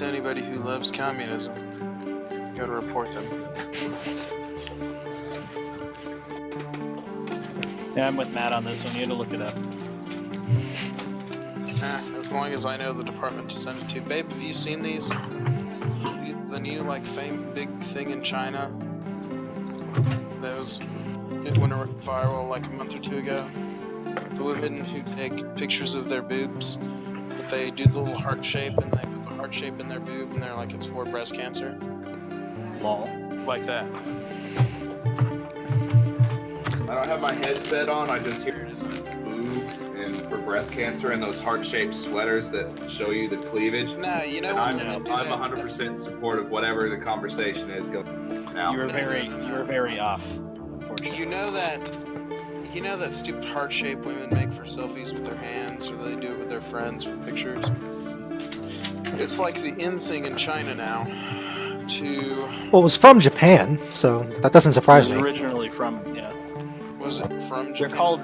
to anybody who loves communism. Go to report them. Yeah, I'm with Matt on this one. You had to look it up. As long as I know the department to send it to. Babe, have you seen these? The new, like, big thing in China? It went viral like a month or two ago. The women who take pictures of their boobs, but they do the little heart shape and they put the heart shape in their boob and they're like, it's for breast cancer. Lol. Like that. I don't have my headset on, I just hear just boobs and for breast cancer and those heart-shaped sweaters that show you the cleavage. Nah, you know and I'm 100% in support of whatever the conversation is going now. You were very off, unfortunately. You know that stupid heart shape women make for selfies with their hands, or they do it with their friends for pictures? It's like the in thing in China now. Well, it was from Japan, so that doesn't surprise me. Originally from, yeah. Was it from Japan? They're called,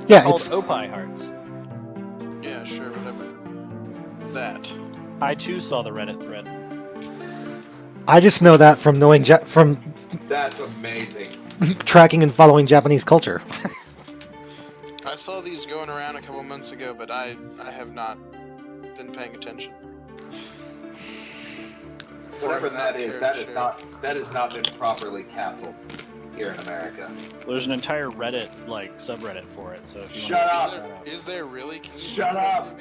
it's Opie hearts. Yeah, sure, whatever. That. I too saw the Reddit thread. I just know that from knowing That's amazing. tracking and following Japanese culture. I saw these going around a couple months ago, but I have not been paying attention. Whatever that is not been properly capital here in America. There's an entire Reddit, subreddit for it, so if you Shut want to up! Is there really? Shut up!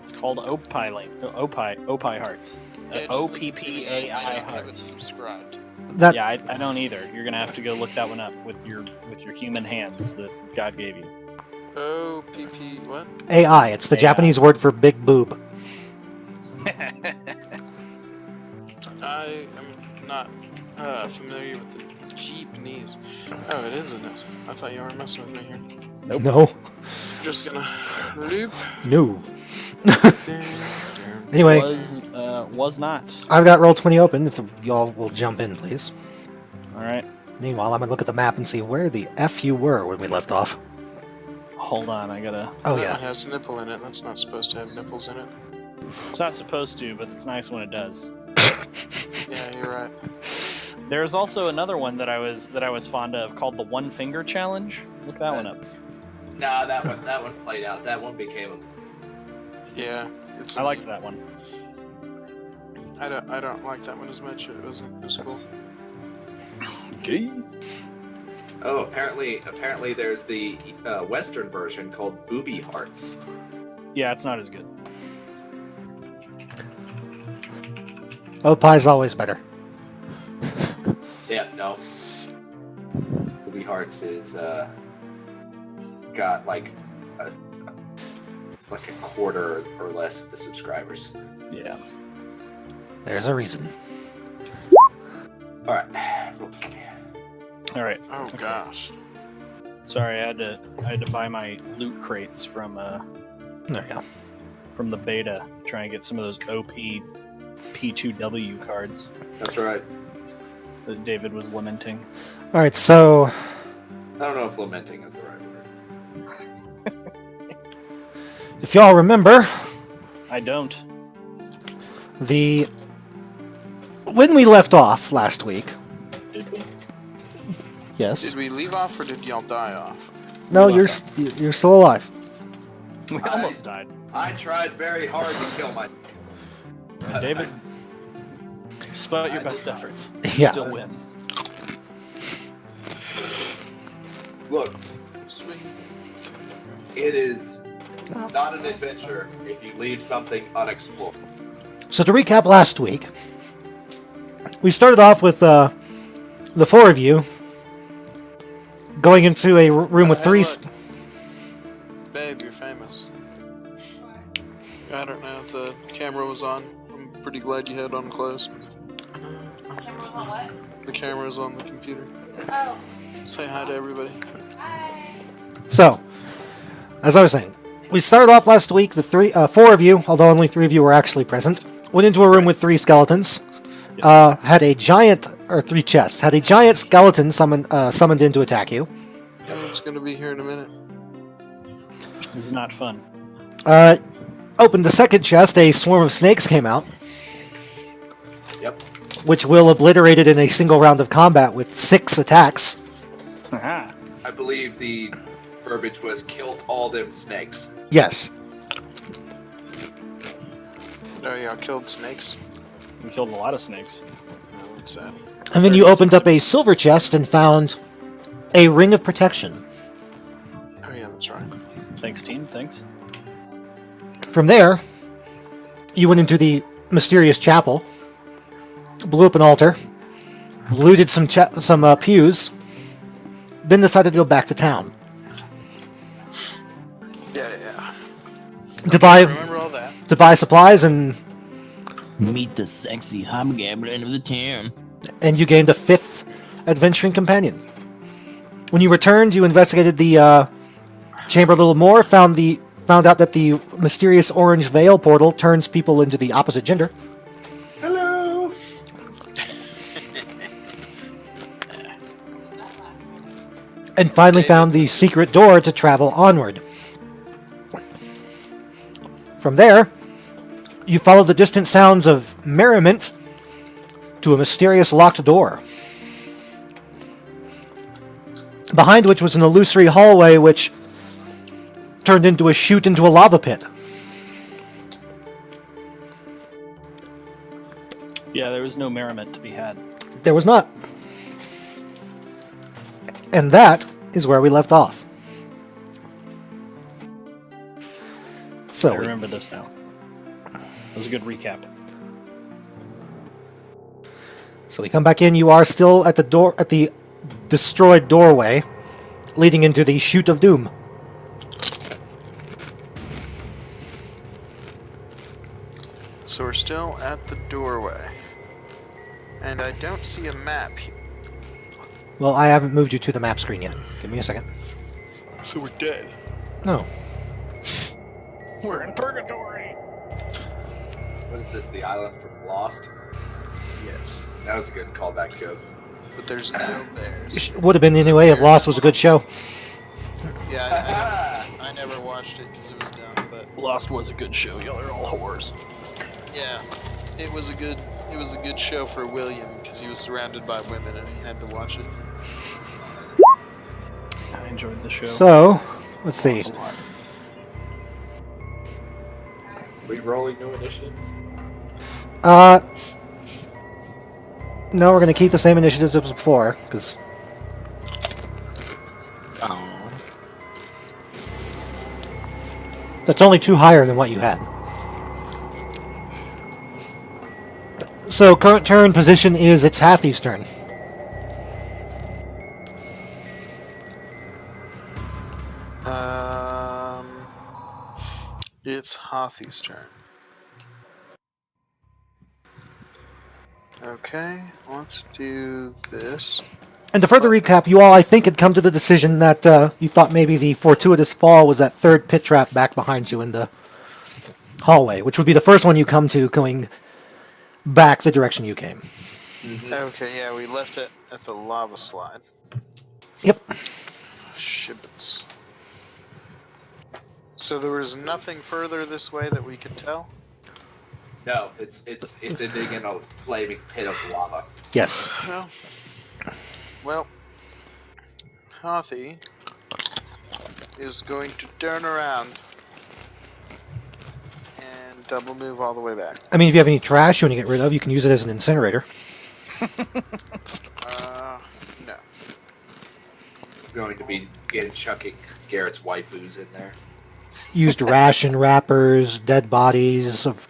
It's called Opie hearts. OPPAI I hearts. haven't subscribed. Yeah, I don't either. You're gonna have to go look that one up with your human hands that God gave you. OPP what? AI. It's the AI. Japanese word for big boob. I am not familiar with the Japanese. Oh, it is, isn't it? I thought you were messing with me here. Nope. No. Just gonna loop. No. Anyway, Was not. I've got Roll20 open. If y'all will jump in, please. All right. Meanwhile, I'm gonna look at the map and see where the F you were when we left off. Hold on, I gotta. Oh That yeah. one has a nipple in it. That's not supposed to have nipples in it. It's not supposed to, but it's nice when it does. Yeah, you're right. There's also another one that I was fond of called the One Finger Challenge. Look that one up. Nah, that one played out. That one became a... Yeah, I liked that one. I don't like that one as much. It was cool. Okay. Oh, apparently there's the Western version called Booby Hearts. Yeah, it's not as good. Opie's always better. Yeah, no. Booby Hearts is got like a quarter or less of the subscribers. Yeah. There's a reason. All right, roll 20. All right. Oh Okay. gosh. Sorry, I had to buy my loot crates from There you go. the beta. Try and get some of those OP P2W cards That's right. that David was lamenting. All right, so I don't know if lamenting is the right word. if y'all remember, I don't. when we left off last week, Did we? yes. Did we leave off or did y'all die off? No, We you're left you're still alive. We almost died. I tried very hard to kill my... David, despite your best efforts, you Yeah. still win. Look, Sweet. it is not an adventure if you leave something unexplored. So to recap last week, we started off with the four of you going into a room with Hey, three. look. Babe, you're famous. I don't know if the camera was on. I'm pretty glad you had on clothes. Camera's on what? The camera's on the computer. Oh, Say hi to everybody. hi. So, as I was saying, we started off last week. The four of you, although only three of you were actually present, went into a room with three skeletons. Had a giant, or three chests. Had a giant skeleton summoned in to attack you. It's gonna be here in a minute. This is not fun. Opened the second chest. A swarm of snakes came out. Yep. which will obliterate it in a single round of combat with 6 attacks. Aha. I believe the verbiage was killed all them snakes. Yes. Oh yeah, I killed snakes. We killed a lot of snakes. Oh, what's that? And then you opened up a silver chest and found a ring of protection. Oh yeah, that's right. Thanks, team. Thanks. From there, you went into the mysterious chapel, blew up an altar, looted some pews, then decided to go back to town Yeah, yeah. to buy Remember all that? supplies, and Meet the sexy hobgoblin of the town. you gained a 5th adventuring companion. When you returned, you investigated the chamber a little more, found out that the mysterious orange veil portal turns people into the opposite gender. Hello. And finally found the secret door to travel onward. From there, you follow the distant sounds of merriment to a mysterious locked door, behind which was an illusory hallway which turned into a chute into a lava pit. Yeah, there was no merriment to be had. There was not. And that is where we left off. I So, remember this now. That was a good recap. so we come back in. You are still at the destroyed doorway leading into the chute of doom. So we're still at the doorway. And I don't see a map here. Well, I haven't moved you to the map screen yet. Give me a second. So we're dead. No. We're in purgatory. What is this? The island from Lost? Yes. That was a good callback joke. But there's no bears. Would have been anyway if Lost was a good show. Yeah, I never watched it because it was dumb, but Lost was a good show. Y'all are all whores. yeah, it was a good show for William because he was surrounded by women and he had to watch it. I enjoyed the show. So, let's see. We rolling new initiatives? No, we're going to keep the same initiatives as before, because Oh. that's only 2 higher than what you had. So, current turn position is it's Hathie's turn. It's Hathie's turn. Okay, let's do this. And to further recap, you all, I think, had come to the decision that you thought maybe the fortuitous fall was that third pit trap back behind you in the hallway, which would be the first one you come to going back the direction you came. Okay, yeah, we left it at the lava slide. Yep. Shibbits. So there was nothing further this way that we could tell? No, it's ending in a flaming pit of lava. Yes. Well, Hathie is going to turn around and double move all the way back. I mean, if you have any trash you want to get rid of, you can use it as an incinerator. No. I'm going to be chucking Garrett's waifus in there. Used ration wrappers, dead bodies of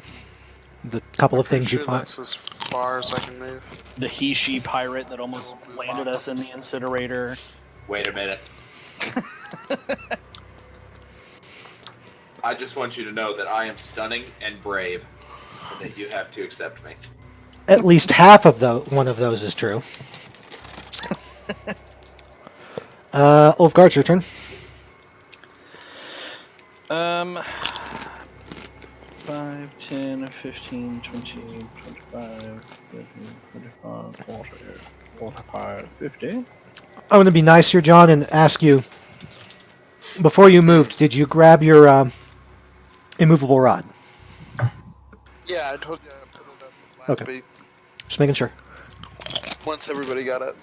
the couple of things you Sure find. that's as far as I can move. The he-she pirate that almost landed us in the incinerator. Wait a minute. I just want you to know that I am stunning and brave, and that you have to accept me. At least half of one of those is true. Ulfgar's your turn. 5, 10, 15, 20, 25, 30, 35, 40, 45, 50. I'm going to be nice here, John, and ask you, before you moved, did you grab your immovable rod? Yeah, I told you I put it up last Okay. week. Just making sure. Once everybody got up.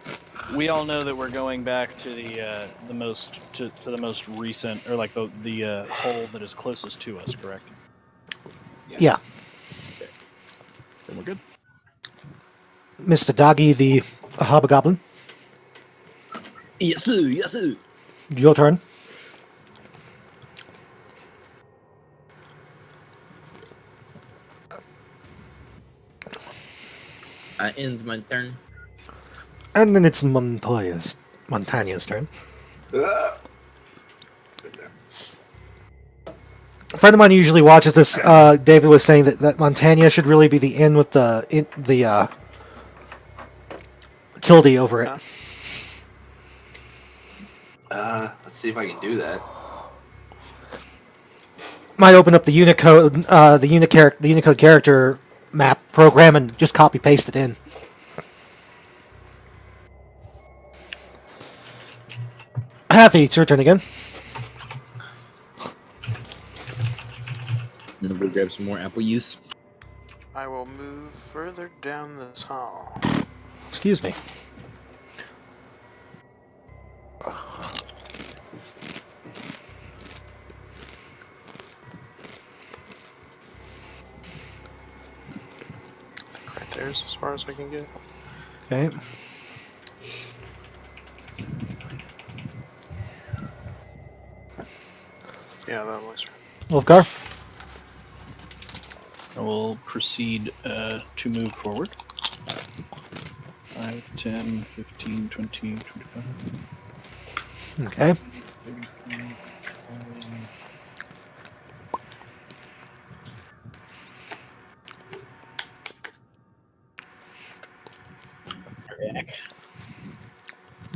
We all know that we're going back to the most to the most recent, or like the hole that is closest to us, correct? Yes. Yeah. Then we're good. Mr. Doggy, the hobgoblin. Yes, sir. Yes, sir. Your turn. I end my turn. And then it's Montanya's turn. Ah. Good there. A friend of mine who usually watches this. David was saying that Montanya should really be the N with the tilde over it. Let's see if I can do that. Might open up the Unicode, the Unicode character map program and just copy paste it in. Hathy, it's your turn again. I'm gonna go grab some more apple juice. I will move further down this hall. Excuse me. Right there's as far as I can get. Okay. Yeah, that looks right. Wolfgar. I will proceed to move forward. 5, 10, 15, 20, 25. Okay.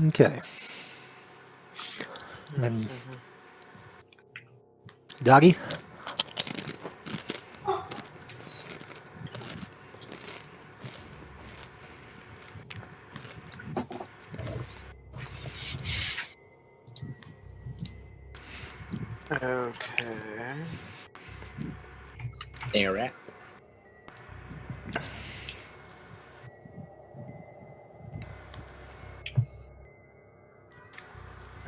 Okay. And then Doggy. Okay. Eric.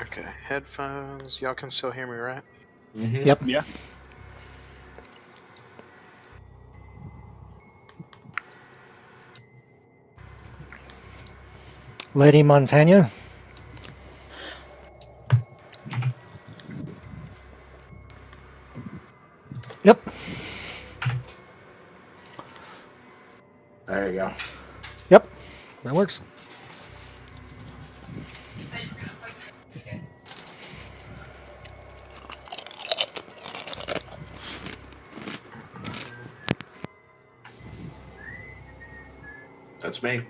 Okay. Headphones. Y'all can still hear me, right? Mm-hmm. Yep. Yeah. Lady Montanya. Yep. There you go. Yep. That works. That's me.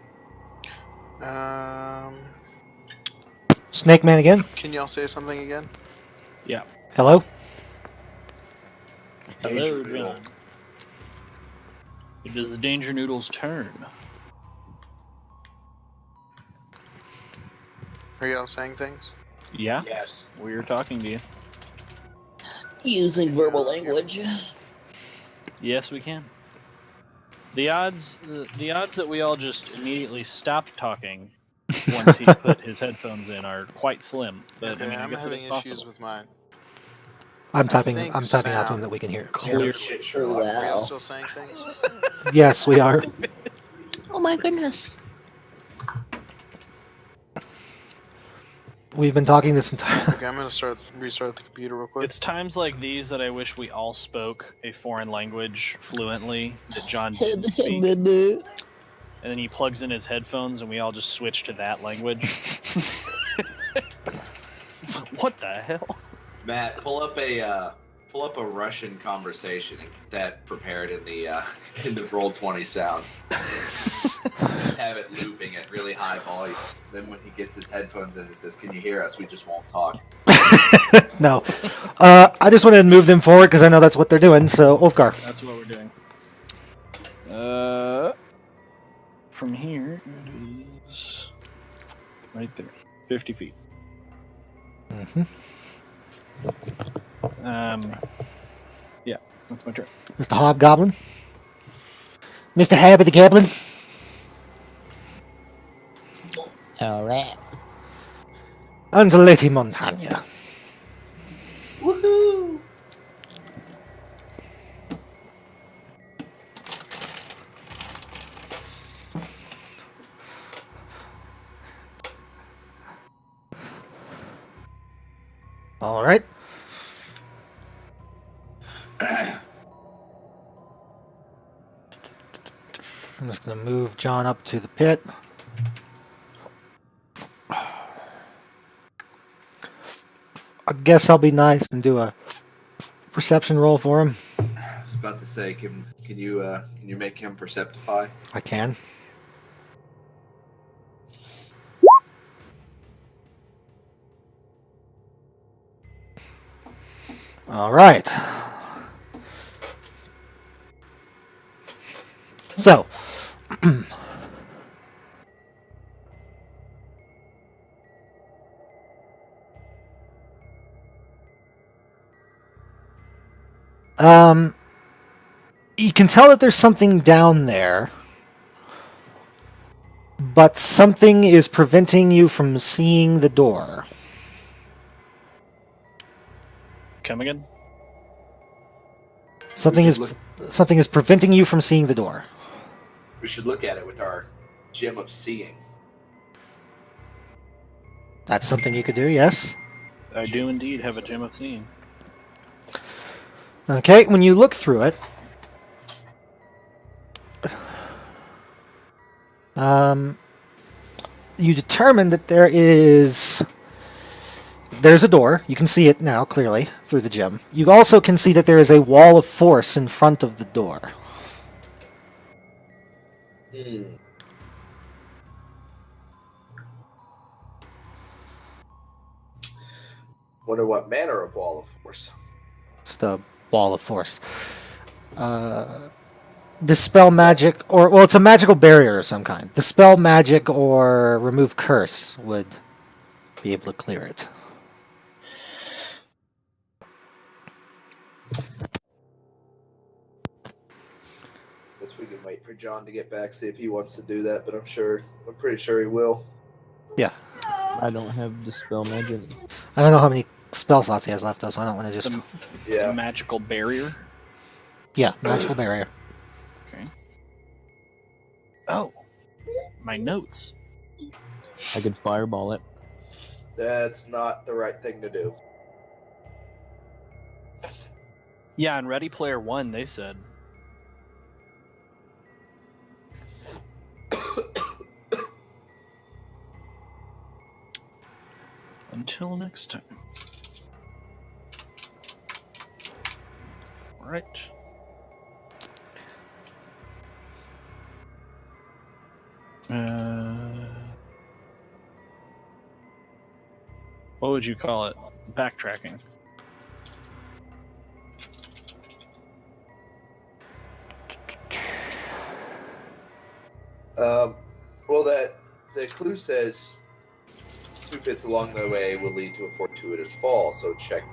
Snake Man again. Can y'all say something again? Yeah. Hello. Hello, Danger Noodle. John. It is the Danger Noodle's turn. Are y'all saying things? Yeah. Yes. We're talking to you. Using verbal language. Yes, we can. The odds that we all just immediately stopped talking once he put his headphones in are quite slim. But I Okay, mean, I I'm guess it having is issues possible. with mine. I'm typing. think I'm typing out to him sound- that we can hear. Clear. Shit, Sherlock. Are y'all Wow. still saying things? Yes, we are. Oh my goodness. We've been talking this entire. Okay, I'm gonna restart the computer real quick. It's times like these that I wish we all spoke a foreign language fluently that John didn't speak. And then he plugs in his headphones and we all just switch to that language. What the hell? Matt, pull up a Russian conversation and get that prepared in the Roll20 sound. Just have it looping at really high volume. Then when he gets his headphones in and says, "Can you hear us?" We just won't talk. No. I just wanted to move them forward because I know that's what they're doing. So Ulfgar. That's what we're doing. From here, it is right there, 50 feet. Mm-hmm. Yeah, that's my turn. Mr. Hobgoblin. Mr. Habby the Goblin. Alright. And Lady Montagna. Woohoo! All right. I'm just going to move John up to the pit. I guess I'll be nice and do a perception roll for him. I was about to say, can you make him perceptify? I can. All right. So, you can tell that there's something down there, but something is preventing you from seeing the door. Come again? Something is preventing you from seeing the door. We should look at it with our gem of seeing. That's something you could do, yes. I do indeed have a gem of seeing. Okay, when you look through it, you determine that there's a door. You can see it now clearly through the gem. You also can see that there is a wall of force in front of the door. Wonder what manner of wall of force. Just a wall of force. Dispel magic, or, well, it's a magical barrier of some kind. Dispel magic or remove curse would be able to clear it. Guess we can wait for John to get back, see if he wants to do that, but I'm pretty sure he will. Yeah. I don't have Dispel Magic. I don't know how many spell slots he has left, though, so I don't want to just... The magical barrier. Yeah, magical barrier. Okay. Oh, my notes. I could Fireball it. That's not the right thing to do. Yeah, in Ready Player One, they said. Until next time. Right. What would you call it? Backtracking. Well, the clue says 2 pits along the way will lead to a fortuitous fall, so check.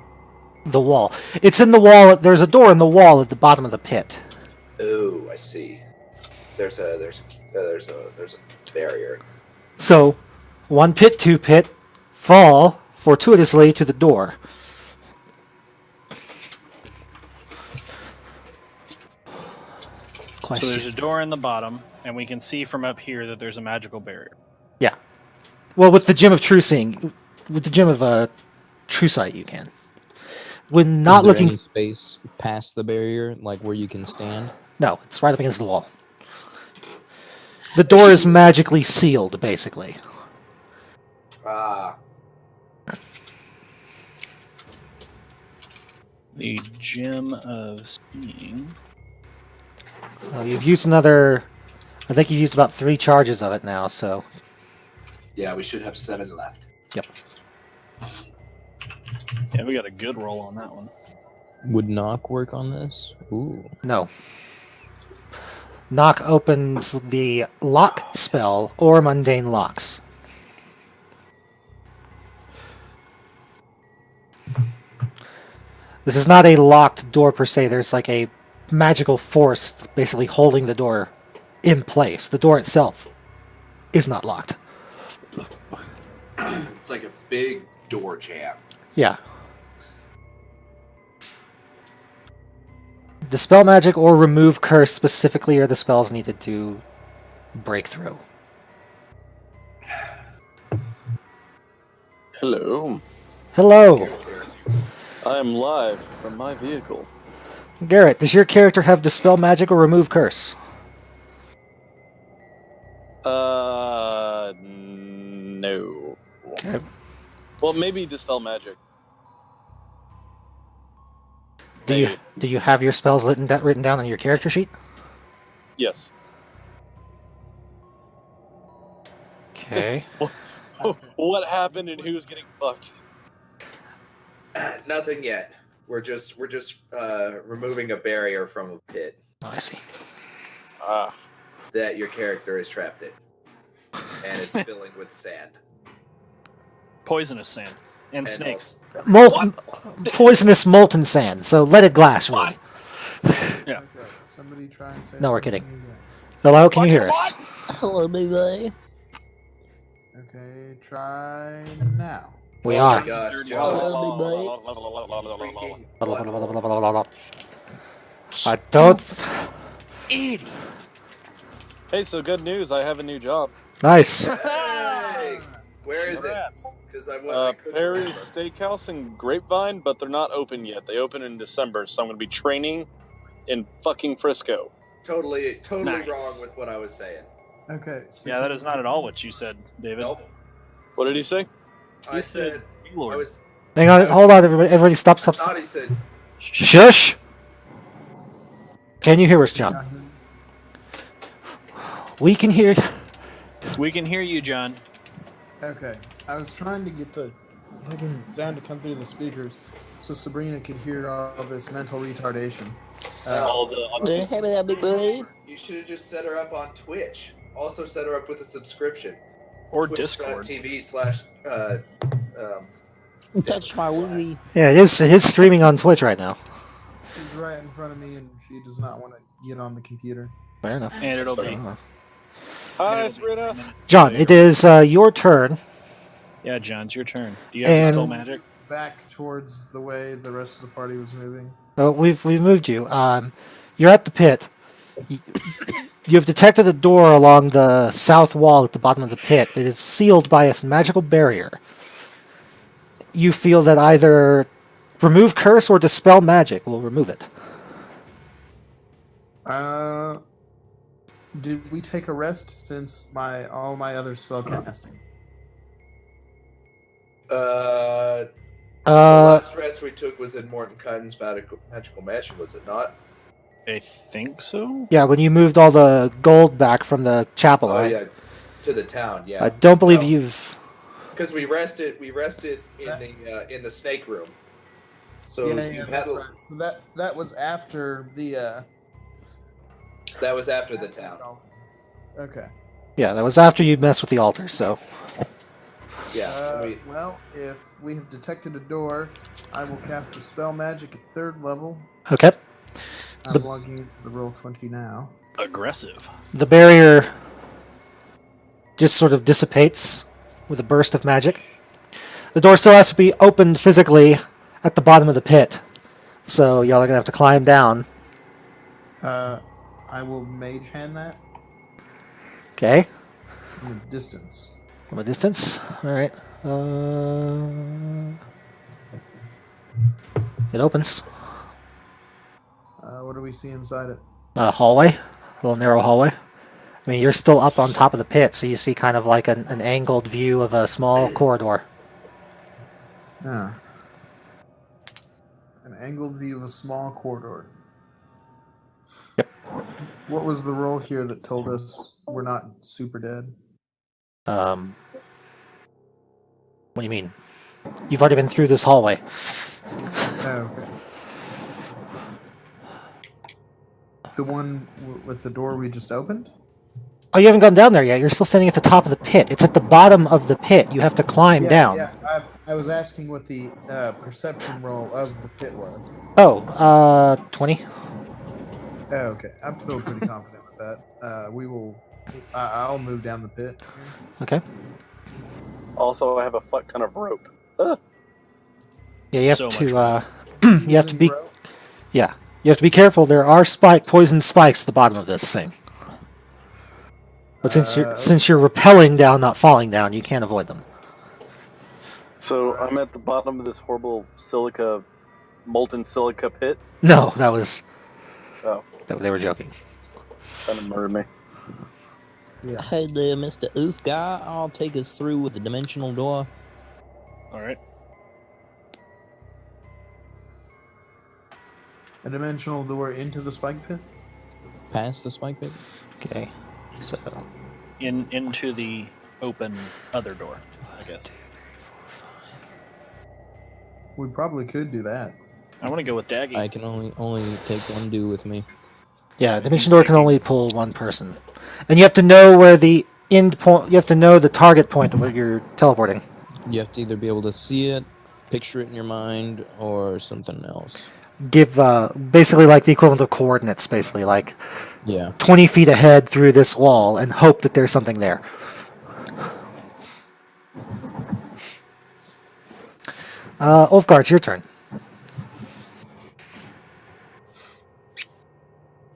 The wall. It's in the wall. There's a door in the wall at the bottom of the pit. Oh, I see. There's a barrier. So, 1 pit, 2 pit, fall fortuitously to the door. So there's Question. a door in the bottom, and we can see from up here that there's a magical barrier. Yeah. Well, with the Gem of True Seeing, with the Gem of True Sight, you can. When not Is there looking, any space past the barrier, like where you can stand? no, it's right up against the wall. The door is magically sealed, basically. Ah, The gem of seeing. So you've used another. I think you've used about 3 charges of it now. So yeah, we should have 7 left. yep. Yeah, we got a good roll on that one. Would knock work on this? Ooh. No. Knock opens the lock spell or mundane locks. This is not a locked door per se. There's like a magical force basically holding the door in place. The door itself is not locked. It's like a big door jam. Yeah. Dispel magic or remove curse specifically are the spells needed to break through. Hello. Hello. I am live from my vehicle. Garrett, does your character have dispel magic or remove curse? No. Okay. Well, maybe dispel magic. Do you have your spells written down on your character sheet? Yes. Okay. What happened and who's getting fucked? Nothing yet. We're just removing a barrier from a pit Oh, I see. Ah. that your character is trapped in, and it's filling with sand. Poisonous sand and And snakes. Poisonous molten sand, so leaded glass, really. Yeah. Okay, somebody try and say No, we're something kidding. again. Hello, can you hear us? Hello, big boy. Okay, try now. We Oh are. my gosh, Hello, John. big boy. Freaking I don't. Hey, so good news. I have a new job. Nice. Hey! Where is it? Congrats. Because I couldn't Perry's remember. Steakhouse and Grapevine, but they're not open yet. They open in December, so I'm going to be training in fucking Frisco. Totally Nice. wrong with what I was saying. Okay. So Yeah, that is not at all what you said, David. Nope. What did he say? I You said said I Lord. was. Hang on, hold on, everybody. Everybody, stop. I thought he said. Shush. Can you hear us, John? We can hear. We can hear you, John. Okay, I was trying to get the fucking sound to come through the speakers so Sabrina could hear all of this mental retardation. Hello, big boy. You should have just set her up on Twitch. Also set her up with a subscription. Or Discord. Twitch.tv/ Touch my wee. Yeah, it is streaming on Twitch right now. She's right in front of me and she does not want to get on the computer. Fair enough. And it'll be. Hi, Sabrina. John, it is your turn. Yeah, John, it's your turn. Do you have And- dispel magic? Back towards the way the rest of the party was moving. We've moved you. You're at the pit. You've detected a door along the south wall at the bottom of the pit. It is sealed by a magical barrier. You feel that either remove curse or dispel magic will remove it. Did we take a rest since all my other spell casting? the Uh, last rest we took was in Morton Cutton's magical mansion, was it not? I think so. yeah, when you moved all the gold back from the chapel, Oh yeah, to the town. Yeah, I don't believe No. you've. because we rested in the snake room. So yeah, you had that's right. So that was after the. that was after the town. Okay. Yeah, that was after you messed with the altar. So Yeah, Well, if we have detected a door, I will cast the spell magic at 3rd level. okay, I'm logging into the roll 20 now. Aggressive. the barrier just sort of dissipates with a burst of magic. The door still has to be opened physically at the bottom of the pit, so y'all are gonna have to climb down. I will mage hand that Okay, from a distance. from a distance. All right. It opens. What do we see inside it? A hallway, a little narrow hallway. I mean, you're still up on top of the pit, so you see kind of like an angled view of a small corridor. Ah. An angled view of a small corridor. Yep. What was the roll here that told us we're not super dead? What do you mean? You've already been through this hallway. Oh, okay. The one with the door we just opened? Oh, you haven't gone down there yet. You're still standing at the top of the pit. It's at the bottom of the pit. You have to climb down. Yeah, I was asking what the perception roll of the pit was. Oh, 20. Oh, okay. I'm still pretty confident with that. We will. I'll move down the pit. Okay. Also, I have a fuck ton of rope. Yeah, you have So to. much You have to be. Rope. Yeah, you have to be careful. There are poison spikes at the bottom of this thing. But since you're rappelling down, not falling down, you can't avoid them. So I'm at the bottom of this horrible molten silica pit. No, that was. Oh, They were joking. trying to murder me. Yeah. Hey there, Mr. Oof guy. I'll take us through with the dimensional door. All right. A dimensional door into the spike pit? Past the spike pit. Okay, so Into the open other door, I guess. We probably could do that. I want to go with Daggy. I can only take one dude with me. yeah, dimension door can only pull one person, and you have to know where the end point. You have to know the target point of where you're teleporting. You have to either be able to see it, picture it in your mind, or something else. Give basically like the equivalent of coordinates, basically like Yeah. 20 feet ahead through this wall, and hope that there's something there. Ulfgar, it's your turn.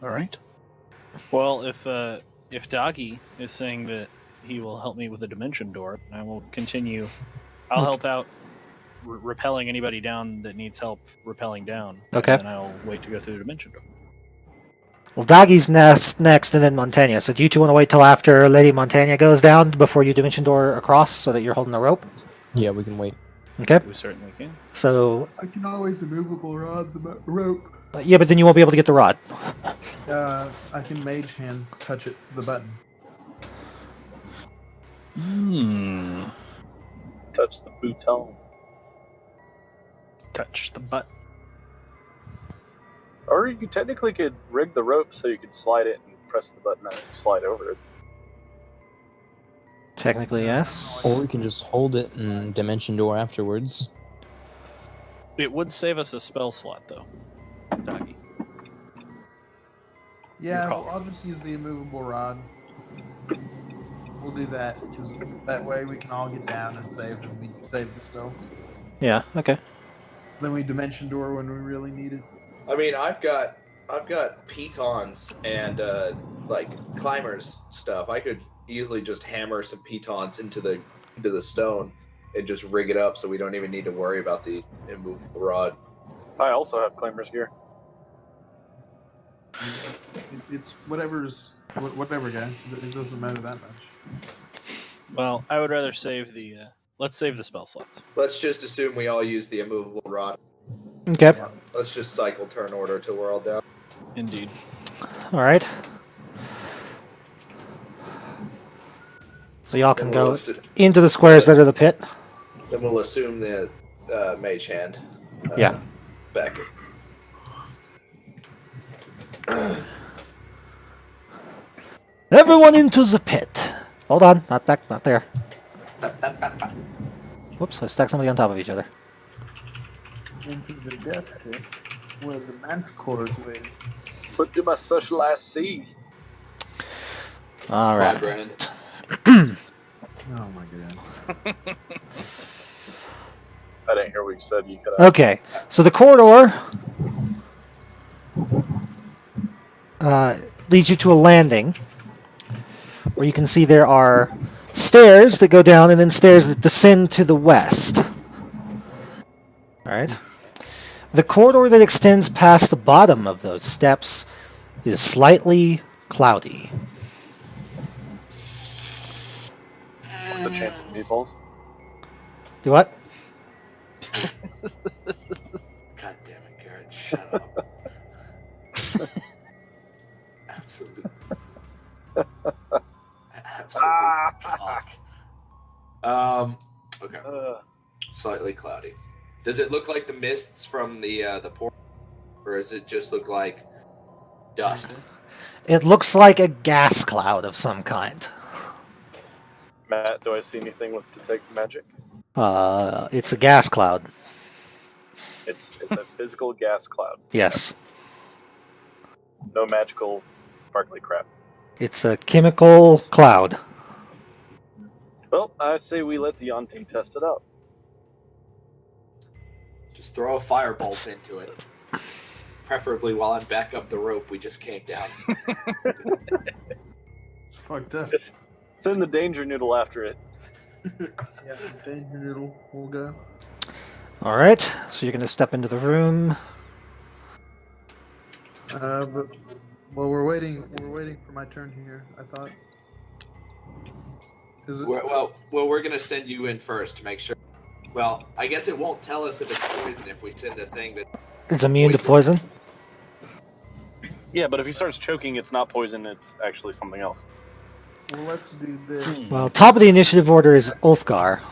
All right. Well, if Doggy is saying that he will help me with the dimension door, I will continue. I'll help out repelling anybody down that needs help repelling down. Okay. And then I'll wait to go through the dimension door. Well, Doggy's next, and then Montaigne. So do you two want to wait till after Lady Montaigne goes down before you dimension door across, so that you're holding the rope? Yeah, we can wait. Okay. We certainly can. So I can always immovable rod the rope. yeah, but then you won't be able to get the rod. I can mage hand touch it, the button. Touch the bouton. Touch the butt. Or you technically could rig the rope so you could slide it and press the button as you slide over it. Technically, yes. Or we can just hold it and dimension door afterwards. It would save us a spell slot, though. Doggy. Yeah, Your call. well, I'll just use the immovable rod. We'll do that, because that way we can all get down and save the spells. Yeah. Okay. Then we dimension door when we really need it. I mean, I've got pitons and like climbers stuff. I could easily just hammer some pitons into the stone and just rig it up so we don't even need to worry about the immovable rod. I also have climber's gear. It's whatever, guys. It doesn't matter that much. Well, I would rather save the. Let's save the spell slots. Let's just assume we all use the immovable rod. Okay. Let's just cycle turn order till we're all down. Indeed. All right. So y'all can Then go we'll assu- into the squares that are the pit. Then we'll assume the mage hand. Yeah. Back. Everyone into the pit. Hold on, not back, not there. Whoops, I stacked somebody on top of each other. Into the death pit, where the manticores wait. What do my specialized see? All right. Brand. Oh my god. I didn't hear what you said. You could have. Okay, so the corridor leads you to a landing where you can see there are stairs that go down and then stairs that descend to the west. All right. The corridor that extends past the bottom of those steps is slightly cloudy. What's the chance of meatballs? Do what? God damn it, Garrett! Shut up. Absolute. Absolute cock. Okay. Slightly cloudy. Does it look like the mists from the port, or does it just look like dust? It looks like a gas cloud of some kind. Matt, do I see anything with detect magic? It's a gas cloud. It's a physical gas cloud. Yes. No magical sparkly crap. It's a chemical cloud. Well, I say we let the Yonti test it out. Just throw a firebolt into it. Preferably while I'm back up the rope we just came down. It's fucked up. Just send the danger noodle after it. Yeah, danger noodle will go. All right. So you're gonna step into the room. But well, we're waiting. We're waiting for my turn here. I thought. Is it? We're gonna send you in first to make sure. Well, I guess it won't tell us if it's poison if we send the thing that. It's immune to poison. Yeah, but if he starts choking, it's not poison, it's actually something else. Well, let's do this. Well, top of the initiative order is Ulfgar.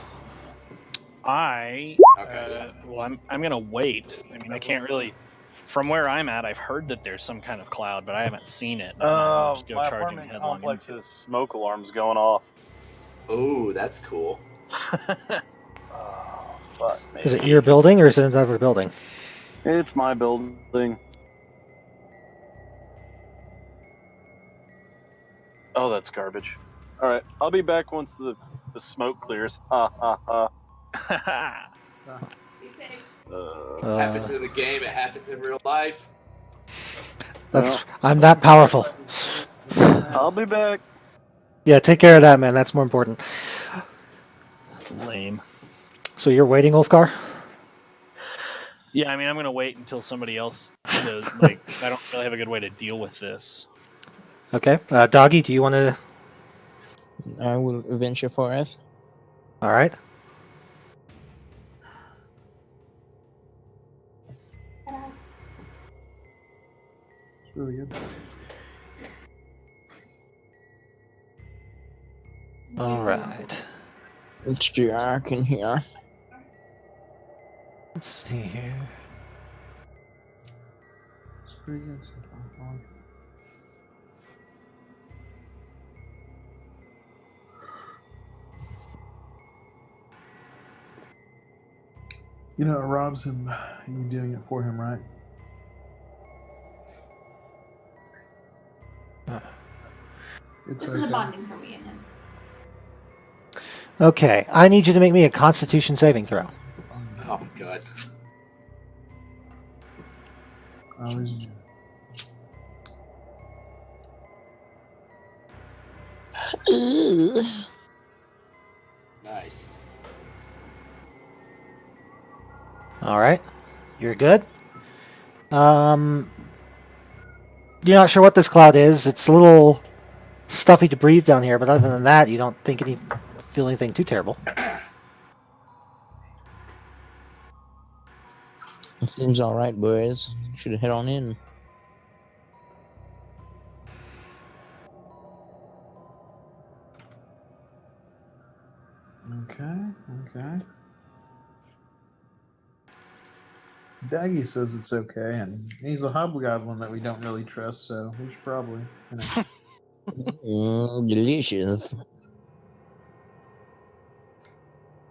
Well, I'm gonna wait. I mean, I can't really. From where I'm at, I've heard that there's some kind of cloud, but I haven't seen it. I'm gonna just go My charging apartment headlong complex's smoke alarm's going off. Oh, that's cool. Oh, fuck, man. Is it your building or is it another building? It's my building. Oh, that's garbage. Alright, I'll be back once the smoke clears. Ha ha ha. Happens in the game, it happens in real life. I'm that powerful. I'll be back. Yeah, take care of that, man. That's more important. Lame. So you're waiting, Ulfgar? Yeah, I mean, I'm gonna wait until somebody else does. Like, I don't really have a good way to deal with this. Okay. Doggy, do you want to? I will venture forth. All right. It's really good. All right. It's dark in here. Let's see here. It's pretty good. So far. You know, it robs him. You doing it for him, right? It's This is a okay. bonding for me and him. Okay, I need you to make me a Constitution saving throw. Oh god. I always Nice. All right, you're good. You're not sure what this cloud is. It's a little stuffy to breathe down here, but other than that, you don't feel anything too terrible. It seems all right, boys. Should head on in. Okay. Daggy says it's okay, and he's a hobgoblin that we don't really trust, so we should probably. You know. Delicious.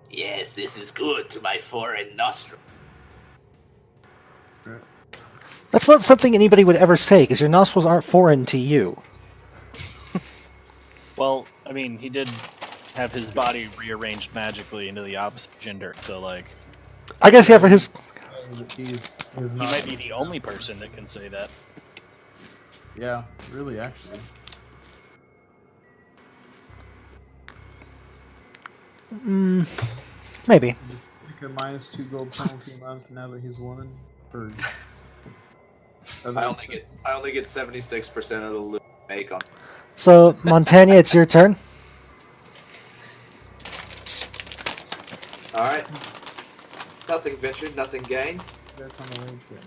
Yes, this is good to my foreign nostril. That's not something anybody would ever say, because your nostrils aren't foreign to you. Well, I mean, he did have his body rearranged magically into the opposite gender, so, like, I guess, yeah, for his... He's he not. might be the only person that can say that. Yeah, really, actually. Maybe. Just take a -2 gold penalty a month now that he's a woman. Or I only get 76% of the loot I make on. So, Montagna, it's your turn. Alright. Nothing ventured, nothing gained. That's on the rage right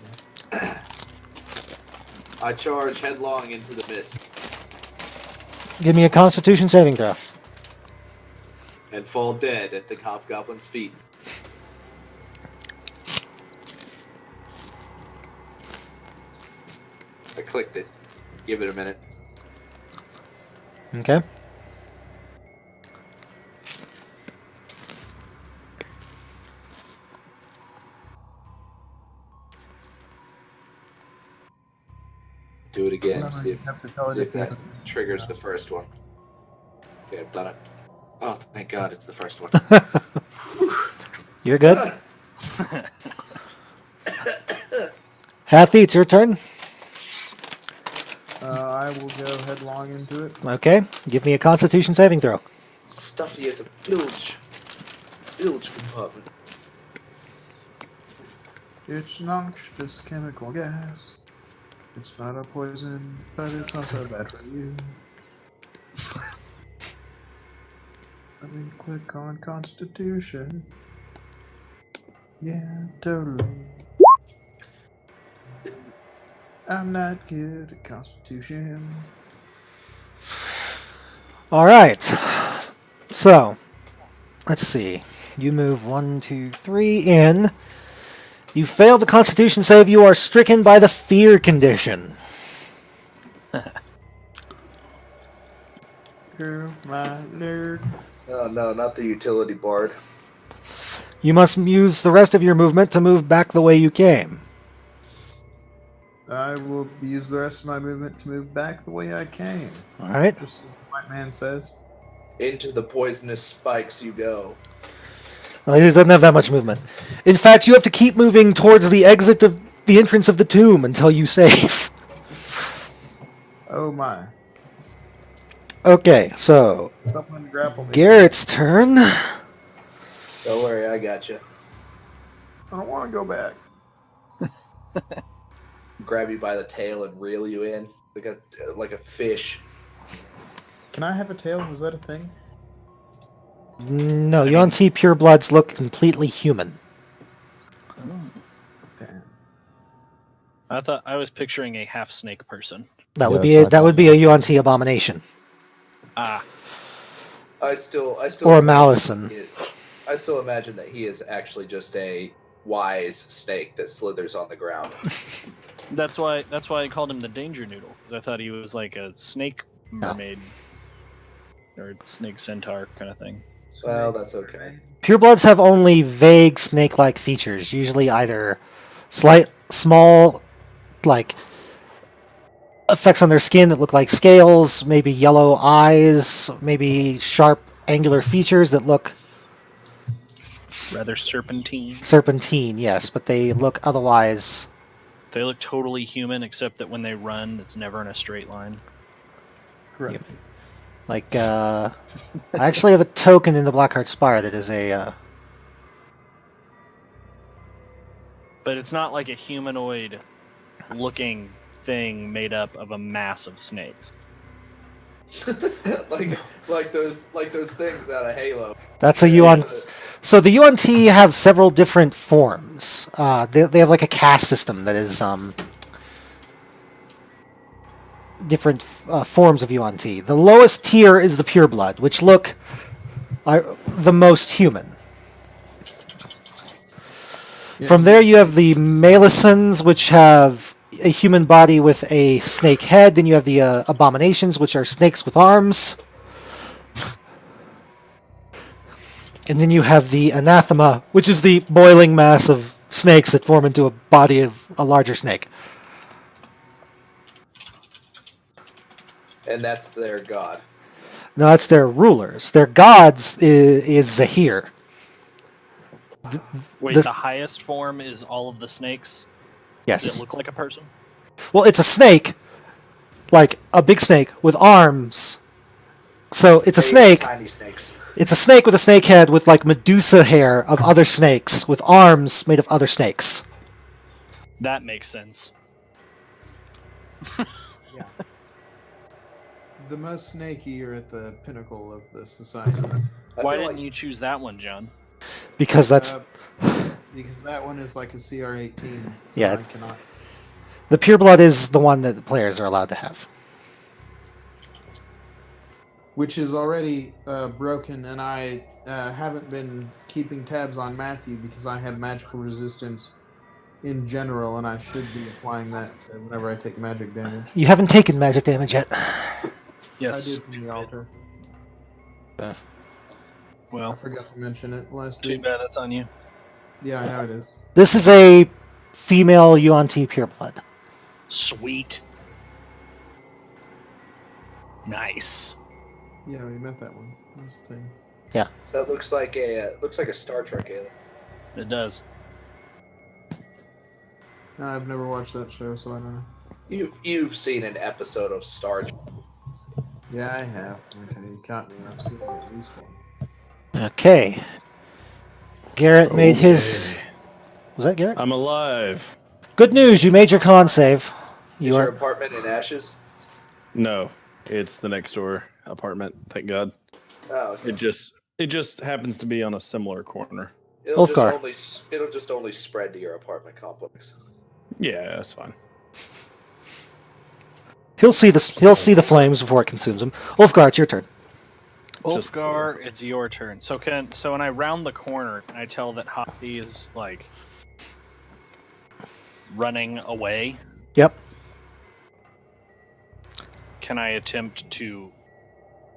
now. I charge headlong into the mist Give me a Constitution saving throw. and fall dead at the hobgoblin's feet. I clicked it. Give it a minute. Okay. Do it again. Remember, See you if, have to tell it see if if that you- triggers the first one. Okay, I've done it. Oh, thank God, it's the first one. You're good. Hathy, it's your turn. I will go headlong into it. Okay, give me a Constitution saving throw. Stuffy as a bilge compartment. It's noxious chemical gas. It's not a poison, but it's also bad for you. Let me click on Constitution. Yeah, totally. I'm not good at Constitution. All right. So, let's see. You move 1, 2, 3 in. You failed the Constitution save. You are stricken by the fear condition. You're my nerd. Oh no, not the utility bard. You must use the rest of your movement to move back the way you came. I will use the rest of my movement to move back the way I came. All right. Just as the white man says. Into the poisonous spikes you go. Well, he doesn't have that much movement. In fact, you have to keep moving towards the exit of the entrance of the tomb until you save. Oh my. Okay, so Someone grapple me. Garrett's turn. Don't worry, I got you. I don't want to go back. Grab you by the tail and reel you in like a fish. Can I have a tail? Was that a thing? No, Yuan-Ti purebloods look completely human. Damn. I thought I was picturing a half snake person. That would Yeah, be that would be a Yuan-Ti abomination Ah, I still or a imagine Malison. I still imagine that he is actually just a wise snake that slithers on the ground. that's why I called him the Danger Noodle, because I thought he was like a snake mermaid or snake centaur kind of thing. Well, that's okay. Purebloods have only vague snake-like features, usually either small, like effects on their skin that look like scales, maybe yellow eyes, maybe sharp angular features that look Rather serpentine. serpentine, yes, but they look otherwise. They look totally human, except that when they run, it's never in a straight line. Correct. Like, I actually have a token in the Blackheart Spire that is a, But it's not like a humanoid-looking thing made up of a mass of snakes. like those things out of Halo. that's a Yuan. So the Yuan-Ti have several different forms. They have like a caste system that is, different forms of Yuan-Ti. The lowest tier is the pureblood, which look the most human. From there, you have the Malisons, which have a human body with a snake head. Then you have the Abominations, which are snakes with arms. And then you have the Anathema, which is the boiling mass of snakes that form into a body of a larger snake. And that's their god. No, that's their rulers. Their gods is Zahir. Wait, This- the highest form is all of the snakes Yes. that look like a person? Well, it's a snake, like a big snake with arms. So it's a Big, snake. Tiny snakes. It's a snake with a snake head with like Medusa hair of other snakes with arms made of other snakes. That makes sense. The most snaky are at the pinnacle of the society. Why didn't you choose that one, John? Because that's Because that one is like a CR-18. Yeah. I cannot. the pureblood is the one that the players are allowed to have. Which is already broken, and I haven't been keeping tabs on Matthew because I have magical resistance in general, and I should be applying that to whenever I take magic damage. You haven't taken magic damage yet. Yes. I did from the altar. I Well, forgot to mention it last too week. bad that's on you. Yeah, I know it is. This is a female Yuan-Ti pureblood. Sweet. Nice. Yeah, we met that one. That's the thing. That looks like a Star Trek alien. It does. No, I've never watched that show, so I don't know. You've seen an episode of Star Trek. Yeah, I have. Okay, you caught me. I've seen at least one. Okay. Garrett made his. Was that Garrett? I'm alive. Good news, you made your con save. Is You your are. apartment in ashes? No, it's the next door apartment. Thank God. Oh, okay. It just happens to be on a similar corner. Ulfgar. It'll just only spread to your apartment complex. Yeah, that's fine. He'll see the flames before it consumes him. Ulfgar, it's your turn. Ulfgar, it's your turn. So when I round the corner, can I tell that Hoppy is like running away? Yep. Can I attempt to?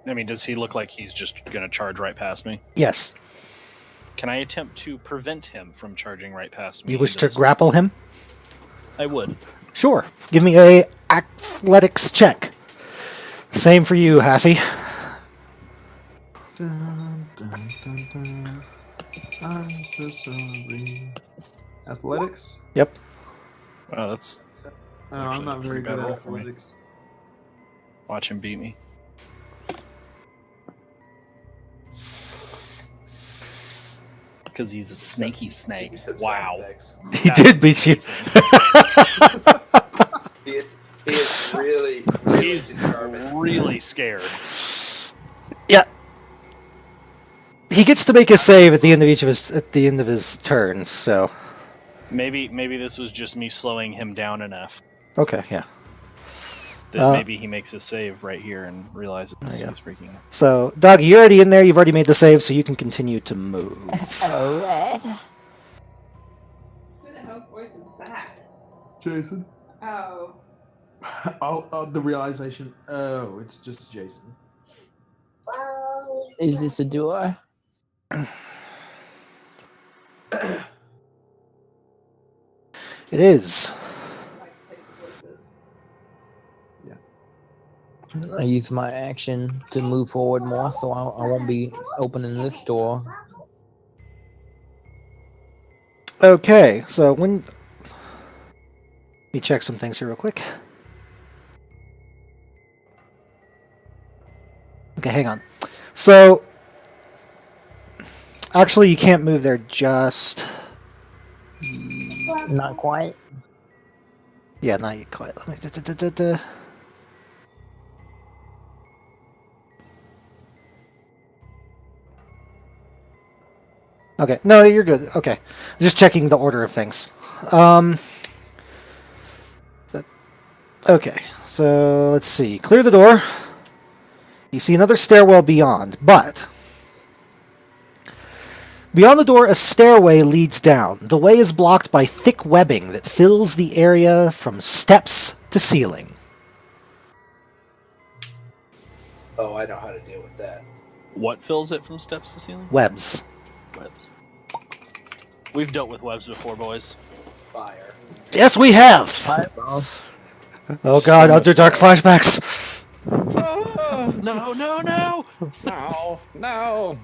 I mean, does he look like he's just gonna charge right past me? Yes. Can I attempt to prevent him from charging right past me? You wish into to this- grapple him? I would. Sure. Give me a athletics check. Same for you, Hathy. Dun, dun, dun, dun. I'm so sorry. Athletics? Yep. Wow, that's Oh, I'm not very Pretty bad good at roll for me. athletics. watch him beat me. Because he's a snaky snake. Maybe some Wow. sound effects. He did beat you. He is really, really He's determined. really scared. Yeah. He gets to make a save at the end of his turns, so Maybe this was just me slowing him down enough okay, yeah. that maybe he makes a save right here and realizes he's you go. freaking out. So, Doggy, you're already in there. You've already made the save, so you can continue to move. Alright. Who the hell's voice is that? Jason? Oh. Oh, the realization. Oh, it's just Jason. Is this a duo? It is. Like hidden voices. I use my action to move forward more, so I won't be opening this door. Okay, so when... Let me check some things here real quick. Okay, hang on. So... Actually, you can't move there just... Not quite. Yeah, not yet quite. Let me... Okay, no, you're good. Okay. Just checking the order of things. Okay, so let's see. Clear the door. You see another stairwell beyond, but... Beyond the door, a stairway leads down. The way is blocked by thick webbing that fills the area from steps to ceiling. Oh, I know how to deal with that. What fills it from steps to ceiling? Webs. Webs. We've dealt with webs before, boys. Fire. Yes, we have! Oh god, Underdark flashbacks! No, no, no! No, no.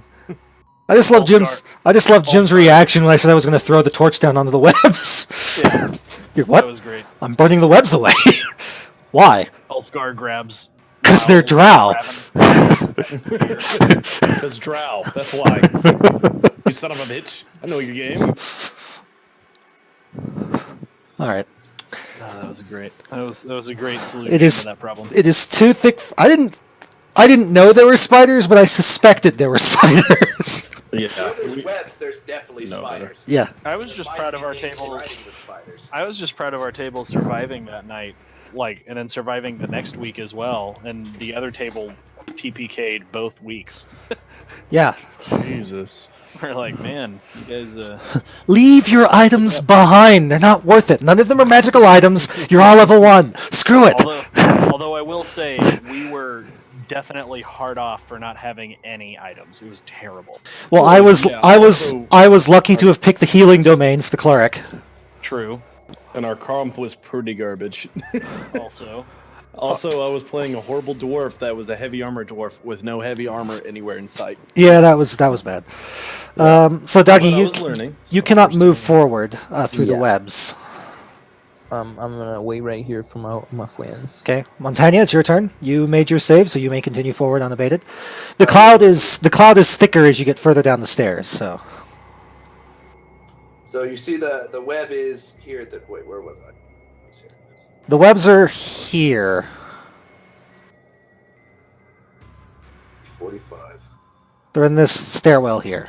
I just love Jim's reaction when I said I was going to throw the torch down onto the webs. Yeah, You're that what? was great. I'm burning the webs away. Why? Ulfgar grabs. Because they're drow. Because drow. That's why. You son of a bitch. I know your game. Alright. Oh, that was great. That was a great solution It is- to that problem. It is too thick. I didn't know there were spiders, but I suspected there were spiders. Yeah. There's webs. There's definitely No, spiders. Yeah. I was just proud of our table. With spiders. I was just proud of our table surviving that night, and then surviving the next week as well. And the other table TPK'd both weeks. Yeah. Jesus. We're like, man, you guys. Leave your items behind. They're not worth it. None of them are magical items. You're all level 1. Screw it. Although I will say, we were definitely hard off for not having any items. It was terrible. Well, I was lucky to have picked the healing domain for the cleric. True. And our comp was pretty garbage. Also, Also, I was playing a horrible dwarf that was a heavy armor dwarf with no heavy armor anywhere in sight. Yeah, that was bad. So, But Dougie, I was learning. you so cannot first move time. forward through the Yeah. webs. I'm gonna wait right here for my friends. Okay, Montagna, it's your turn. You made your save, so you may continue forward unabated. The cloud is thicker as you get further down the stairs. So So you see the web is here. Wait, where was I? It was here. the webs are here. 45. They're in this stairwell here.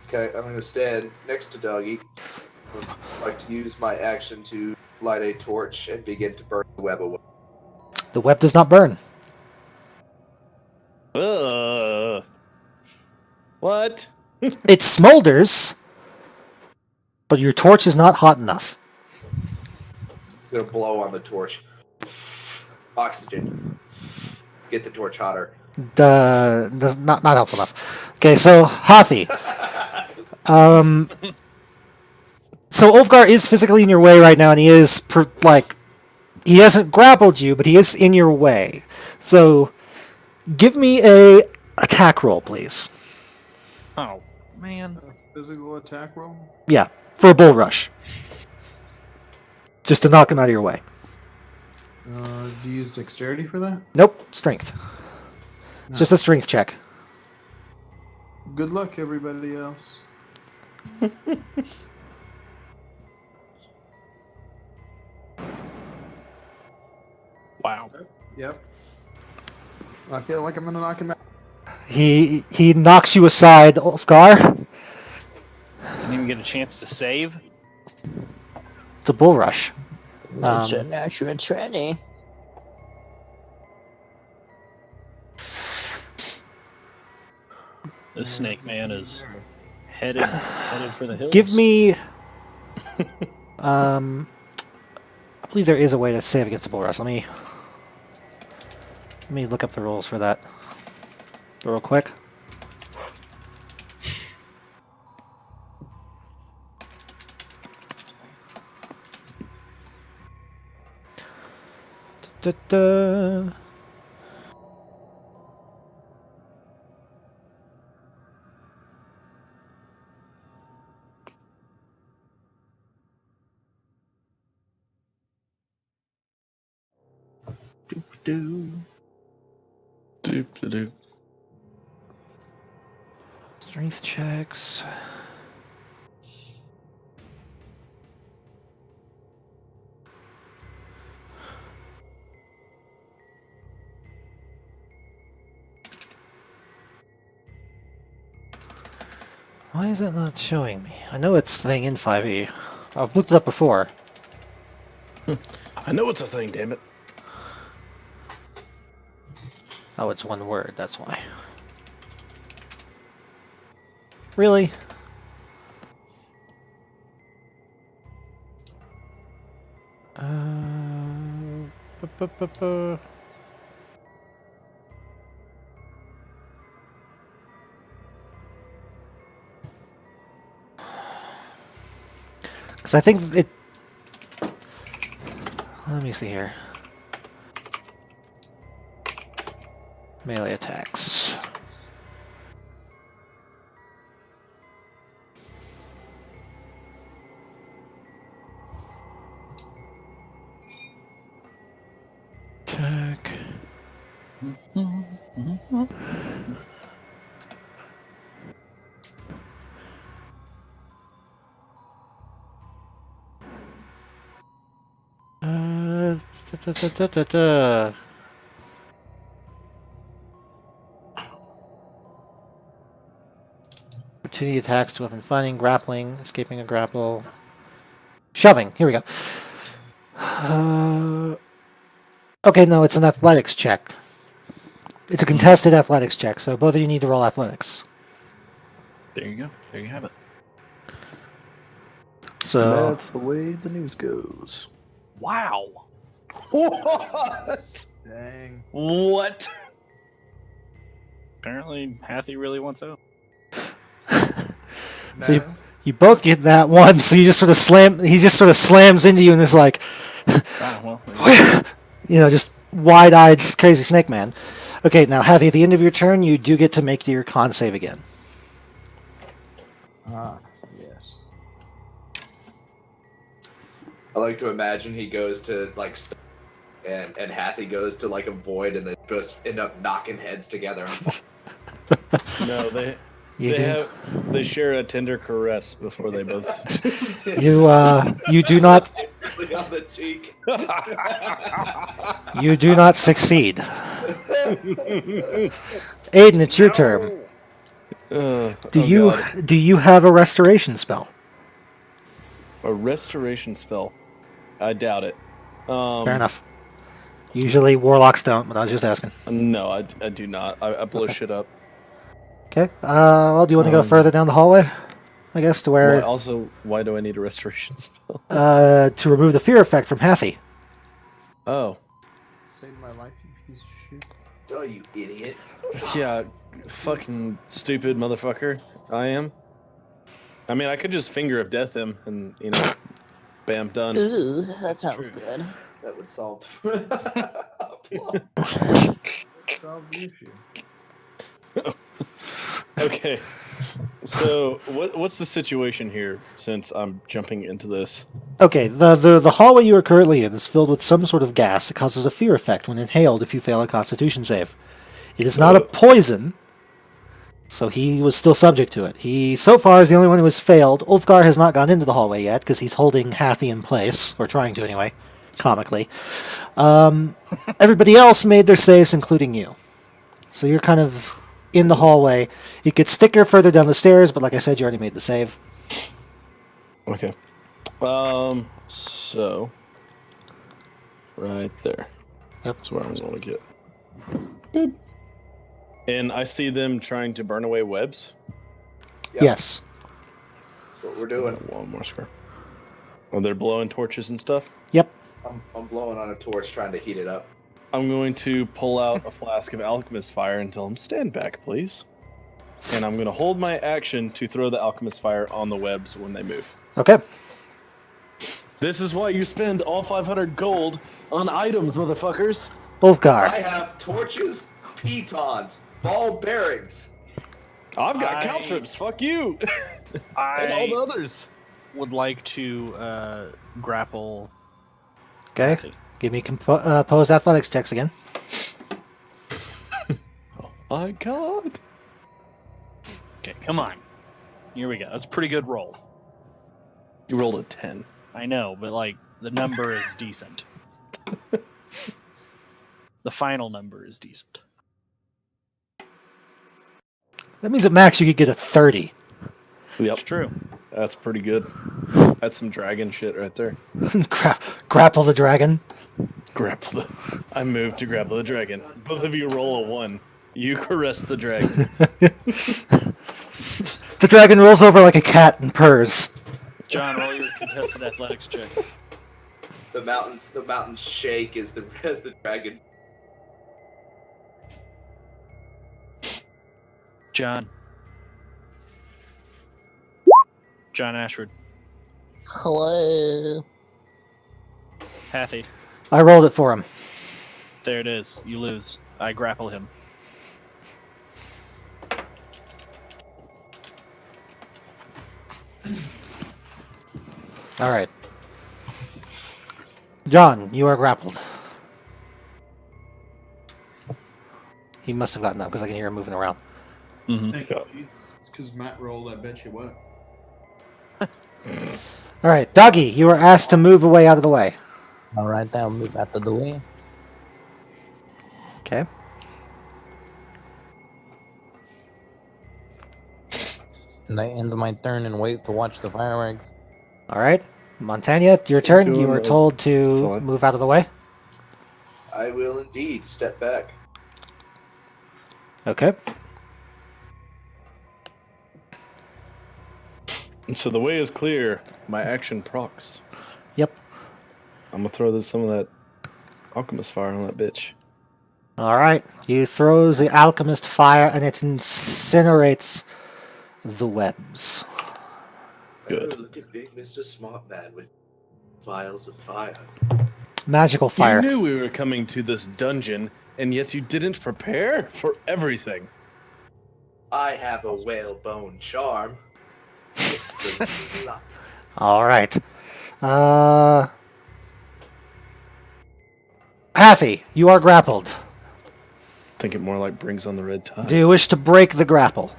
Okay, I'm gonna stand next to Doggy. I'd like to use my action to light a torch and begin to burn the web away. The web does not burn. What? It smolders, but your torch is not hot enough. I'm gonna blow on the torch. Oxygen. Get the torch hotter. That's not helpful enough. Okay, so Hathi. So Ulfgar is physically in your way right now, and he is he hasn't grappled you, but he is in your way. So give me a attack roll, please. Oh man. Physical attack roll. Yeah, for a bull rush, just to knock him out of your way. Do you use dexterity for that? Nope, strength. It's just a strength check. Good luck, everybody else. Wow. Yep. I feel like I'm gonna knock him out. He knocks you aside, Ulfgar. Didn't even get a chance to save. It's a bull rush. It's a natural 20. This snake man is headed for the hills. Give me. I believe there is a way to save against a bull rush. Let me look up the rules for that real quick. Da-da. Doop-de-doop. Strength checks. Why is it not showing me? I know it's thing in 5e. I've looked it up before. I know it's a thing, damn it. Oh, it's one word, that's why. Really? Bu-bu-bu-bu. Because I think it... Let me see here. Melee attacks. Attack. Da-da-da-da-da. Opportunity attacks to weapon finding, grappling, escaping a grapple, shoving. Here we go. Okay, no, it's an athletics check. It's a contested athletics check, so both of you need to roll athletics. There you go. There you have it. So That's the way the news goes. Wow. What? Dang. What? Apparently, Hathi really wants out. So you both get that one, so you just sort of slam. He just sort of slams into you and is like, Ah, well, you know, just wide-eyed crazy snake man. Okay, now Hathy, at the end of your turn, you do get to make your con save again. Ah, yes. I like to imagine he goes to like, and Hathy goes to like avoid, and they both end up knocking heads together. No, they You do. they share a tender caress before they both. You do not Really on the cheek. you do not succeed. Aiden, it's your turn. Do you have a restoration spell? A restoration spell? I doubt it. Fair enough. Usually warlocks don't, but I was just asking. No, I do not. I blow shit up. Okay. Well, do you want to go further down the hallway? I guess to where Why do I need a restoration spell? to remove the fear effect from Hathy. Oh, Saved my life, you piece of shit. Oh, you idiot! yeah, fucking stupid motherfucker. I am. I mean, I could just finger of death him, and bam, done. Ooh, that sounds good. That would solve. Solve the issue. Okay. So, what's the situation here? Since I'm jumping into this. Okay, the hallway you are currently in is filled with some sort of gas that causes a fear effect when inhaled if you fail a Constitution save. It is not a poison, so he was still subject to it. He, so far, is the only one who has failed. Ulfgar has not gone into the hallway yet, because he's holding Hathy in place, or trying to anyway, comically. Everybody else made their saves, including you. So you're kind of in the hallway. It gets thicker further down the stairs, but like I said, you already made the save. Okay. So right there. Yep. That's where I'm going to get. Boop. And I see them trying to burn away webs. Yep. Yes. That's what we're doing. One more square. Oh, they're blowing torches and stuff. Yep. I'm blowing on a torch, trying to heat it up. I'm going to pull out a flask of alchemist fire and tell them, stand back, please. And I'm going to hold my action to throw the alchemist fire on the webs when they move. Okay. This is why you spend all 500 gold on items, motherfuckers. Ulfgar. I have torches, pitons, ball bearings. I've got I- caltrips, fuck you. And all the I others. would like to grapple. Okay. Hathy. Give me opposed athletics checks again. Oh my god. Okay, come on. Here we go. That's a pretty good roll. You rolled a 10. I know, but like the number is decent. The final number is decent. That means at max you could get a 30. Yep, It's true. that's pretty good. That's some dragon shit right there. Grapple the dragon. Grapple the... I moved to grapple the dragon. Both of you roll a 1. You caress the dragon. The dragon rolls over like a cat and purrs. John, roll your contested athletics check. The mountains shake as the dragon. John. John Ashford. Hello. Hathy. I rolled it for him. There it is. You lose. I grapple him. All right. John, you are grappled. He must have gotten up because I can hear him moving around. Mm-hmm. Because Matt rolled, I bet you what. All right, Doggy, you are asked to move away out of the way. Alright, I'll move out of the way. Okay. And I end my turn and wait to watch the fireworks. All right. Montagna, your turn. You are told to Excellent. move out of the way. I will indeed step back. Okay. So the way is clear. My action procs. Yep. I'm gonna throw some of that alchemist fire on that bitch. All right. You throws the alchemist fire and it incinerates the webs. Good. Oh, look at big Mr. Smart Man with vials of fire. Magical fire. You knew we were coming to this dungeon, and yet you didn't prepare for everything. I have a whalebone charm. All right. Hathy, you are grappled. Think it more like brings on the red tide. Do you wish to break the grapple?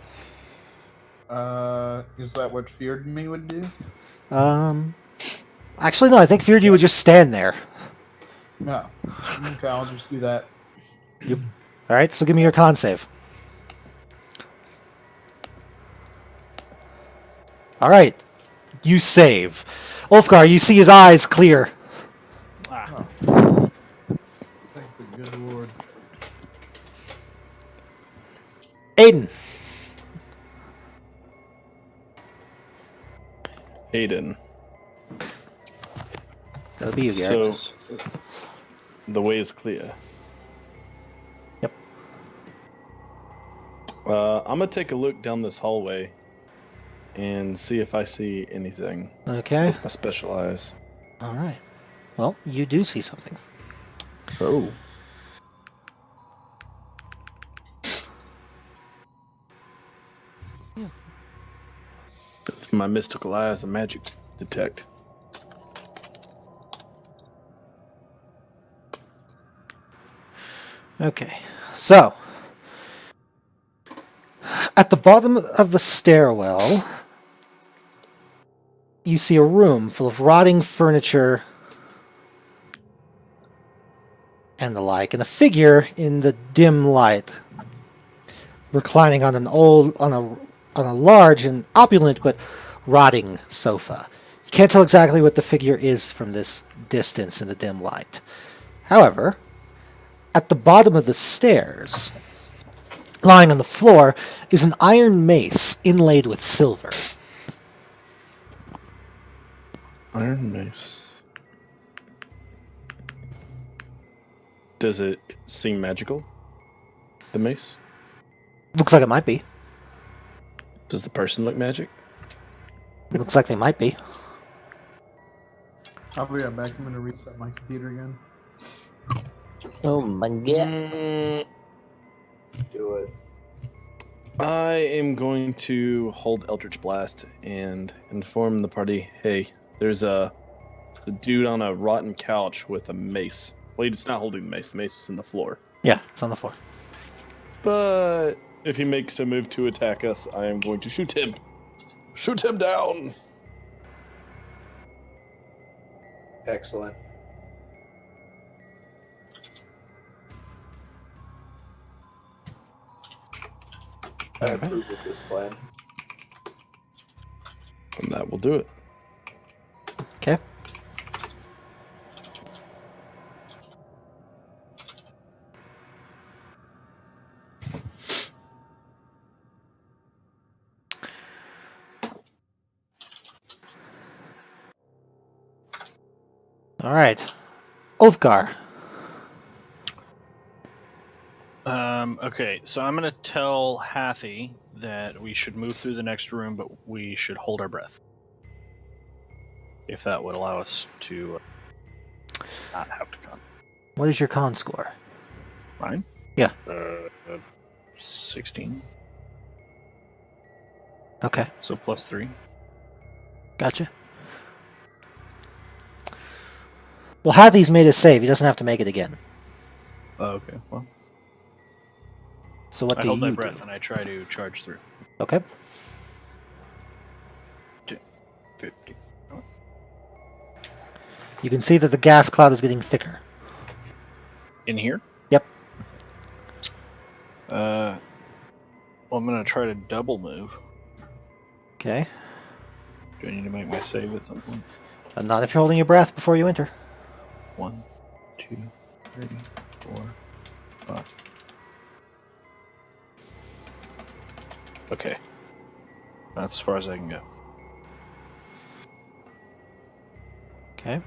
Is that what feared me would do? Actually, no. I think feared you would just stand there. No. Okay, I'll just do that. All right. So give me your con save. All right. You save. Ulfgar, you see his eyes clear. Ah, Thank the good Lord. Aiden. Aiden. That'll be you, Garrett. So, the way is clear. Yep. I'm gonna take a look down this hallway and see if I see anything. Okay. My special eyes. All right. Well, you do see something. Oh. With my mystical eyes and magic detect. Okay. So, at the bottom of the stairwell, you see a room full of rotting furniture and the like, and a figure in the dim light, reclining on a large and opulent but rotting sofa. You can't tell exactly what the figure is from this distance in the dim light. However, at the bottom of the stairs, lying on the floor, is an iron mace inlaid with silver. Iron mace. Does it seem magical? The mace? Looks like it might be. Does the person look magic? Looks like they might be. I'll be right back. I'm going to reset my computer again. Oh my god. Do it. I am going to hold Eldritch Blast and inform the party, hey, there's a dude on a rotten couch with a mace. Well, he's not holding the mace is in the floor. Yeah, it's on the floor. But if he makes a move to attack us, I am going to shoot him. Shoot him down! Excellent. I approve of this plan. And that will do it. Okay. All right. Ulfgar. Okay, so I'm gonna tell Hathy that we should move through the next room, but we should hold our breath. If that would allow us to not have to con. What is your con score? Mine? Yeah. 16. Okay. So +3. Gotcha. Well, Hathy's made his save. He doesn't have to make it again. Oh, okay. Well, So what I do hold you my breath do? and I try to charge through. Okay. 50. You can see that the gas cloud is getting thicker. In here? Yep. Well, I'm gonna try to double move. Okay. Do I need to make my save at some point? Not if you're holding your breath before you enter. 1, 2, 3, 4, 5. Okay. That's as far as I can go. Okay.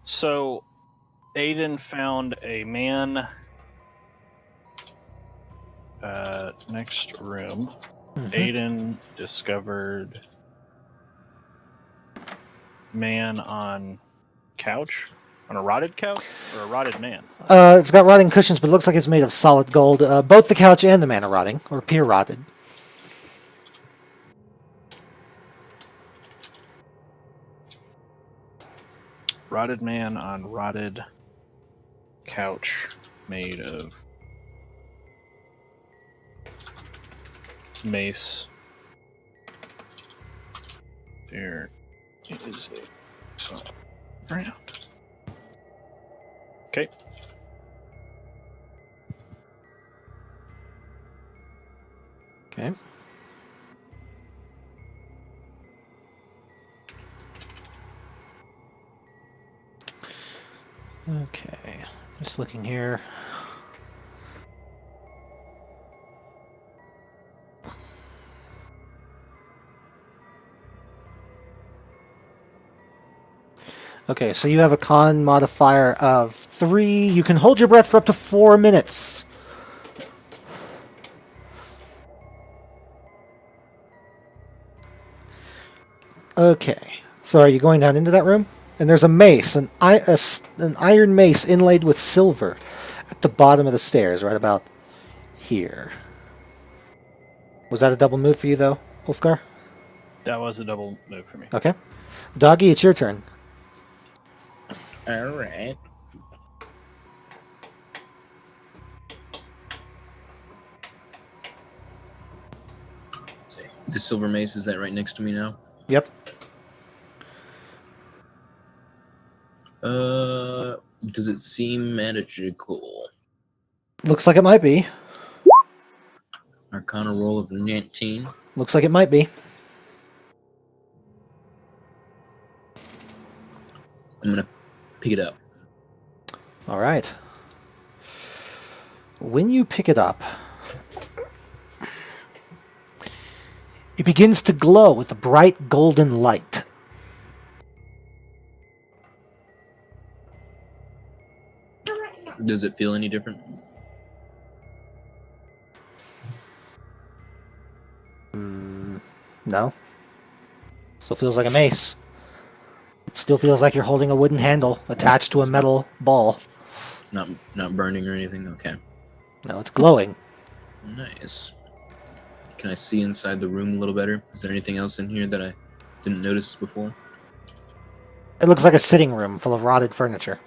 So, Aiden found a man next room. Mhm. Aiden discovered man on couch, on a rotted couch, or a rotted man. It's got rotting cushions, but it looks like it's made of solid gold. Both the couch and the man are rotting, or appear rotted. Rotted man on rotted couch made of mace. There is a solid ground. Okay. Okay. Okay. Just looking here. Okay, so you have a con modifier of 3. You can hold your breath for up to 4 minutes. Okay, so are you going down into that room? And there's a mace, an iron mace inlaid with silver at the bottom of the stairs, right about here. Was that a double move for you, though, Ulfgar? That was a double move for me. Okay. Doggy, it's your turn. Alright. The silver mace, is that right next to me now? Yep. Does it seem magical? Looks like it might be. Arcana roll of 19. Looks like it might be. I'm gonna pick it up. All right. When you pick it up, it begins to glow with a bright golden light. Does it feel any different? No. Still feels like a mace. It still feels like you're holding a wooden handle attached to a metal ball. It's not burning or anything? Okay. No, it's glowing. Nice. Can I see inside the room a little better? Is there anything else in here that I didn't notice before? It looks like a sitting room full of rotted furniture.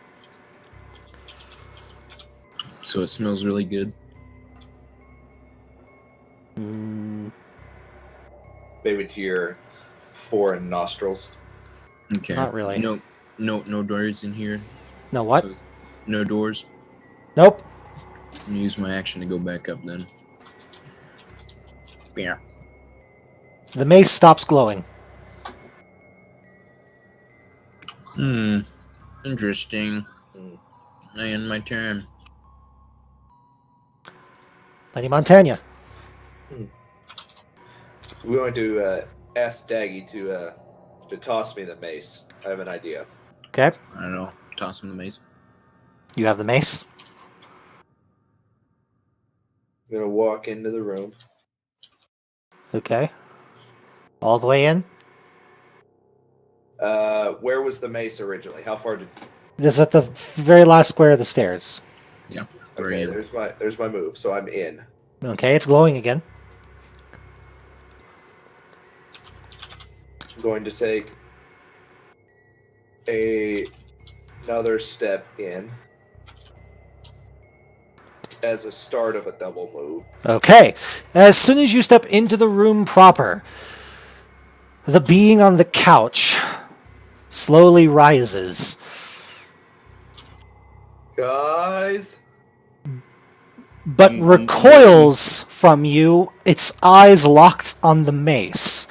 So it smells really good. Maybe to your foreign nostrils. Okay. Not really. No doors in here. No what? So, no doors. Nope. I'm gonna use my action to go back up then. Yeah. The mace stops glowing. Interesting. I end my turn. Lady Montagna. We're going to ask Daggy to toss me the mace. I have an idea. Okay. I don't know. Toss him the mace. You have the mace. I'm going to walk into the room. Okay. All the way in. Where was the mace originally? How far did... This is at the very last square of the stairs. Yeah. Where Okay, are you? there's my move. So I'm in. Okay, it's glowing again. I'm going to take another step in as a start of a double move. Okay. As soon as you step into the room proper, the being on the couch slowly rises. Guys, But recoils from you, its eyes locked on the mace.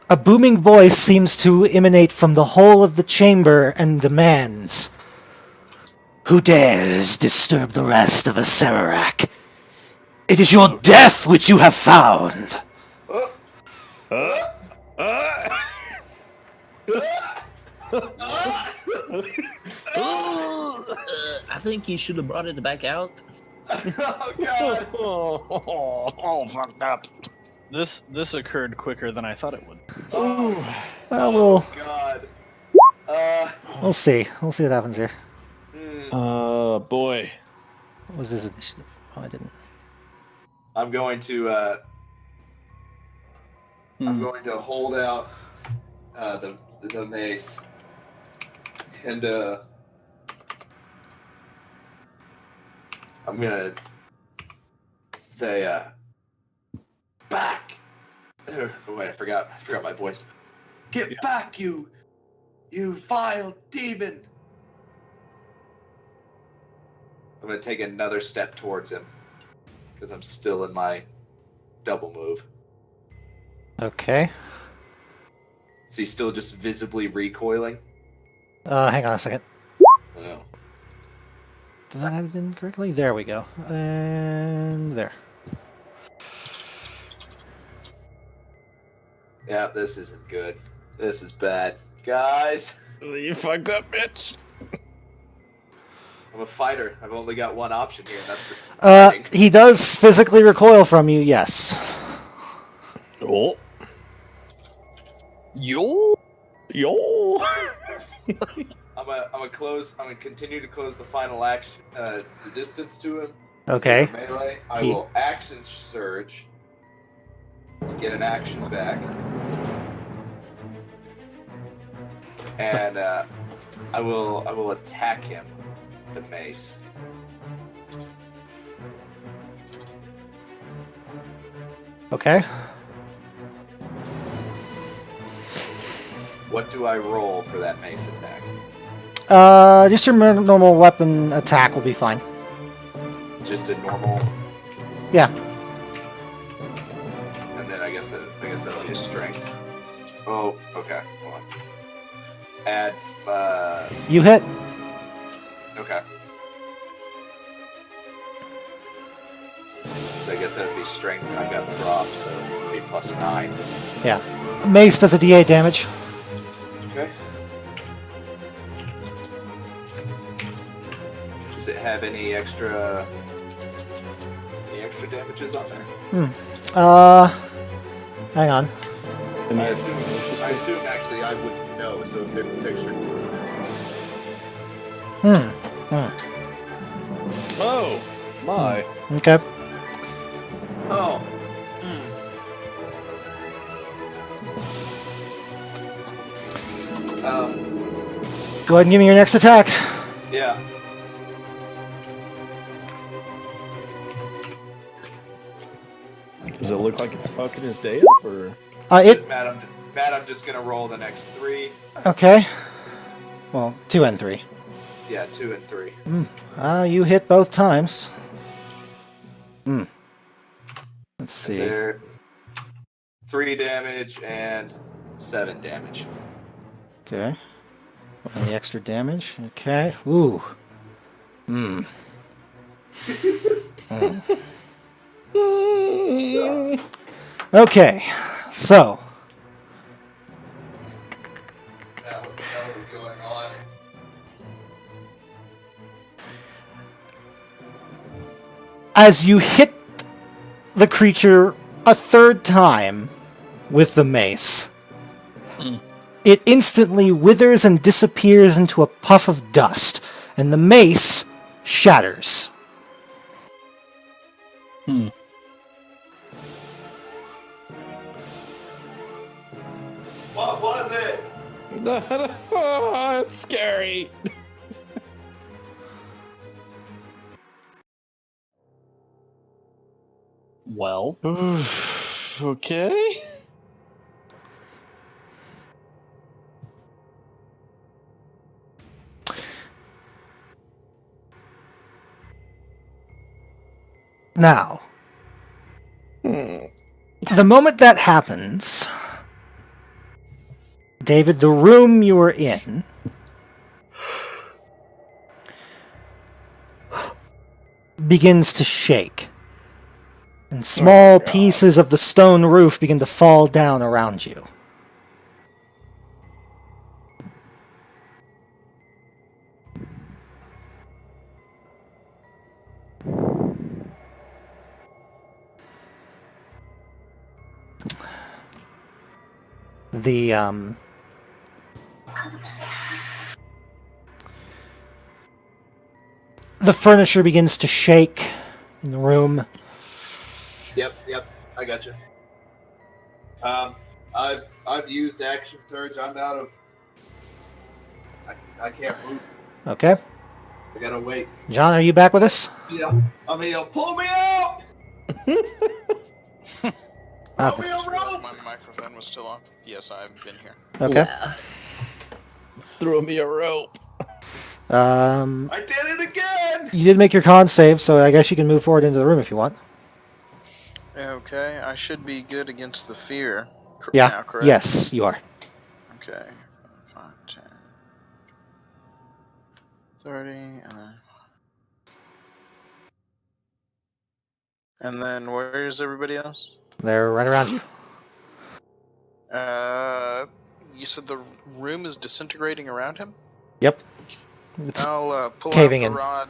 A booming voice seems to emanate from the whole of the chamber and demands, "Who dares disturb the rest of Acererak? It is your death which you have found!" I think you should have brought it back out. Oh god! Oh, fucked up. This occurred quicker than I thought it would. Well, we'll God. we'll see. We'll see what happens here. Boy. What was his initiative? Oh, I didn't. I'm going to I'm going to hold out the mace and I'm gonna say back. Oh wait, I forgot my voice. Get back, you vile demon! I'm gonna take another step towards him because I'm still in my double move. Okay. Is he still just visibly recoiling? Hang on a second. No. Did that have been correctly? There we go. And there. Yeah, this isn't good. This is bad. Guys, You fucked up, bitch. I'm a fighter. I've only got one option here, and that's fighting. He does physically recoil from you, yes. Oh. Yo. I'm gonna continue to close the final action, the distance to him. Okay. Melee. I He- will action surge to get an action back, and I will attack him with the mace. Okay. What do I roll for that mace attack? Just your normal weapon attack will be fine. Just a normal, Yeah. and then I guess that'll be a strength. Oh, okay. Hold on. Add. You hit. Okay. So I guess that would be strength, and I got prof, so it would be +9. Yeah. Mace does a D8 damage. Okay. Does it have any extra damages on there? Hang on. I assume actually I wouldn't know, so if it's extra. Oh, my. Okay. Oh. Go ahead and give me your next attack. Yeah. Does it look like it's fucking his day up, or? Matt, I'm just gonna roll the next 3. Okay. Well, 2 and 3. Yeah, 2 and 3. You hit both times. Let's see. There. 3 damage and 7 damage. Okay. And the extra damage. Okay. Ooh. Okay. So. What the hell is going on? As you hit the creature a third time with the mace, it instantly withers and disappears into a puff of dust, and the mace shatters. What was it? Oh, it's scary. Well, Okay. Now, the moment that happens, David, the room you were in begins to shake, and small pieces of the stone roof begin to fall down around you. the furniture begins to shake in the room. Yep, I got you. I've used action surge. I'm out of. I can't move. Okay. I gotta wait. John, are you back with us? Yeah. I mean, pull me out. Nothing. My microphone was still on. Yes, I've been here. Okay. Throw me a rope. I did it again. You did make your con save, so I guess you can move forward into the room if you want. Okay, I should be good against the fear. Yeah. Now, correct? Yes, you are. Okay. 5, 10, 30, and then where is everybody else? They're right around you. You said the room is disintegrating around him? Yep. It's I'll pull caving out the in. rod.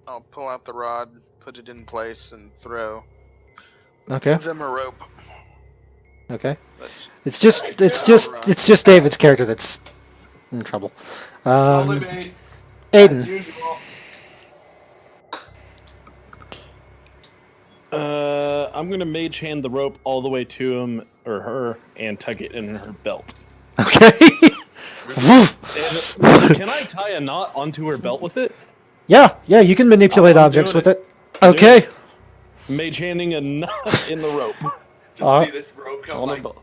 I'll pull out the rod, put it in place, and throw okay. them a rope. Okay. That's It's just David's character that's in trouble. Only me. As Aiden. usual. I'm gonna mage hand the rope all the way to him or her and tuck it in her belt. Okay. And, can I tie a knot onto her belt with it? Yeah, you can manipulate I'm objects doing with it. Okay. Mage handing a knot in the rope. Just see this rope come On a like, belt.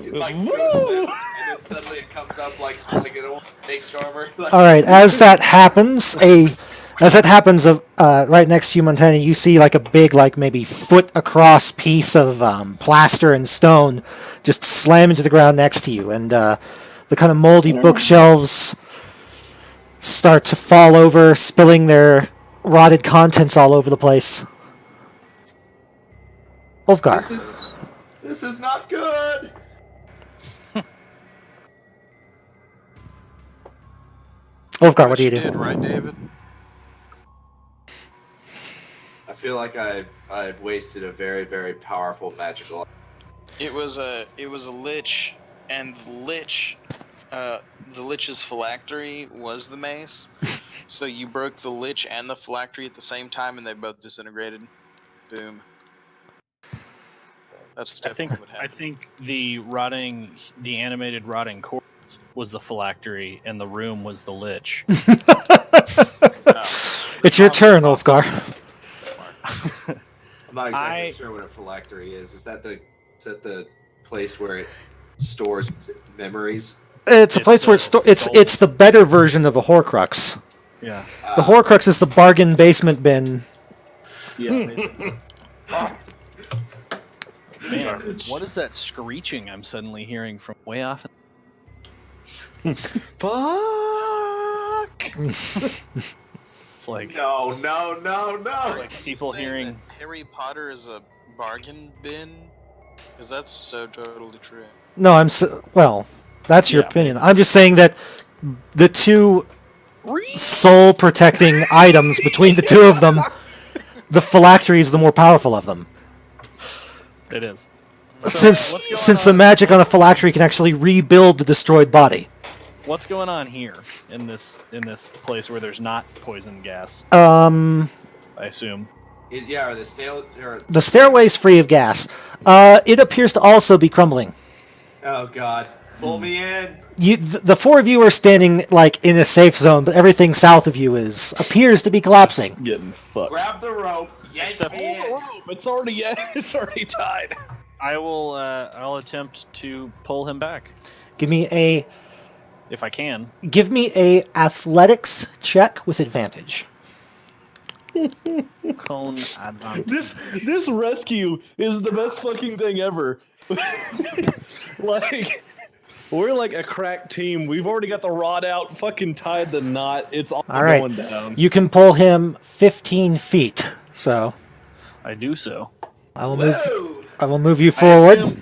it, like goes limp, and then suddenly it comes up like an old snake charmer. Like, All right. As that happens, right next to you, Montana, you see like a big, like maybe foot across piece of plaster and stone just slam into the ground next to you, and the kind of moldy bookshelves start to fall over, spilling their rotted contents all over the place. Ulfgar. This is not good. Ulfgar, what do you did, do? right, David? I feel like I've wasted a very, very powerful magical. It was a lich, and the lich's phylactery was the mace. So you broke the lich and the phylactery at the same time, and they both disintegrated. Boom. That's definitely what I happened. think the animated rotting corpse was the phylactery, and the room was the lich. It's your turn, Ulfgar. I'm not exactly sure what a phylactery is. Is that the place where it stores its memories? It's a place where it's the better version of a Horcrux. Yeah. The Horcrux is the bargain basement bin. Yeah. Man, what is that screeching I'm suddenly hearing from way off? Fuck! It's like No. like people Saying hearing. that Harry Potter is a bargain bin, because that's so totally true. No, well, that's your Yeah. opinion. I'm just saying that the two soul protecting items between the two of them, the phylactery is the more powerful of them. It is. Since the magic on a phylactery can actually rebuild the destroyed body. What's going on here in this place where there's not poison gas? Um, I assume. Are the stairway's free of gas. It appears to also be crumbling. Oh God! Pull me in. The four of you are standing like in a safe zone, but everything south of you appears to be collapsing. Getting fucked. Grab the rope. Yank me in. It's already tied. I will. I'll attempt to pull him back Give me a if I can. athletics check with advantage. Cone advantage. This rescue is the best fucking thing ever. Like, we're like a crack team. We've already got the rod out, fucking tied the knot. It's all right. going down. You can pull him 15 feet. So I do so. I will move you forward.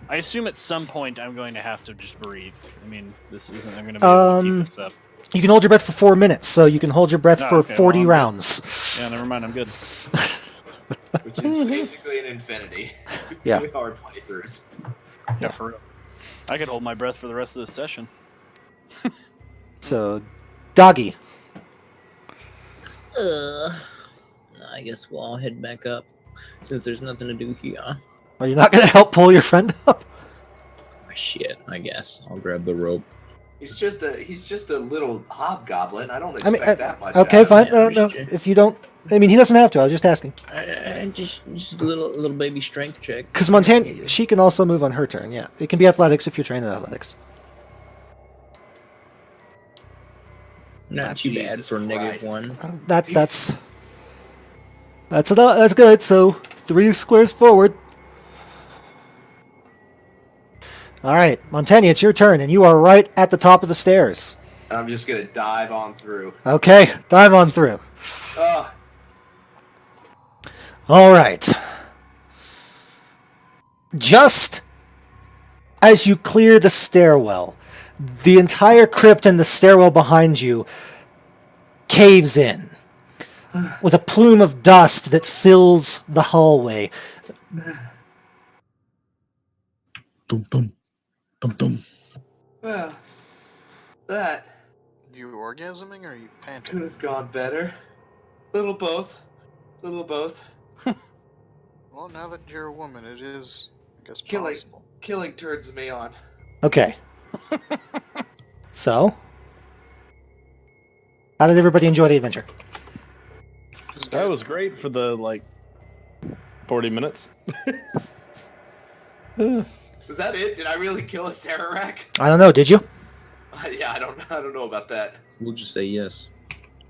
I assume at some point I'm going to have to just breathe. I mean, this isn't. I'm going to be able to keep this up. You can hold your breath for 4 minutes, so you can hold your breath for Okay, 40 well, rounds. Yeah, never mind. I'm good. Which is basically an infinity. Yeah. With hard playthroughs. Yeah, for real. I could hold my breath for the rest of this session. So, Doggy. I guess we'll all head back up since there's nothing to do here. Are you not going to help pull your friend up? Shit, I guess I'll grab the rope. He's just a little hobgoblin. I don't I expect mean, that much. okay, out of fine. him. No, if you don't, I mean, he doesn't have to. I was just asking. Just a little baby strength check. Because Montana, she can also move on her turn. Yeah, it can be athletics if you're trained in athletics. Not too bad Jesus for Christ. -1. That's good. So 3 squares forward. All right, Montana, it's your turn, and you are right at the top of the stairs. I'm just gonna dive on through. Okay, dive on through. Oh, All right. Just as you clear the stairwell, the entire crypt and the stairwell behind you caves in with a plume of dust that fills the hallway. Boom, boom, boom, boom. well, that You orgasming or are you could panting? have gone better. Little both. Well, now that you're a woman, it is, I guess, Killing. possible. Killing turns me on. Okay. So, how did everybody enjoy the adventure? That was great for the 40 minutes. Was that it? Did I really kill a Sararak? I don't know. Did you? Yeah, I don't know about that. We'll just say yes.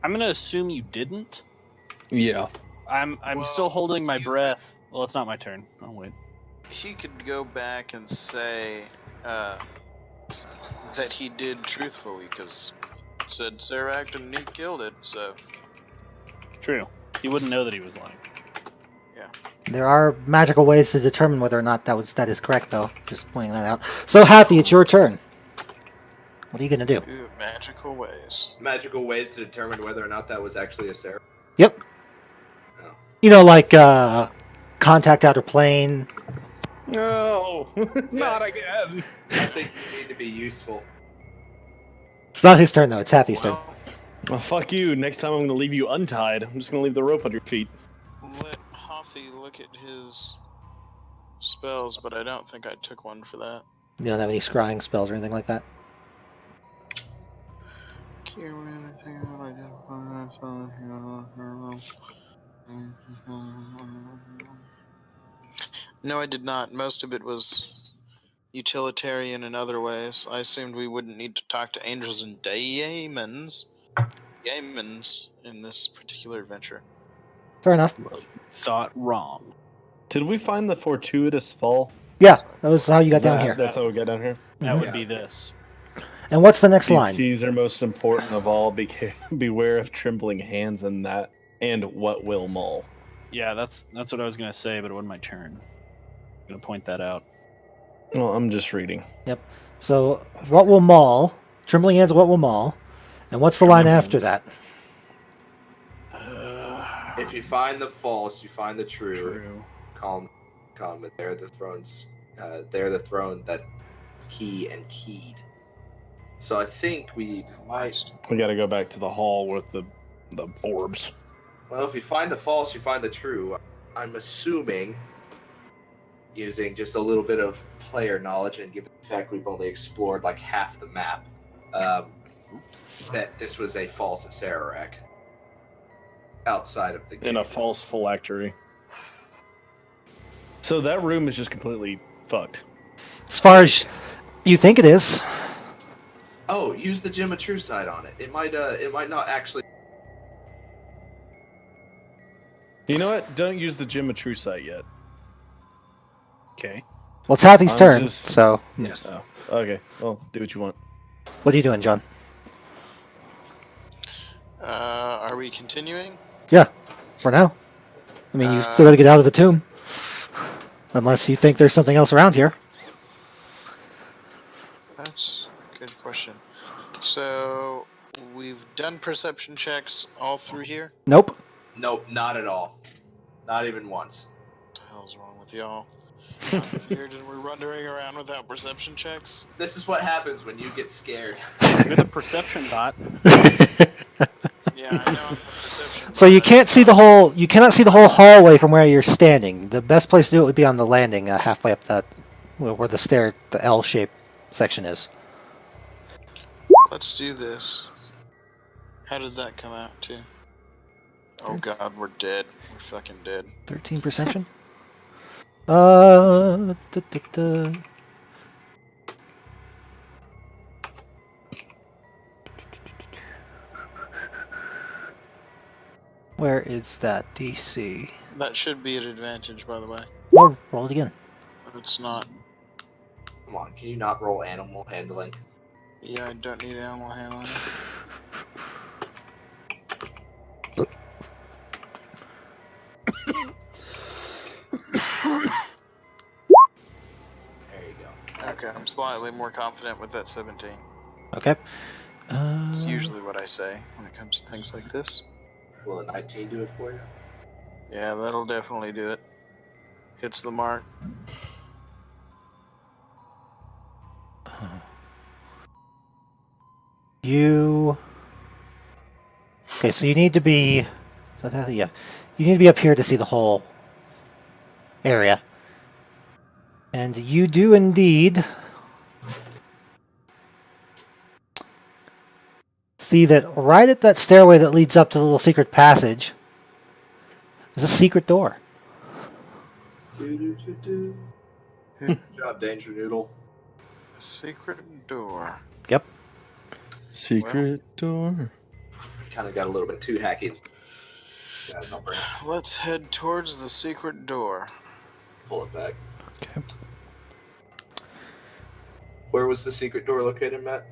I'm gonna assume you didn't. Yeah. I'm Well, still holding my you- breath. Well, it's not my turn. I'll wait. He could go back and say that he did truthfully, because said Sarac and he killed it, so... True. He wouldn't know that he was lying. There are magical ways to determine whether or not that is correct, though. Just pointing that out. So, Hathy, it's your turn. What are you gonna do? Ooh, magical ways. Magical ways to determine whether or not that was actually a Sararak. Yep. Oh. You know, like contact outer plane. No, not again. I think you need to be useful. It's not his turn, though. It's Hathy's turn. Well, Well, fuck you. Next time I'm gonna leave you untied. I'm just gonna leave the rope on your feet. let Hathi look at his spells, but I don't think I took one for that. You don't have any scrying spells or anything like that? No, I did not. Most of it was utilitarian in other ways. I assumed we wouldn't need to talk to angels and daemons in this particular adventure. Fair enough. Thought wrong. Did we find the fortuitous fall? Yeah, that was how you got down here. That's how we got down here. That would Yeah. be this. And what's the next line? These are most important of all. Beware of trembling hands and that, and what will maul. Yeah, that's what I was gonna say, but it wasn't my turn. I'm gonna point that out. Well, I'm just reading. So, what will maul? Trembling hands, what will maul? And what's the line after that? If you find the false, you find the true. True. Calm, and they're the thrones. They're the throne that key and keyed. So I think we might. We got to go back to the hall with the orbs. Well, if you find the false, you find the true. I'm assuming, using just a little bit of player knowledge, and given the fact we've only explored like half the map, that this was a false Sararak outside of the game. In a false phylactery. So that room is just completely fucked. As far as you think it is. Oh, use the Gem of True Sight on it. It might not actually. You know what? Don't use the Gem of True Sight yet. Okay. Well, it's Hathy's I'm turn, just- so Oh, okay. Well, do what you want. what are you doing, John? Are we continuing? Yeah, for now. I mean, you still got to get out of the tomb. Unless you think there's something else around here. That's a good question. So, we've done perception checks all through here? Nope. Nope, not at all. Not even once. What the hell's wrong with y'all? Weird, and we're wandering around without perception checks. This is what happens when you get scared. With a perception dot. Yeah, I know. I'm a perception. So you can't see the whole. You cannot see the whole hallway from where you're standing. The best place to do it would be on the landing, halfway up that, where the stair, the L-shaped section is. Let's do this. How did that come out, too? Oh god, we're dead. We're fucking dead. 13 perception. Da, da, da. Where is that DC? That should be an advantage, by the way. Oh, roll it again. But it's not. Come on, can you not roll animal handling? Yeah, I don't need animal handling. There you go. Okay, I'm slightly more confident with that 17. Okay. It's usually what I say when it comes to things like this. Will a 19 do it for you? Yeah, that'll definitely do it. Hits the mark. You. Okay, so you need to be. Yeah, you need to be up here to see the whole area, and you do indeed see that right at that stairway that leads up to the little secret passage is a secret door. Good job, Danger Noodle. A secret door. Yep. Secret door. Kind of got a little bit too hacky. Got a number. Let's head towards the secret door. Pull it back. Okay. Where was the secret door located, Matt?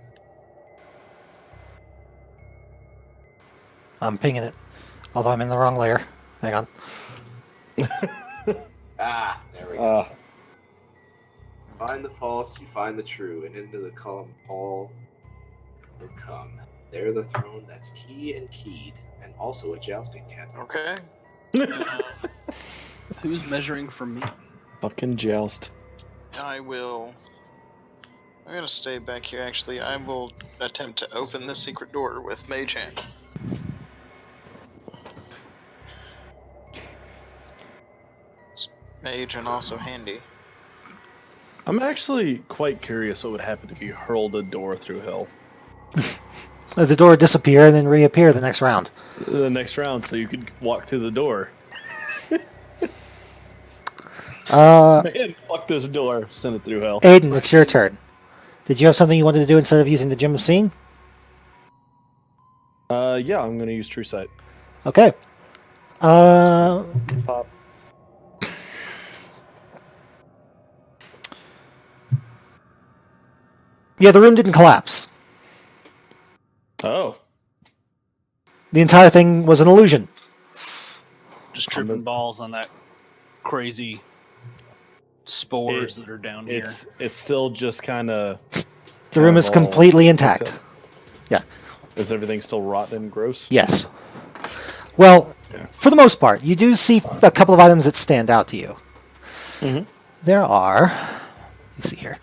I'm pinging it, although I'm in the wrong layer. Hang on. Ah, there we go. Find the false, you find the true, and into the column hall will come. There the throne that's key and keyed, and also a jousting cat. Okay. Who's measuring from me? Fucking joust. I will. I'm gonna stay back here. Actually, I will attempt to open the secret door with Mage Hand. It's mage and also handy. I'm actually quite curious what would happen if you hurled a door through hell. Does the door disappear and then reappear the next round? The next round, so you could walk through the door. Man, fuck this door. Send it through hell. Aiden, it's your turn. Did you have something you wanted to do instead of using the Gem of Seeing? Yeah, I'm gonna use True Sight. Okay. Pop. Yeah, the room didn't collapse. Oh. The entire thing was an illusion. Just tripping balls on that crazy spores that are down here. It's still just kind of. The room is completely intact. Yeah. Is everything still rotten and gross? Yes. Well, for the most part, you do see a couple of items that stand out to you. Mm-hmm. There are. Let me see here.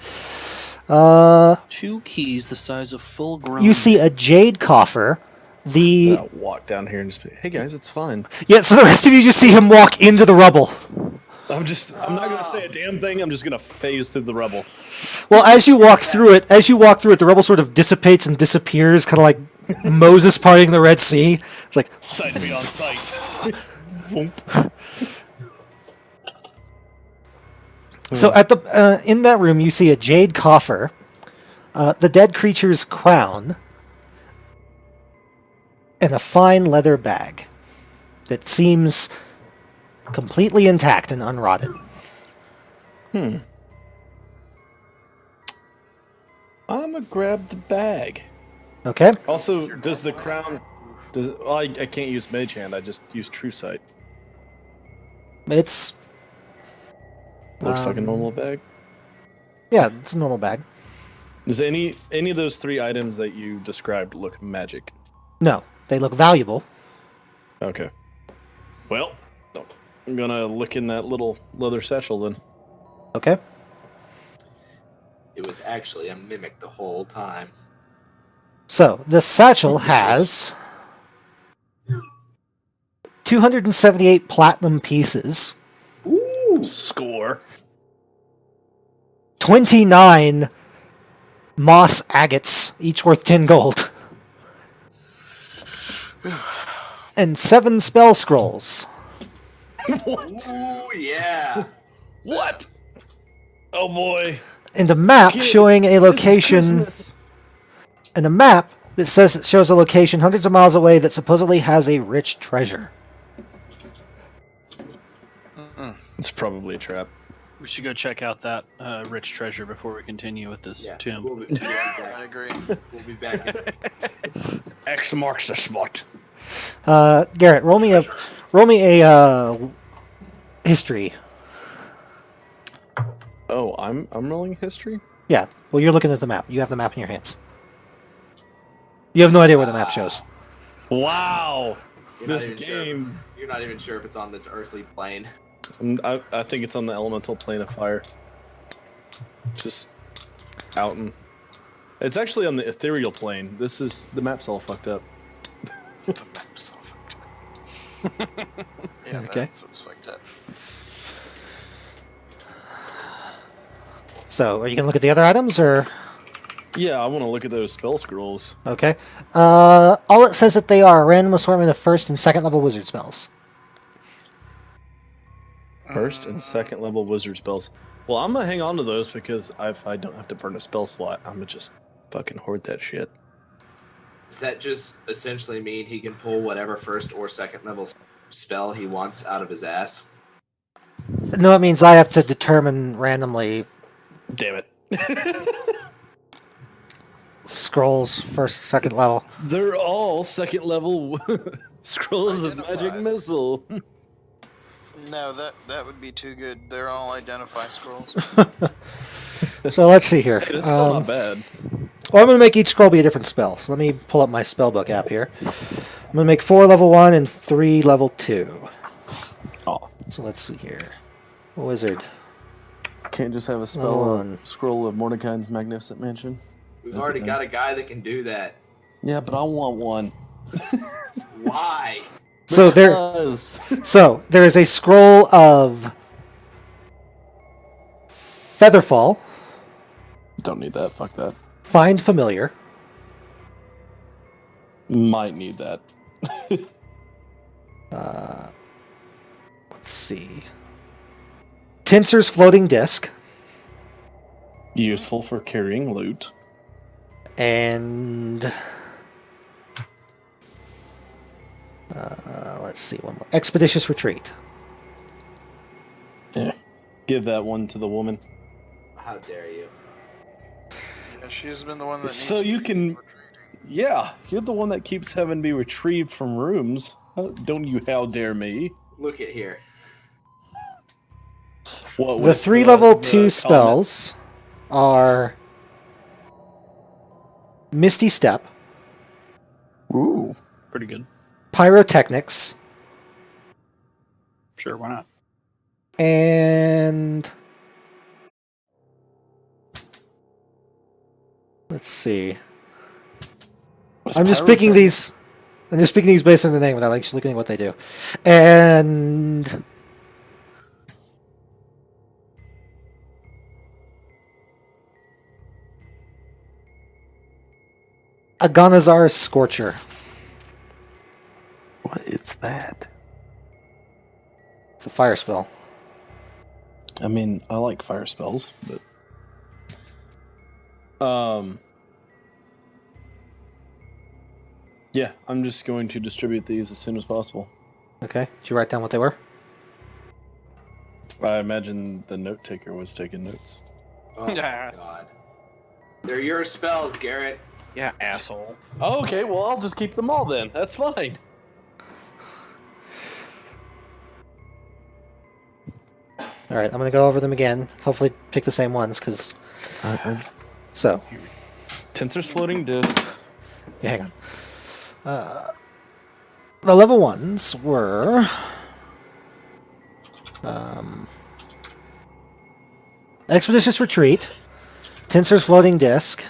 2 keys the size of full-grown. You see a jade coffer. I'll walk down here and just be, hey guys, it's fine. Yeah, so the rest of you just see him walk into the rubble. I'm not gonna say a damn thing. I'm just gonna phase through the rubble. Well, as you walk through it, the rubble sort of dissipates and disappears, kind of like Moses parting the Red Sea. It's like Sight beyond sight. So at the in that room, you see a jade coffer, the dead creature's crown, and a fine leather bag that seems completely intact and unrotted. I'm gonna grab the bag. Okay. Also, does the crown? I can't use Mage Hand. I just use True Sight. It's Looks like a normal bag. Yeah, it's a normal bag. Does any of those 3 items that you described look magic? No, they look valuable. Okay. Well, I'm gonna look in that little leather satchel then. Okay. It was actually a mimic the whole time. So this satchel has 278 platinum pieces, Ooh! Score. 29 moss agates, each worth 10 gold, and 7 spell scrolls. What? Ooh, yeah! What? Oh boy. And a map Kid, showing a this is location, Christmas. and a map that says it shows a location hundreds of miles away that supposedly has a rich treasure. It's probably a trap. We should go check out that rich treasure before we continue with this Yeah, tomb. we'll be I back. agree. We'll be back. X marks the spot. Garrett, roll me a history. Oh, I'm rolling history? Yeah. Well, you're looking at the map. You have the map in your hands. You have no idea where the map shows. Wow. You're not This even sure if it's- game. you're not even sure if it's on this earthly plane. I think it's on the elemental plane of fire. Just out in. It's actually on the ethereal plane. The map's all fucked up. The map's all fucked up. Yeah, Okay. that's what's fucked up. So, are you gonna look at the other items, or Yeah, I want to look at those spell scrolls. okay? All it says that they are a random assortment of first and second level wizard spells. First and second level wizard spells. Well, I'm gonna hang on to those because if I don't have to burn a spell slot, I'm gonna just fucking hoard that shit. Does that just essentially mean he can pull whatever first or second level spell he wants out of his ass? No, it means I have to determine randomly Damn it. scrolls first, second level. They're all second level scrolls of magic Identifies. missile. No, that would be too good. They're all identify scrolls. So let's see here. It's still not bad. Well, I'm going to make each scroll be a different spell. So let me pull up my spellbook app here. I'm going to make 4 level 1 and 3 level 2. Oh, So let's see here. Wizard. can't just have a Level spell one. scroll of Mordecai's magnificent mansion. We've already got a guy that can do that. Yeah, but I want one. Why? So there, Because- so there is a scroll of Featherfall, Don't need that. Fuck that. Find Familiar, Might need that. let's see, Tinser's Floating Disc, Useful for carrying loot. and let's see, one more. Expeditious Retreat. Yeah. Give that one to the woman. How dare you? Yeah, she's been the one that. So needs you to be can- retreating. Yeah, you're the one that keeps having to be retrieved from rooms. Don't you how dare me? Look at here. What The with 3 level the 2 comment? spells are Misty Step, Ooh. Pretty good. Pyrotechnics, Sure, why not? and let's see. What's I'm just picking pyrotechnics? these. I'm just picking these based on the name without actually looking at what they do. And Agonazar's Scorcher. What is that? It's a fire spell. I mean, I like fire spells, but yeah, I'm just going to distribute these as soon as possible. Okay. Did you write down what they were? I imagine the note taker was taking notes. Oh my god. They're your spells, Garrett. Yeah, asshole. Okay, well, I'll just keep them all then. That's fine. All right. I'm gonna go over them again. Hopefully, pick the same ones. Cause so Tinser's floating disc. yeah, hang on. The level 1s were Expeditious Retreat, Tinser's Floating Disc,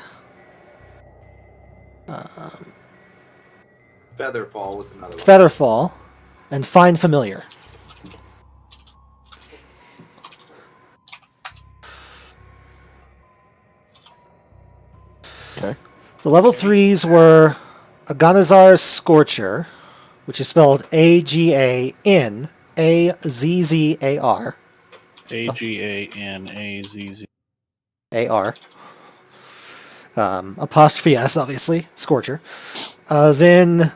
Featherfall was another one. Featherfall, and Find Familiar. Okay. The level 3s were Aganazar's Scorcher, which is spelled Aganazzar. Aganazz. AR. Apostrophe S, obviously. Scorcher. Then...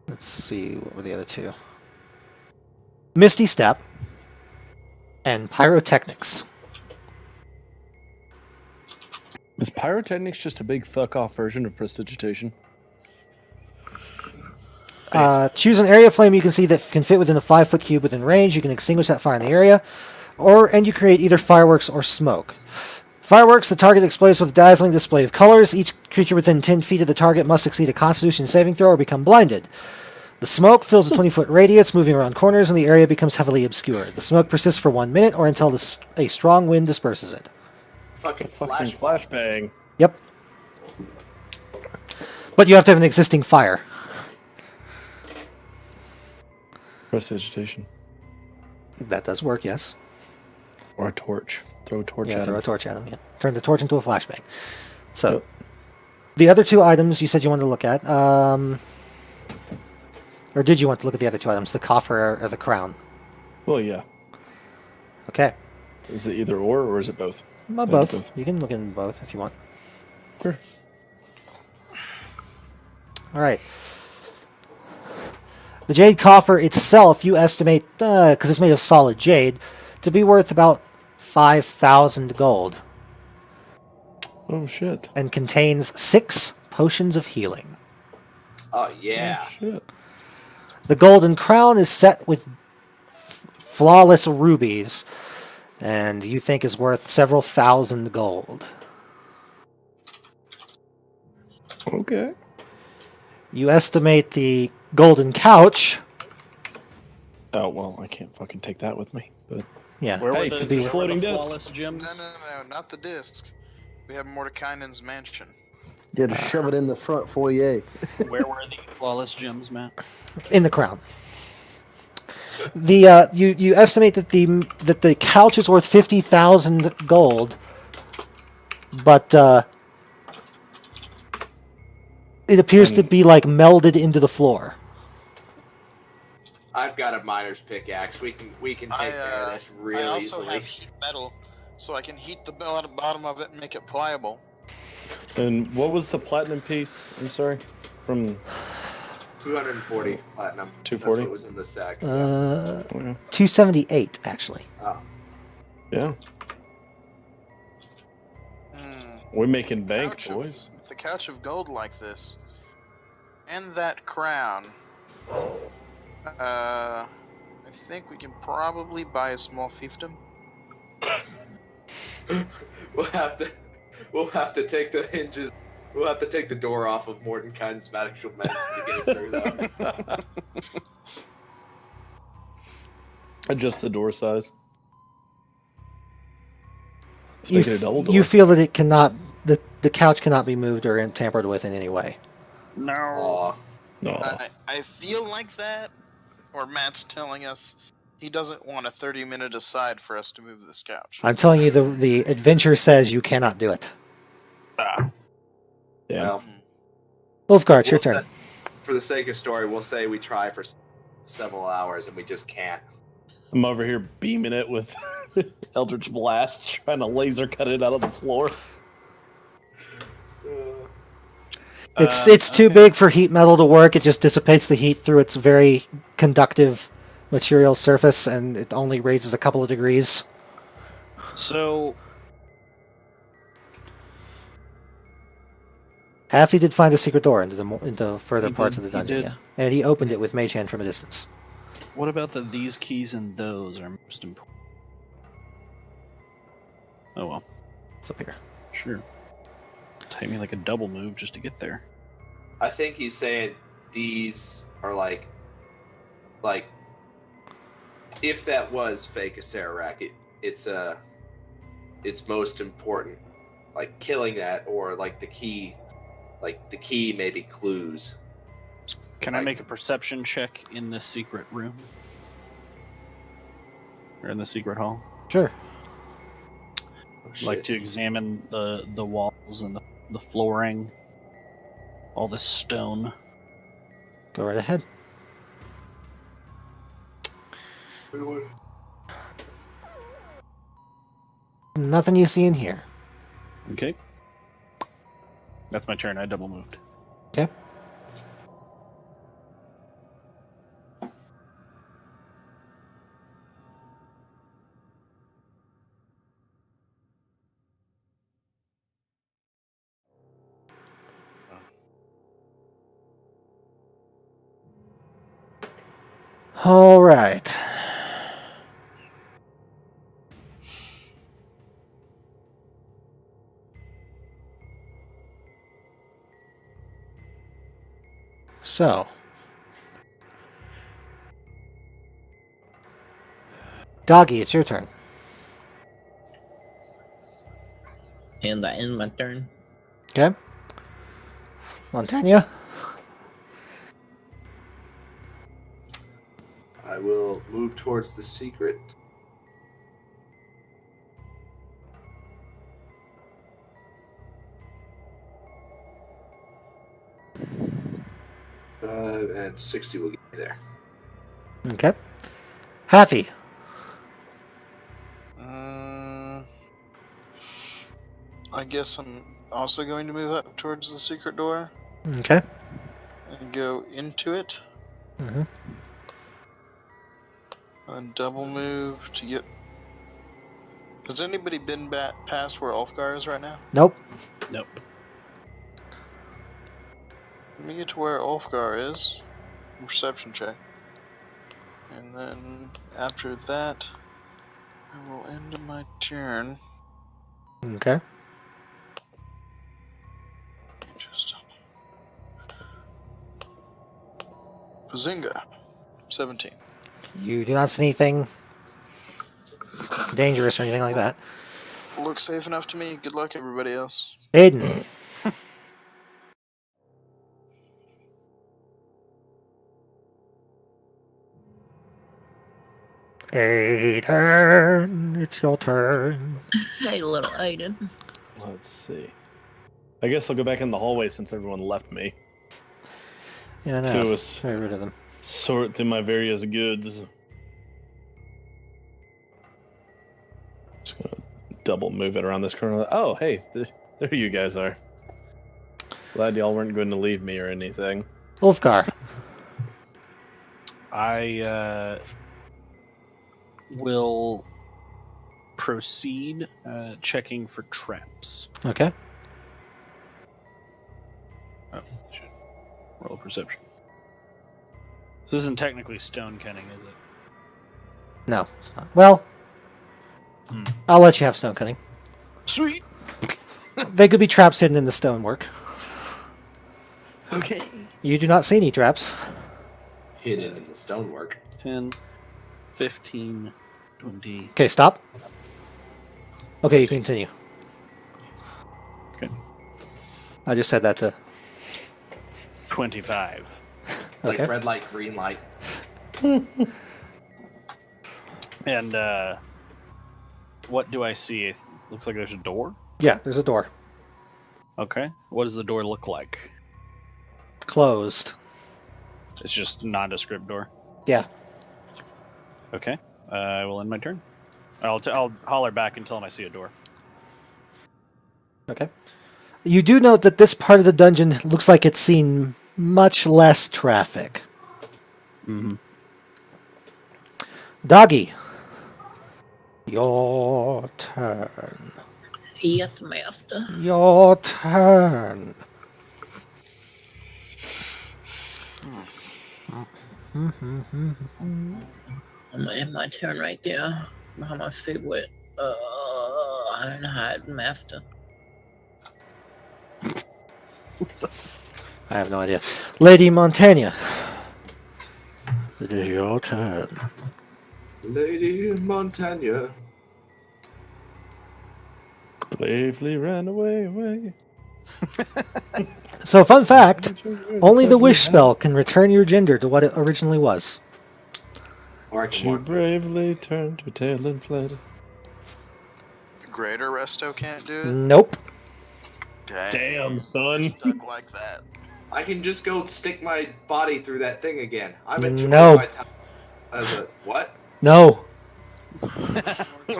Let's see, what were the other two? Misty Step and Pyrotechnics. Is Pyrotechnics just a big fuck-off version of Prestidigitation? Choose an area of flame you can see that can fit within a 5-foot cube within range. You can extinguish that fire in the area, and you create either fireworks or smoke. Fireworks, the target explodes with a dazzling display of colors. Each creature within 10 feet of the target must succeed a Constitution saving throw or become blinded. The smoke fills a 20-foot radius, moving around corners, and the area becomes heavily obscured. The smoke persists for 1 minute or until a strong wind disperses it. Fucking Flashbang. Yep. But you have to have an existing fire. Prestidigitation. That does work, yes. Or a torch. Throw a torch Yeah, at throw him. a torch at him. Yeah. Turn the torch into a flashbang. So, Yep. the other two items you said you wanted to look at, or did you want to look at the other two items, the coffer or the crown? Well, yeah. Okay. Is it either or is it both? Both. You can look in both if you want. Sure. All right. The jade coffer itself, you estimate, because it's made of solid jade, to be worth about 5,000 gold, Oh, shit. and contains 6 potions of healing. Oh yeah. Oh, shit. The golden crown is set with flawless rubies, and you think is worth several thousand gold. Okay. You estimate the golden couch. Oh, well, I can't fucking take that with me. But Yeah. Where Hey, were to the be floating disc. flawless gems? No, not the disc. We have Mordekainen's mansion. Yeah, to shove it in the front foyer. Where were the flawless gems, Matt? In the crown. The you estimate that the couch is worth 50,000 gold, but it appears to be like melded into the floor. I've got a miner's pickaxe. We can take care of this real I also easily. have heat metal, so I can heat the bottom of it and make it pliable. And what was the platinum piece? I'm sorry. From 240 platinum. 240? That's what was in the sack. yeah. 278 actually. Oh. Yeah. We're making bank, boys. The couch of gold like this, and that crown. I think we can probably buy a small fiefdom. We'll have to take the hinges. We'll have to take the door off of Mordekainen's magical mansion to get it through, though. Adjust the door size. Let's You, make it a double door. you feel that it cannot the couch cannot be moved or tampered with in any way. No. Aw. No. I feel like that, or Matt's telling us he doesn't want a 30-minute aside for us to move this couch. I'm telling you, the adventure says you cannot do it. Ah. Yeah. Well, Wolfgar, it's your we'll turn. for the sake of story, we'll say we try for several hours and we just can't. I'm over here beaming it with Eldritch Blast, trying to laser cut it out of the floor. It's too big for heat metal to work. It just dissipates the heat through its very conductive material surface, and it only raises a couple of degrees. So, Athy did find a secret door into further He parts did, of the he dungeon, did. yeah. And he opened it with Mage Hand from a distance. what about these keys and those are most important? Oh well, It's up here. sure. Take me like a double move just to get there. I think he's saying these are like if that was fake Acererak, it's most important. Like killing that, or like the key maybe clues. Can I make a perception check in this secret room? Or in the secret hall? Sure. Oh, Like to examine the walls and the flooring, all this stone. Go right ahead. Nothing you see in here. Okay. That's my turn. I double moved. Okay. All right. So, Doggy, it's your turn. And I end my turn. Okay. Montaigne. I will move towards the secret. And 60 will get me there. Okay. Haffy. I guess I'm also going to move up towards the secret door Okay. and go into it. Mm-hmm. And double move to get. Has anybody been past where Ulfgar is right now? Nope. Nope. Let me get to where Ulfgar is. Perception check. And then after that, I will end my turn. Okay. Just. Bazinga. 17. You do not see anything dangerous or anything like that. Looks safe enough to me. Good luck, everybody else. Aiden. Aiden, it's your turn. Hey, little Aiden. Let's see. I guess I'll go back in the hallway since everyone left me. Yeah, So no. it's Get rid of them. sort through my various goods. Just gonna double move it around this corner. Oh, hey, there you guys are. Glad y'all weren't going to leave me or anything. Ulfgar. I will proceed checking for traps. Okay. Oh, shit. Roll perception. This isn't technically stone cunning, is it? No, it's not. Well, Hmm. I'll let you have stone cutting. Sweet. They could be traps hidden in the stonework. Okay. You do not see any traps. Hidden in the stonework. 10, 15, 20. Okay, stop. Okay, you can continue. Okay. I just said that to... 25. It's like Okay. red light, green light. And what do I see? It looks like there's a door. Yeah, there's a door. Okay. What does the door look like? Closed. It's just a nondescript door. Yeah. Okay. I will end my turn. I'll holler back and tell him I see a door. Okay. You do note that this part of the dungeon looks like it's seen much less traffic. Mm-hmm. Doggy. Your turn. Yes, master. Your turn. I'm gonna end my turn right there. Behind my favorite Ironhide master. I have no idea. Lady Montaigne. It is your turn. Lady Montagna. Bravely ran away. So, fun fact, only the wish spell can return your gender to what it originally was. Or I She can bravely turned her tail and fled. Greater Resto can't do it. Nope. Damn, son. Stuck like that. I can just go stick my body through that thing again. I'm enjoying No. my time as a what? No. Are you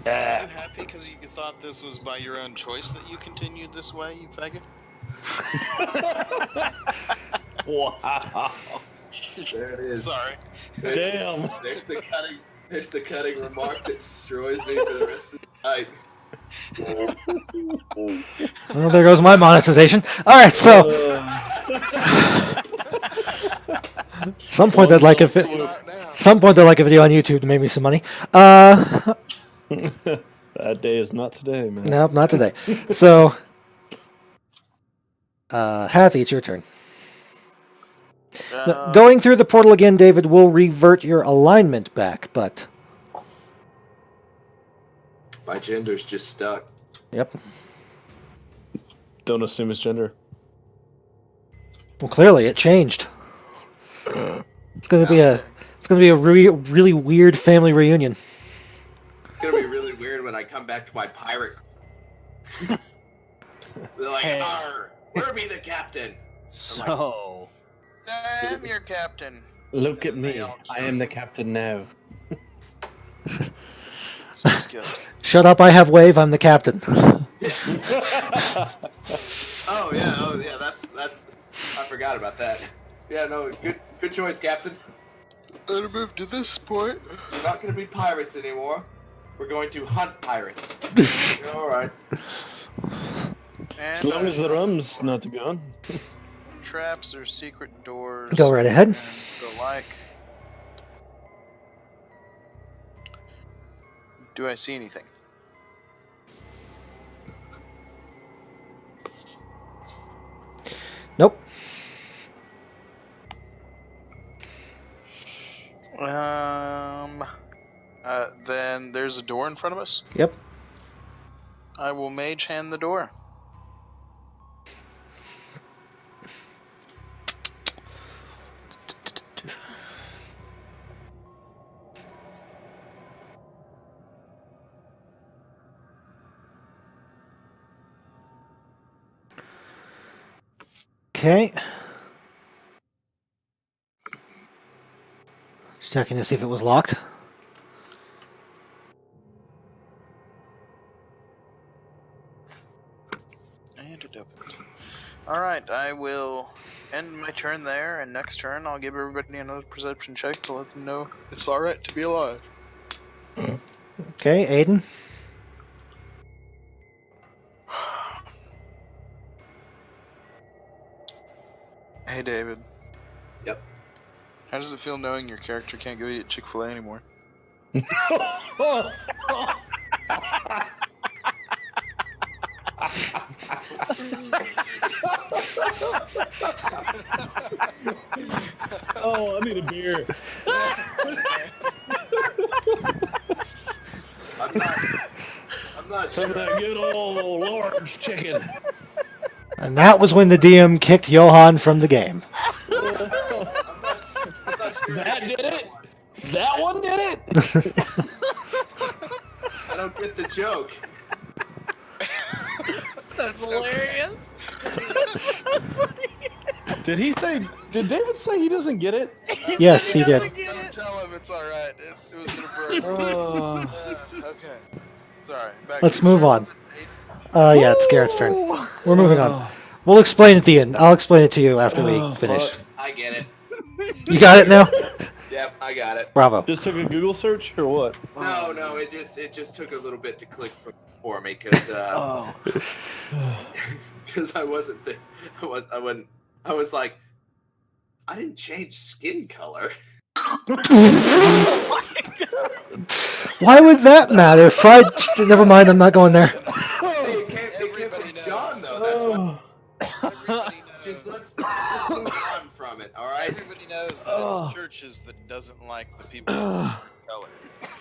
happy because you thought this was by your own choice that you continued this way, you faggot? Wow. There it is. Sorry. Damn. There's the cutting remark that destroys me for the rest of the night. Well, there goes my monetization. Alright, so, some point I'd like a video on YouTube to make me some money. That day is not today, man. Nope, not today. So, Hathy, it's your turn. Now, going through the portal again, David, will revert your alignment back, but... My gender's just stuck. Yep. Don't assume his gender. Well, clearly it changed. It's gonna be a really weird family reunion. It's gonna be really weird when I come back to my pirate. They're like, Hey. "Arr, where be the captain?" So, I am your captain. Look at me. I am the captain now. It's disgusting. Shut up, I have wave, I'm the captain. Oh yeah, that's. I forgot about that. Yeah, no, good choice, Captain. Let's move to this point. We're not gonna be pirates anymore. We're going to hunt pirates. All right. As long as the rum's not gone. Traps or secret doors. Go right ahead. and the like. Do I see anything? Nope. Then there's a door in front of us. Yep. I will mage hand the door. Okay. Just checking to see if it was locked. And it opened. Alright, I will end my turn there, and next turn I'll give everybody another perception check to let them know it's alright to be alive. Okay, Aiden. Hey David. Yep. How does it feel knowing your character can't go eat at Chick-fil-A anymore? Oh, I need a beer. I'm not Some of that good old large chicken. And that was when the DM kicked Johan from the game. That did it? That one did it? I don't get the joke. That's hilarious. Did David say he doesn't get it? Yes, he did. Don't tell him it's alright. It was inappropriate. Okay. Sorry. Let's move on. Yeah, it's Garrett's turn. We're moving on. We'll explain at the end. I'll explain it to you after we finish. I get it. You got it now? Yep, I got it. Bravo. Just took a Google search or what? No, it just took a little bit to click for me because I wasn't I was like, I didn't change skin color. Why would that matter? Fried. Never mind, I'm not going there. It came from John though. That's what. Just let's move on from it. All right. Everybody knows that it's churches that doesn't like the people of color.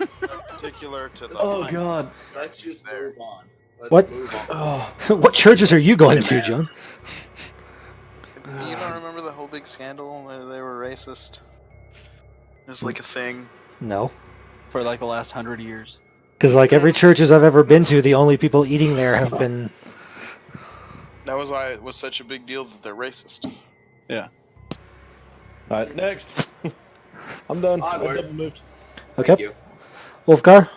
In particular to the Oh white God. Let's just there. move on. Let's What? move on. Oh. What churches are you going to, John? You don't remember the whole big scandal where they were racist? It was like a thing. No. For like the last 100 years. Because, like, every churches I've ever been to, the only people eating there have been... That was why it was such a big deal that they're racist. Yeah. All right, next. I'm done. I Onward. double moved. Thank Okay. you. Wolfgar?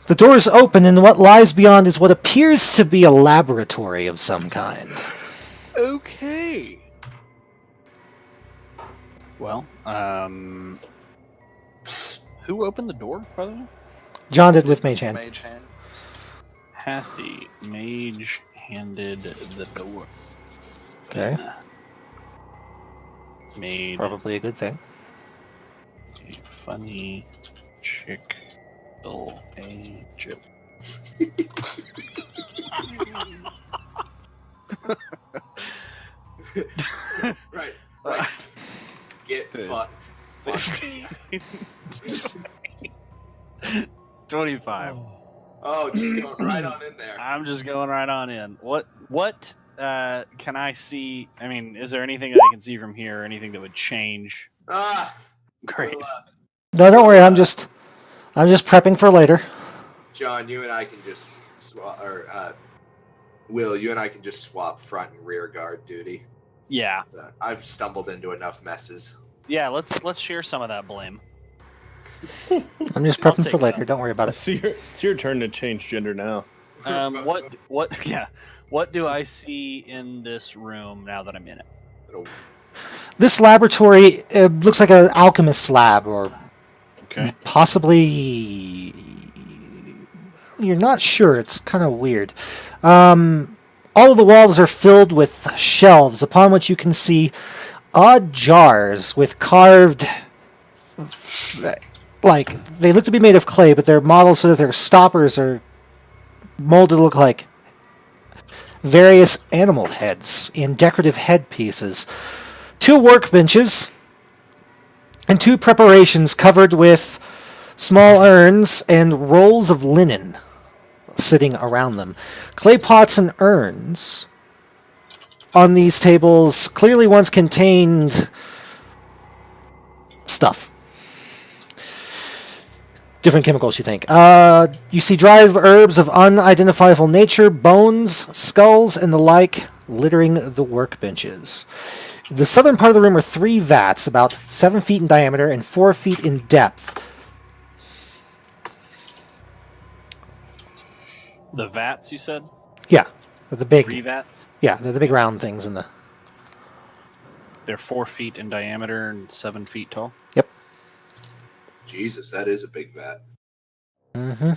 The doors open, and what lies beyond is what appears to be a laboratory of some kind. Okay. Well, who opened the door, by the way? John did with Mage Hand. Mage hand. Hathy, mage handed the door. Okay. Made Probably a good thing. a funny chick a chip. Right. Right. Get Dude. fucked. Fuck. 25. Oh, just going right on in there. I'm just going right on in. What can I see? I mean, is there anything that I can see from here or anything that would change? Ah. Great. Well, No, don't worry. I'm just prepping for later. John, you and I can just swap, or Will, you and I can just swap front and rear guard duty. Yeah. I've stumbled into enough messes. Yeah, let's share some of that blame. I'm just I'll prepping take for later. that. Don't worry about it. It's your turn to change gender now. What do I see in this room now that I'm in it? This laboratory looks like an alchemist's lab, or Okay. possibly... You're not sure. It's kind of weird. All of the walls are filled with shelves, upon which you can see odd jars with carved... Like, they look to be made of clay, but they're modeled so that their stoppers are molded to look like various animal heads in decorative headpieces. 2 workbenches and 2 preparations covered with small urns and rolls of linen sitting around them. Clay pots and urns on these tables clearly once contained stuff. Different chemicals, you think. You see dried herbs of unidentifiable nature, bones, skulls, and the like littering the workbenches. In the southern part of the room are 3 vats, about 7 feet in diameter and 4 feet in depth. The vats, you said? Yeah, they're the 3 big. vats? Yeah, they're the big round things in the. They're 4 feet in diameter and 7 feet tall. Yep. Jesus, that is a big vat. Mm-hmm.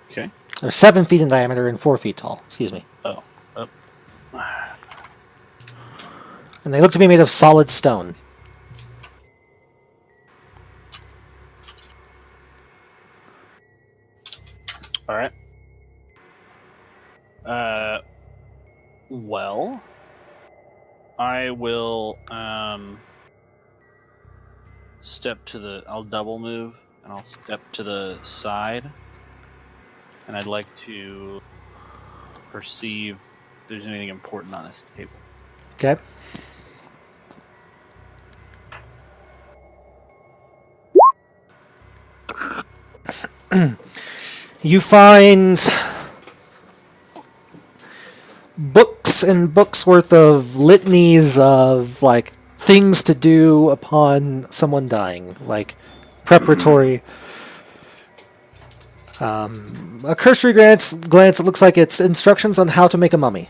Okay. They're 7 feet in diameter and 4 feet tall. Excuse me. Oh. And they look to be made of solid stone. All right. Well, I will step to the. I'll double move and I'll step to the side, and I'd like to perceive if there's anything important on this table. Okay. You find books and books worth of litanies of like things to do upon someone dying, like preparatory. A cursory glance, it looks like it's instructions on how to make a mummy.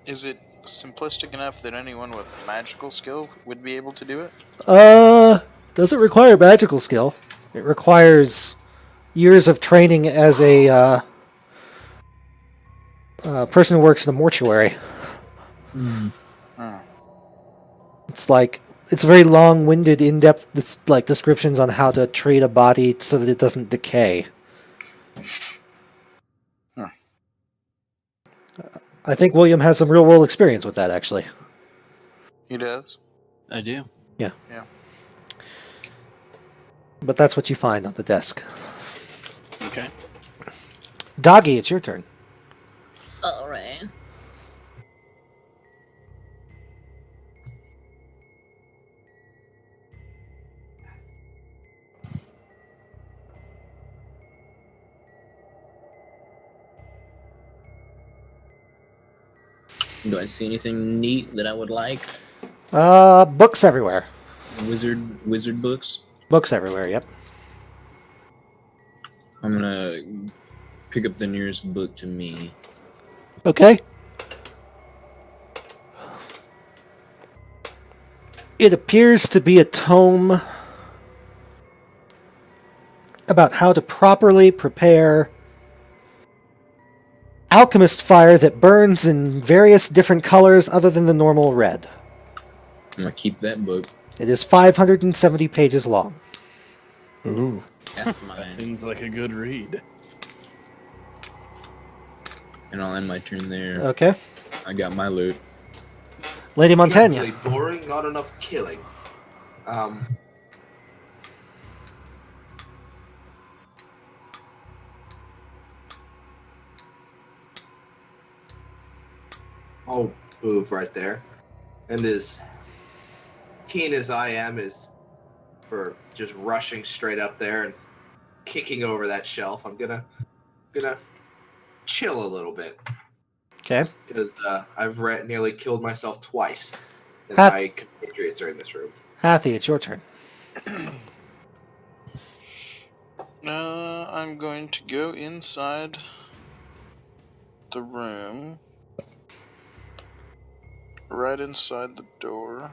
Is it simplistic enough that anyone with magical skill would be able to do it? Doesn't require magical skill. It requires years of training as a person who works in a mortuary. Hmm. It's like it's very long-winded, in-depth like descriptions on how to treat a body so that it doesn't decay. I think William has some real-world experience with that, actually. He does. I do. Yeah. Yeah. But that's what you find on the desk. Okay. Doggy, it's your turn. Alright. Do I see anything neat that I would like? Books everywhere. Wizard books? Books everywhere, yep. I'm gonna pick up the nearest book to me. Okay. It appears to be a tome about how to properly prepare alchemist fire that burns in various different colors other than the normal red. I'm gonna keep that book. It is 570 pages long. Ooh, Half that mine. seems like a good read. And I'll end my turn there. Okay. I got my loot. Lady Montaigne. Really boring, not enough killing. I'll move right there. And as keen as I am is for just rushing straight up there and kicking over that shelf, I'm gonna chill a little bit. Okay. Because I've nearly killed myself twice. And Half- my compatriots are in this room. Hathy, it's your turn. I'm going to go inside the room. Right inside the door.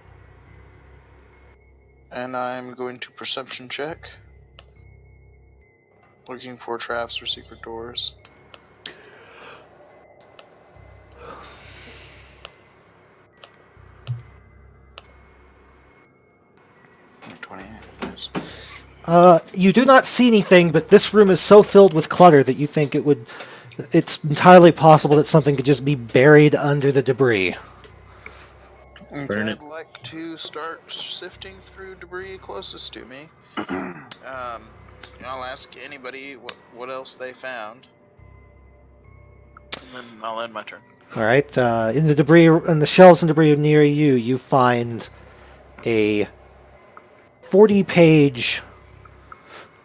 And I'm going to perception check. Looking for traps or secret doors. You do not see anything, but this room is so filled with clutter that you think it's entirely possible that something could just be buried under the debris. Burn I'd it. like to start sifting through debris closest to me. I'll ask anybody what else they found. And then I'll end my turn. All right. In the shelves and debris near you, you find a 40-page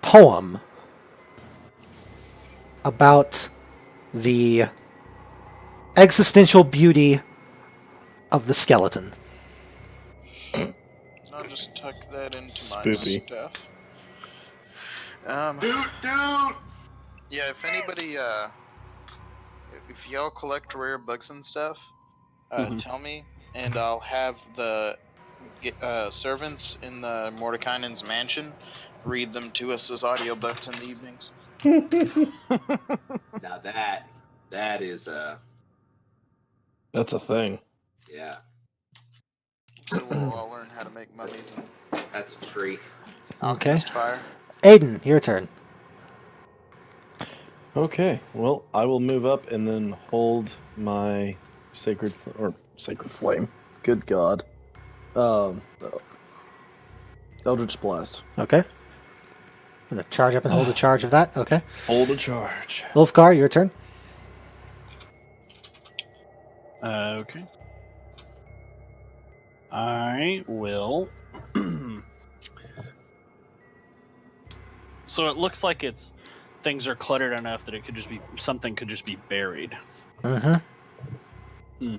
poem about the existential beauty of the skeleton. I'll just tuck that into Spoopy. my stuff. Dude! Yeah, if anybody, if y'all collect rare books and stuff, tell me, and I'll have the servants in the Mordekainen's mansion read them to us as audiobooks in the evenings. Now that is That's a thing. yeah, So we'll all learn how to make mummies and that's a treat. Okay. alchemist fire. Aiden, your turn. Okay, well, I will move up and then hold my sacred flame. Good God. Eldritch Blast. Okay. Gonna charge up and hold a charge of that. Okay. Hold a charge. Ulfgar, your turn. Okay. I will. So it looks like things are cluttered enough that something could just be buried. Mm-hmm.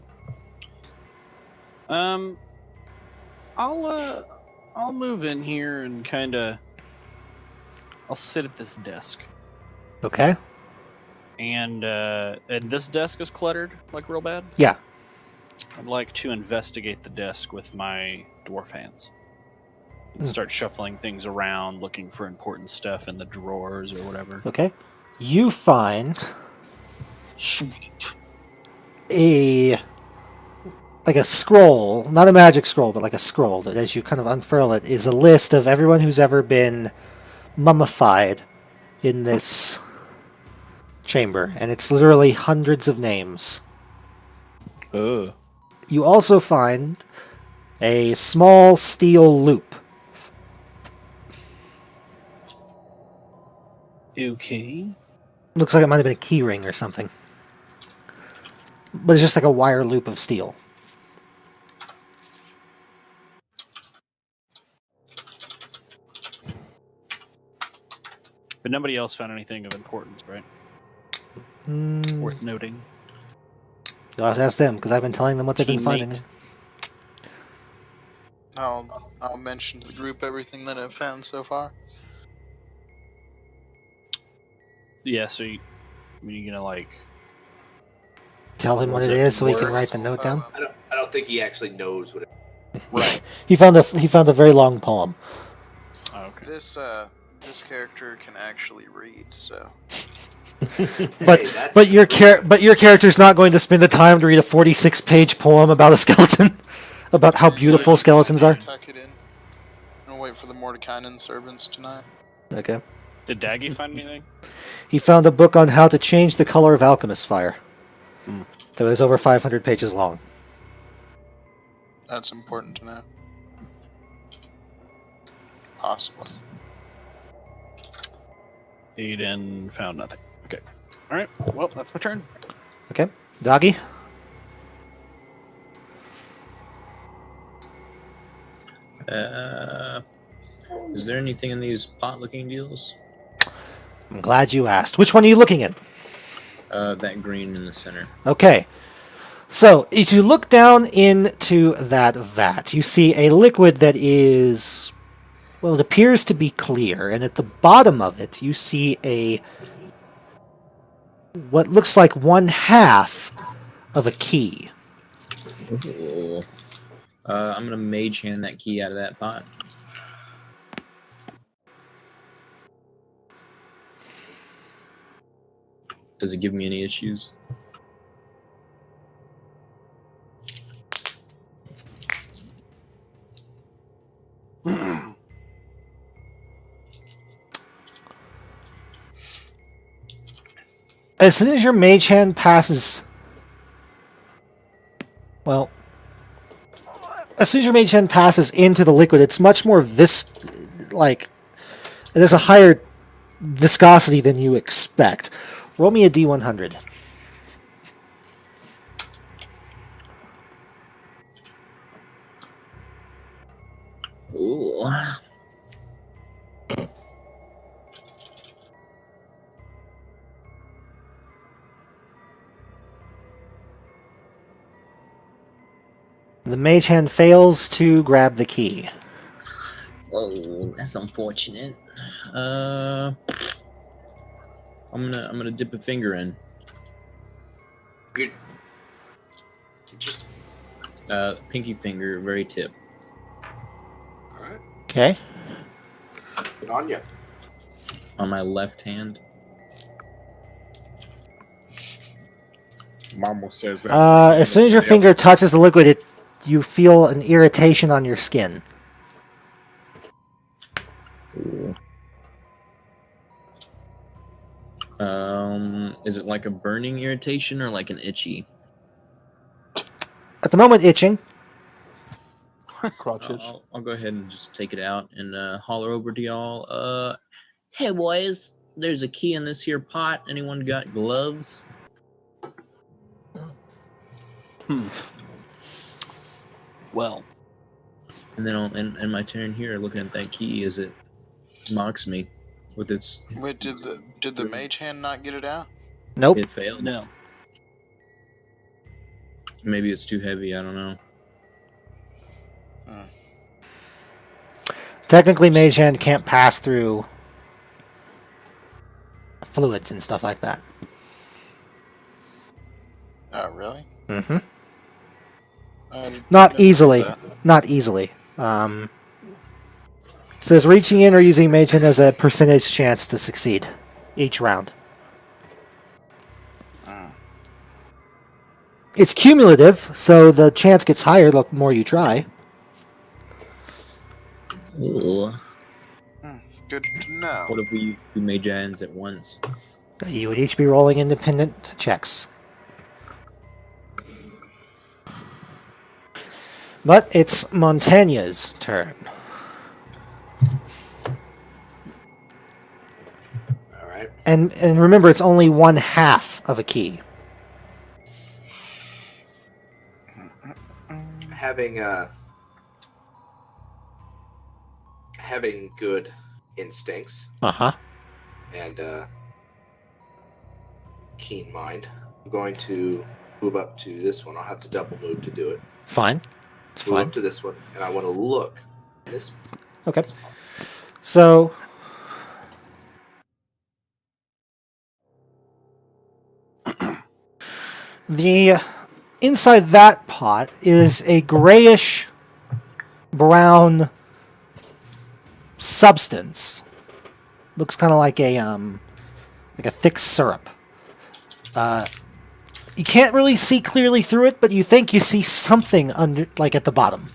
I'll move in here and I'll sit at this desk. Okay. And this desk is cluttered, like real bad. Yeah. I'd like to investigate the desk with my dwarf hands. And start shuffling things around, looking for important stuff in the drawers or whatever. Okay. You find Sweet. a like a scroll, not a magic scroll, but like a scroll that as you kind of unfurl it is a list of everyone who's ever been mummified in this chamber, and it's literally hundreds of names. Ugh. You also find a small steel loop. Okay. Looks like it might have been a key ring or something. But it's just like a wire loop of steel. But nobody else found anything of importance, right? Worth noting. You'll have to ask them, because I've been telling them what they've been finding. I'll mention to the group everything that I've found so far. Yeah, so you're gonna like Tell him what Was it it is so he can worth- write the note down. I don't think he actually knows what it right. He found a very long poem. Oh, okay. This character can actually read, so But your character's not going to spend the time to read a 46-page poem about a skeleton, about how beautiful skeletons are. tuck it in. I'll wait for the Mordekainen servants tonight. Okay. Did Daggy find anything? He found a book on how to change the color of alchemist fire. Hmm. That was over 500 pages long. That's important to know. Possibly. Aiden found nothing. Okay. All right. Well, that's my turn. Okay. Doggy? Is there anything in these pot-looking deals? I'm glad you asked. Which one are you looking at? That green in the center. Okay. So, if you look down into that vat, you see a liquid that is, well, it appears to be clear, and at the bottom of it, you see what looks like 1/2 of a key. Ooh. I'm gonna mage hand that key out of that pot. Does it give me any issues? As soon as your mage hand passes, well, as soon as your mage hand passes into the liquid, it's much more it has a higher viscosity than you expect. Roll me a D100. Ooh. The mage hand fails to grab the key. Oh, that's unfortunate. I'm gonna dip a finger in. Good. Just Pinky finger, very tip. all right. Okay. Good on you. On my left hand. Mama says that. As soon as your finger touches the liquid, you feel an irritation on your skin. Ooh. Is it like a burning irritation or like an itchy? At the moment, itching. Crotch itch. I'll go ahead and just take it out and holler over to y'all. Hey boys, there's a key in this here pot. Anyone got gloves? Well, And then in my turn here, looking at that key, as it mocks me with its. Wait, did the mage hand not get it out? Nope. It failed. no. Maybe it's too heavy. I don't know. Technically, mage hand can't pass through fluids and stuff like that. Oh, really? Mm-hmm. I Not never easily. heard that. Not easily. It says reaching in or using mage hand has a percentage chance to succeed each round. It's cumulative, so the chance gets higher the more you try. Ooh. Good to know. What if we do mage hands at once? You would each be rolling independent checks. But it's Montaigne's turn. All right. And remember, it's only one half of a key. Having good instincts Uh-huh. and keen mind, I'm going to move up to this one. I'll have to double move to do it. Fine. It's Move fine. up to this one, and I want to look at this. Okay. So... the inside that pot is a grayish brown substance. Looks kind of like a thick syrup. You can't really see clearly through it, but you think you see something under, like at the bottom.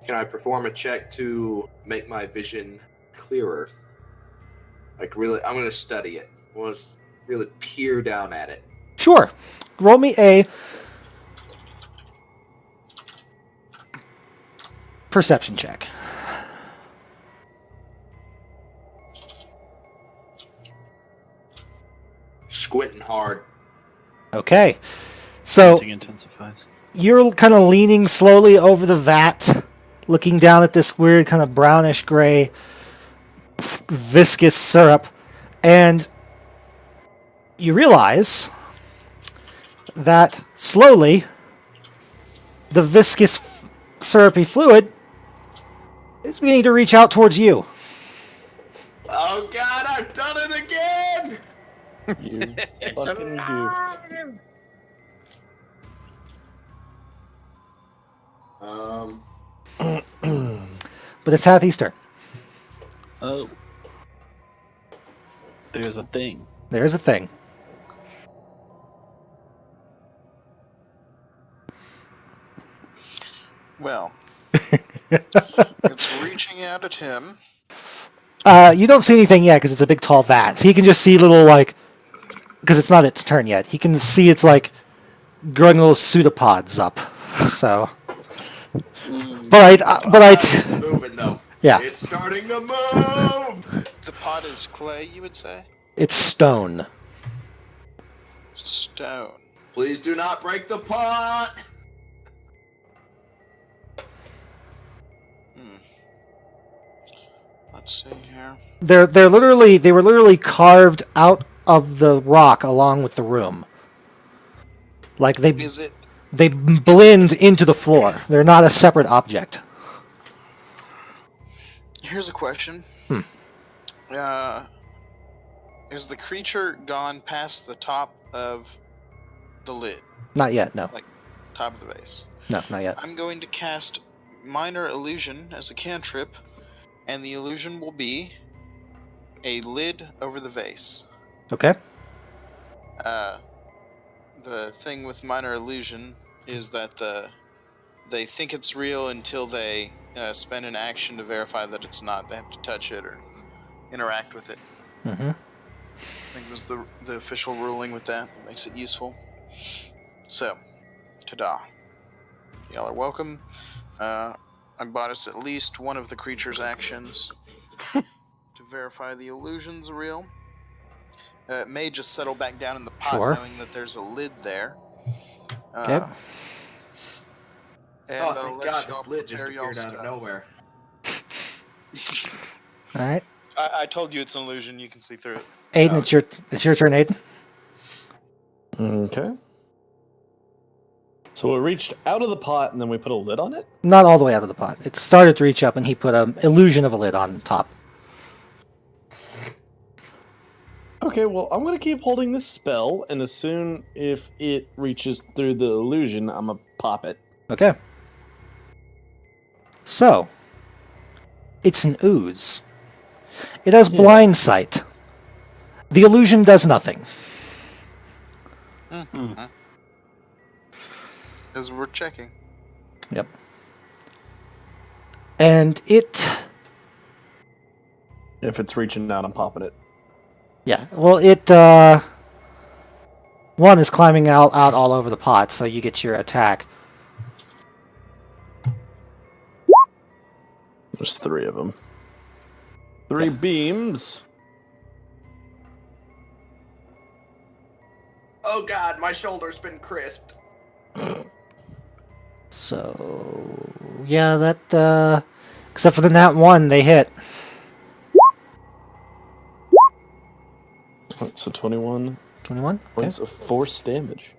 Can I perform a check to make my vision clearer? Like really, I'm going to study it. I want to really peer down at it. Sure. Roll me a perception check. Squinting hard. Okay. So Hunting intensifies. you're kind of leaning slowly over the vat, looking down at this weird kind of brownish gray viscous syrup, and you realize that slowly the viscous syrupy fluid is beginning to reach out towards you. Oh God, I've done it again! You fucking goofed. But it's Hathy's turn. Oh. There's a thing. There's a thing. Well, it's reaching out at him. You don't see anything yet because it's a big tall vat. He can just see little, like, because it's not its turn yet. He can see it's like growing little pseudopods up. So, but It's moving though. Yeah. It's starting to move. The pot is clay, you would say? it's stone. Stone. Please do not break the pot. Let's see here. They were literally carved out of the rock along with the room. Like Is it? they blend into the floor. They're not a separate object. Here's a question. Is the creature gone past the top of the lid? Not yet. No. Top of the vase. No, not yet. I'm going to cast Minor Illusion as a cantrip, and the illusion will be a lid over the vase. Okay. The thing with Minor Illusion is that they think it's real until they spend an action to verify that it's not. They have to touch it or interact with it. Mm-hmm. I think was the official ruling with that. It makes it useful. So, ta-da. Y'all are welcome. I bought us at least one of the creature's actions to verify the illusion's real. It may just settle back down in the pot, Sure. knowing that there's a lid there. Okay. And Oh, I'll thank let God, y'all this lid just prepare y'all's appeared out of nowhere. All right. I told you it's an illusion. You can see through it. Aiden, it's your turn, Aiden. Okay. So it reached out of the pot and then we put a lid on it? Not all the way out of the pot. It started to reach up, and he put an illusion of a lid on top. Okay, well, I'm going to keep holding this spell, and as soon if it reaches through the illusion, I'm going to pop it. Okay. So, it's an ooze. It has blind sight. The illusion does nothing. Because we're checking. Yep. And it... If it's reaching out, I'm popping it. Yeah, well, it... one is climbing out all over the pot, so you get your attack. There's 3 of them. 3 beams. Oh god, my shoulder's been crisped. So... Yeah, that... except for the nat 1, they hit. So 21 21? points of force damage.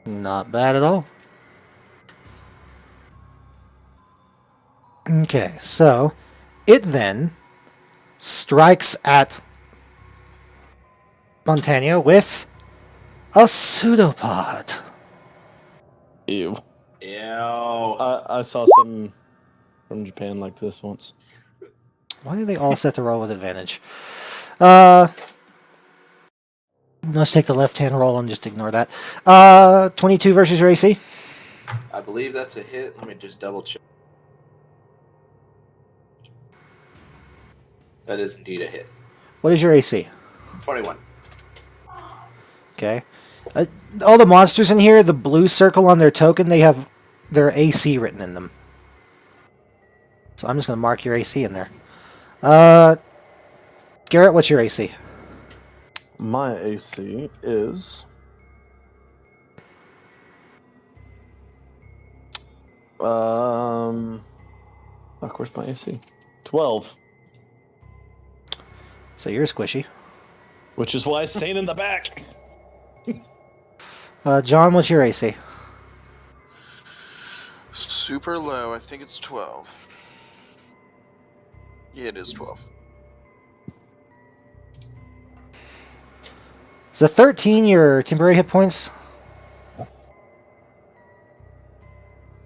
Not bad at all. Okay, so it then strikes at Montania with a pseudopod. Ew. Ew. I saw something from Japan like this once. Why are they all set to roll with advantage? Let's take the left-hand roll and just ignore that. 22 versus your AC. I believe that's a hit. Let me just double check. That is indeed a hit. What is your AC? 21. Okay. All the monsters in here, the blue circle on their token, they have their AC written in them. So I'm just going to mark your AC in there. Garrett, what's your AC? My AC is... Of course, my AC. 12. So you're squishy. Which is why I stayed in the back. John, what's your AC? Super low. I think it's 12. Yeah, it is 12. Is the 13 your temporary hit points?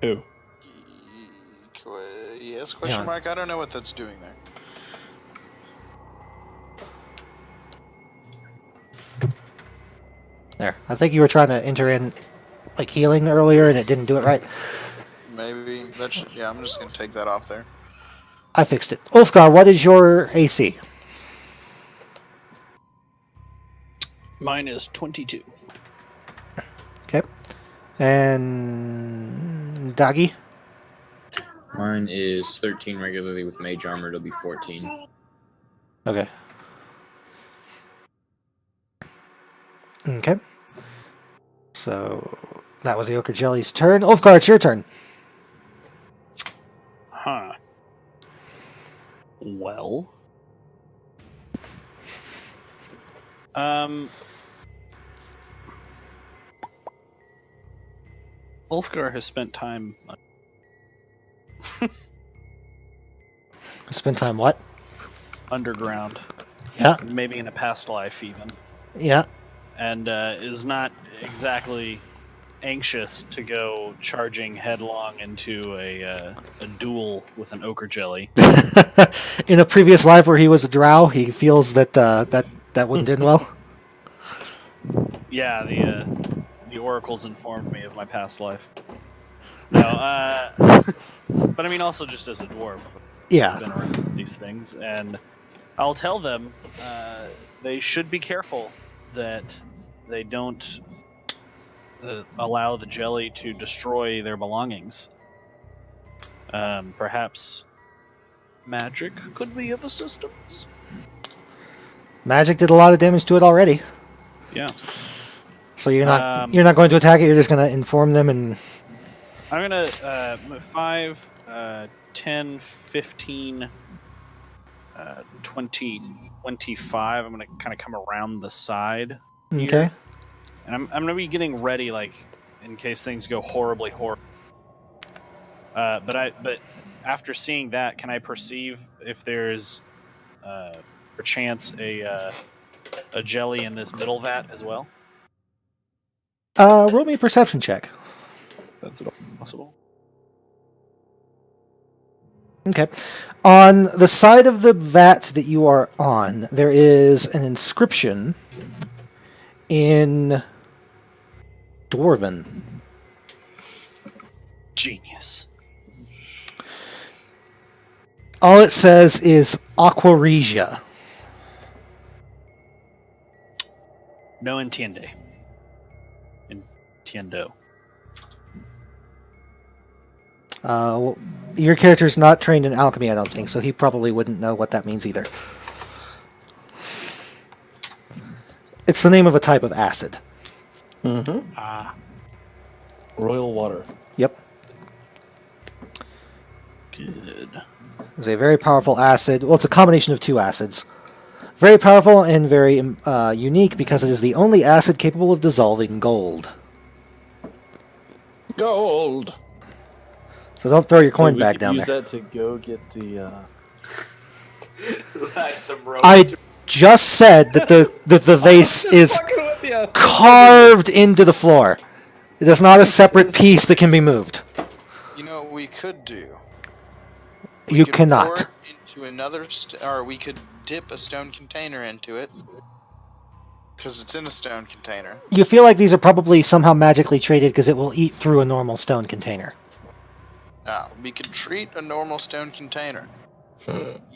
Who? Yes, question John. mark? I don't know what that's doing there. There. I think you were trying to enter in like healing earlier and it didn't do it right. Maybe. Yeah, I'm just going to take that off there. I fixed it. Ulfgar, what is your AC? Mine is 22. Okay. And Doggy? Mine is 13 regularly with mage armor. It'll be 14. Okay. Okay. So that was the Ochre Jelly's turn. Ulfgar, it's your turn. Huh. Well. Ulfgar has spent time Spend time what? underground, Yeah. maybe in a past life even, Yeah. and is not exactly anxious to go charging headlong into a duel with an ochre jelly. In a previous life where he was a drow, he feels that that wouldn't end well. Yeah, the oracles informed me of my past life. No, but I mean also just as a dwarf. Yeah. I've been around these things, and I'll tell them they should be careful that they don't allow the jelly to destroy their belongings. Perhaps magic could be of assistance. Magic did a lot of damage to it already. Yeah. So you're not going to attack it. You're just going to inform them and. I'm gonna 5, 10, 15, 20, 25. I'm gonna kind of come around the side. Here. Okay. And I'm gonna be getting ready, like, in case things go horribly. But after seeing that, can I perceive if there's, perchance a jelly in this middle vat as well? Roll me a perception check. That's at all possible. Okay. On the side of the vat that you are on, there is an inscription, in Dwarven. Genius. All it says is Aqua Regia. No entiende. Entiendo. Well, your character's not trained in alchemy, I don't think, so he probably wouldn't know what that means either. It's the name of a type of acid. Mm-hmm. Ah. Royal water. Yep. Good. It's a very powerful acid. Well, it's a combination of two acids. Very powerful and very unique because it is the only acid capable of dissolving gold. Gold. So don't throw your coin We bag could down use there. that to go get the. Some rope. I just said that the vase is carved into the floor. It is not a separate piece that can be moved. You know what we could do? You could cannot. pour it into another, or we could dip a stone container into it, because it's in a stone container. You feel like these are probably somehow magically traded because it will eat through a normal stone container. Now, we could treat a normal stone container.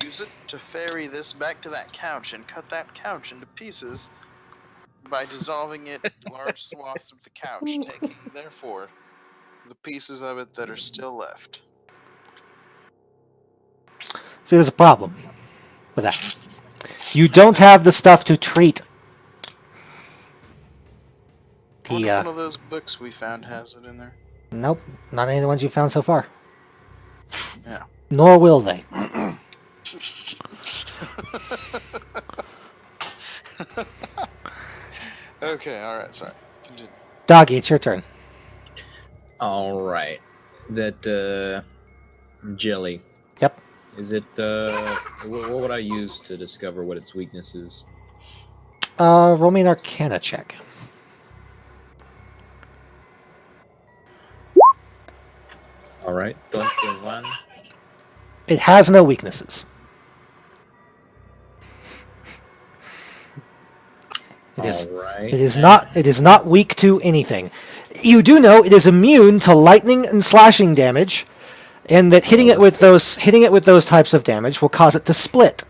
Use it to ferry this back to that couch and cut that couch into pieces by dissolving it large swaths of the couch, taking, therefore, the pieces of it that are still left. See, there's a problem with that. You don't have the stuff to treat I wonder the, if one of those books we found has it in there. Nope, not any of the ones you've found so far. Yeah. Nor will they. Okay, alright, sorry. Continue. Doggy, it's your turn. All right. That jelly. Yep. Is it? What would I use to discover what its weakness is? Roll me an Arcana check. All right. 21. It has no weaknesses. It is. All right. It is not. It is not weak to anything. You do know it is immune to lightning and slashing damage, and that hitting it with those types of damage will cause it to split.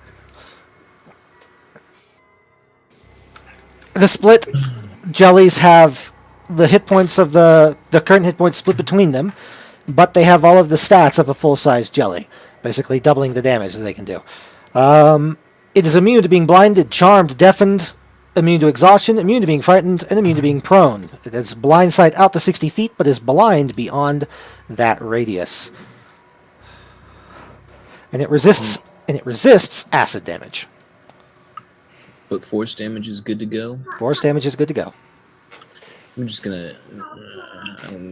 The split jellies have the hit points of the current hit points split between them, but they have all of the stats of a full-size jelly, basically doubling the damage that they can do. It is immune to being blinded, charmed, deafened, immune to exhaustion, immune to being frightened, and immune to being prone. It has blind sight out to 60 feet, but is blind beyond that radius. And it resists acid damage. But force damage is good to go. Force damage is good to go. I'm just gonna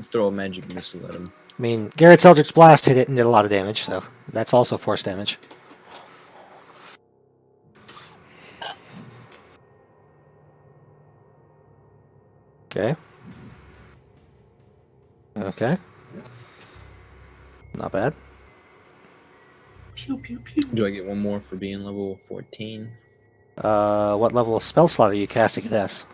throw a magic missile at him. I mean, Garrett's Eldritch Blast hit it and did a lot of damage, so that's also force damage. Okay. Okay. Not bad. Do I get one more for being level 14? What level of spell slot are you casting it as?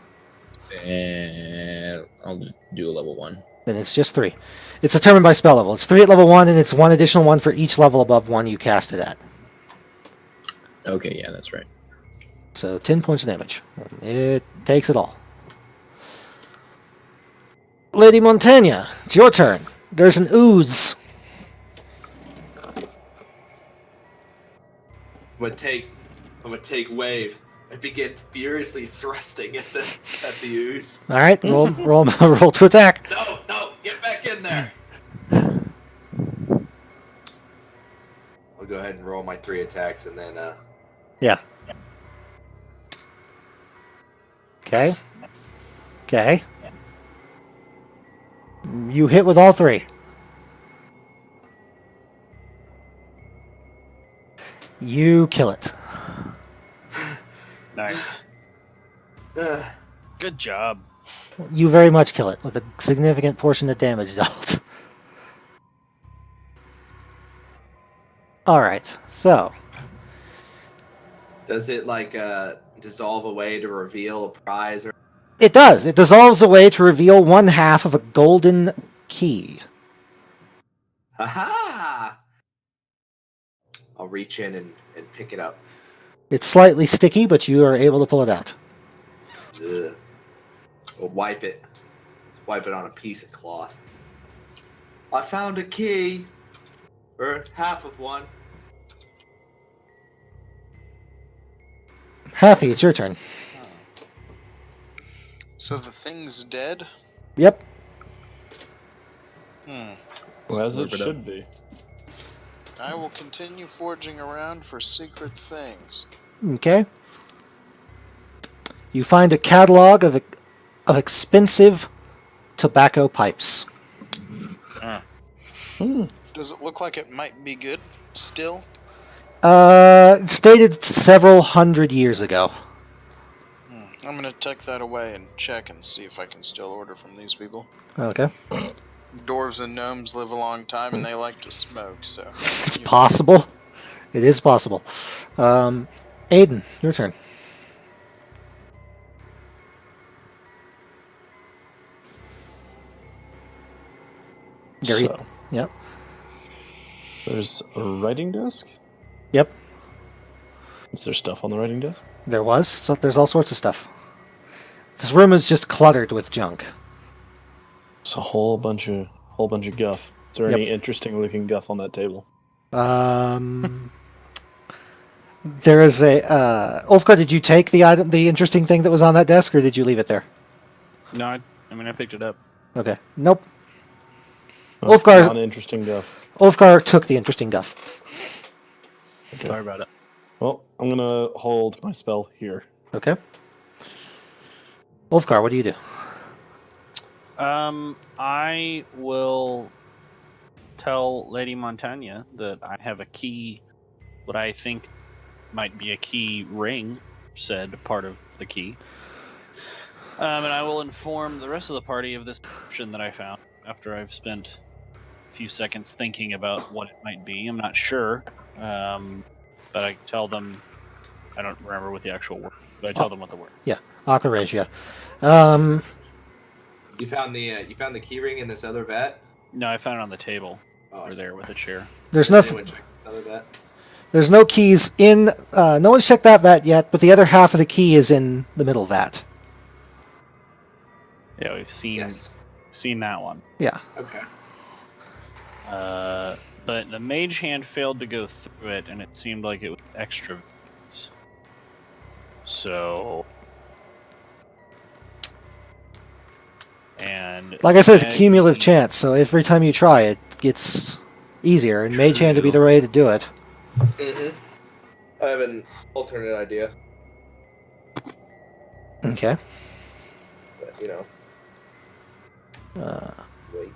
And I'll do a level 1. Then it's just 3. It's determined by spell level. It's 3 at level 1, and it's 1 additional 1 for each level above 1 you cast it at. Okay, yeah, that's right. So 10 points of damage. It takes it all. Lady Montaigne, it's your turn. There's an ooze. I'm gonna take wave and begin furiously thrusting at the ooze. All right, roll to attack. No, get back in there. I'll go ahead and roll my 3 attacks and then Yeah. Okay. Okay. You hit with all 3. You kill it. Nice. Good job. You very much kill it with a significant portion of damage dealt. Alright, so. does it like dissolve away to reveal a prize or It does. It dissolves away to reveal one half of a golden key. Ha! I'll reach in and pick it up. It's slightly sticky, but you are able to pull it out. Ugh. We'll wipe it. Wipe it on a piece of cloth. I found a key. Or half of one. Hathy, it's your turn. So the thing's dead? Yep. Well, as it Slurp it up. should be. I will continue forging around for secret things. Okay. You find a catalog of expensive tobacco pipes. Does it look like it might be good still? It's dated several hundred years ago. I'm gonna tuck that away and check and see if I can still order from these people. Okay. Dwarves and gnomes live a long time and they like to smoke, so... It's possible. It is possible. Aiden, your turn. Gary. So, Yep. there's a writing desk? Yep. Is there stuff on the writing desk? There was. So there's all sorts of stuff. This room is just cluttered with junk. It's a whole bunch of guff. Is there Yep. any interesting looking guff on that table? There is a Ulfgar, did you take the item, the interesting thing that was on that desk, or did you leave it there? No, I picked it up. Okay. Nope. Oh, Ulfgar- non-interesting guff. Ulfgar took the interesting guff. Sorry about it. Well, I'm gonna hold my spell here. Okay. Ulfgar, what do you do? I will tell Lady Montagna that I have a key, what I think might be a key ring, said part of the key. And I will inform the rest of the party of this option that I found after I've spent a few seconds thinking about what it might be. I'm not sure, but I tell them. I don't remember what the actual word, but I tell them what the word. Yeah, Akarasia. You found the key ring in this other vat? No, I found it on the table Oh, I over see. there with a chair. There's Did nothing. anyone check the other vat? There's no keys in. No one's checked that vat yet, but the other half of the key is in the middle vat. Yeah, we've seen Yes. that one. Yeah. Okay. But the mage hand failed to go through it, and it seemed like it was extra. So, and Like I said, it's a Mag- cumulative chance, so every time you try, it gets easier, and Mage Hand to be the way to do it. Mm-hmm. I have an alternate idea, Okay. but you know. Wait.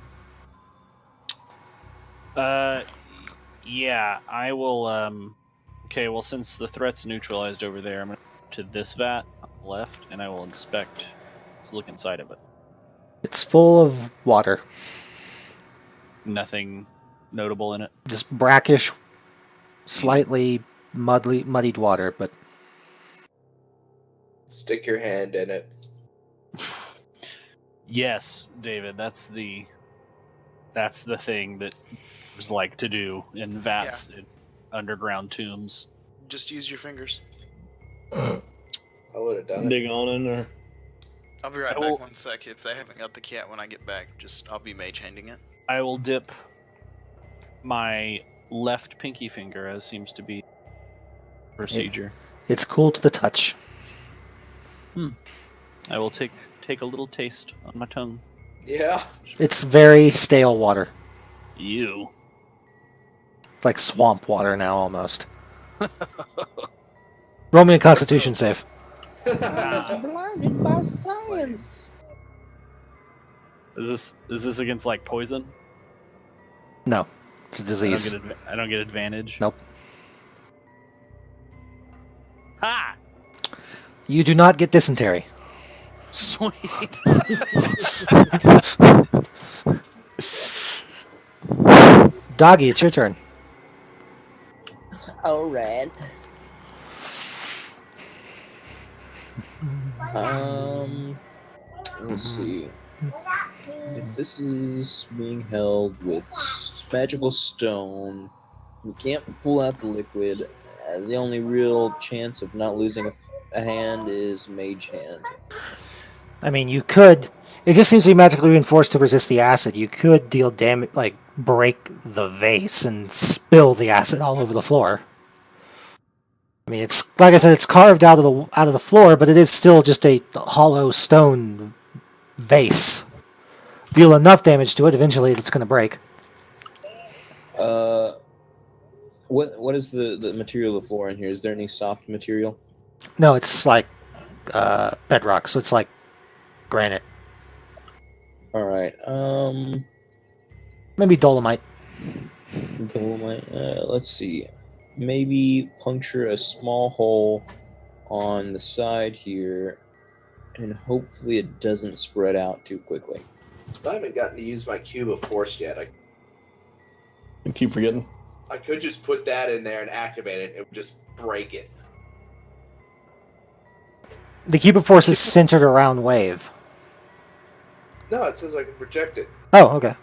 Yeah, I will. Okay, well, since the threat's neutralized over there, I'm gonna go to this vat on the left, and I will look inside of it. It's full of water. Nothing notable in it. Just brackish, slightly muddied water, but Stick your hand in it. Yes, David, that's the thing that was like to do in vats in underground tombs. Just use your fingers. I would have done it. Dig on in there. I'll be right I will- back 1 sec. If they haven't got the key out when I get back, I'll be mage handing it. I will dip my left pinky finger, as seems to be procedure. it's cool to the touch. I will take a little taste on my tongue. Yeah. It's very stale water. You. Like swamp water now, almost. Roll me a Constitution save. Blinded by science. Is this against like poison? No, it's a disease. I don't get advantage. Nope. Ha! You do not get dysentery. Sweet. Doggy, it's your turn. Alright. Let's see. If this is being held with magical stone, we can't pull out the liquid. The only real chance of not losing a hand is mage hand. I mean, you could. It just seems to be magically reinforced to resist the acid. You could deal damage, like break the vase and spill the acid all over the floor. I mean, it's like I said, it's carved out of the floor, but it is still just a hollow stone vase. Deal enough damage to it, eventually it's going to break. What is the material of the floor in here? Is there any soft material? No, it's like bedrock, so it's like granite. All right. Maybe dolomite. Dolomite. Let's see. Maybe puncture a small hole on the side here, and hopefully it doesn't spread out too quickly. I haven't gotten to use my cube of force yet. I keep forgetting. I could just put that in there and activate it. It would just break it. The cube of force is centered around wave. No, it says I can project it. Oh, okay.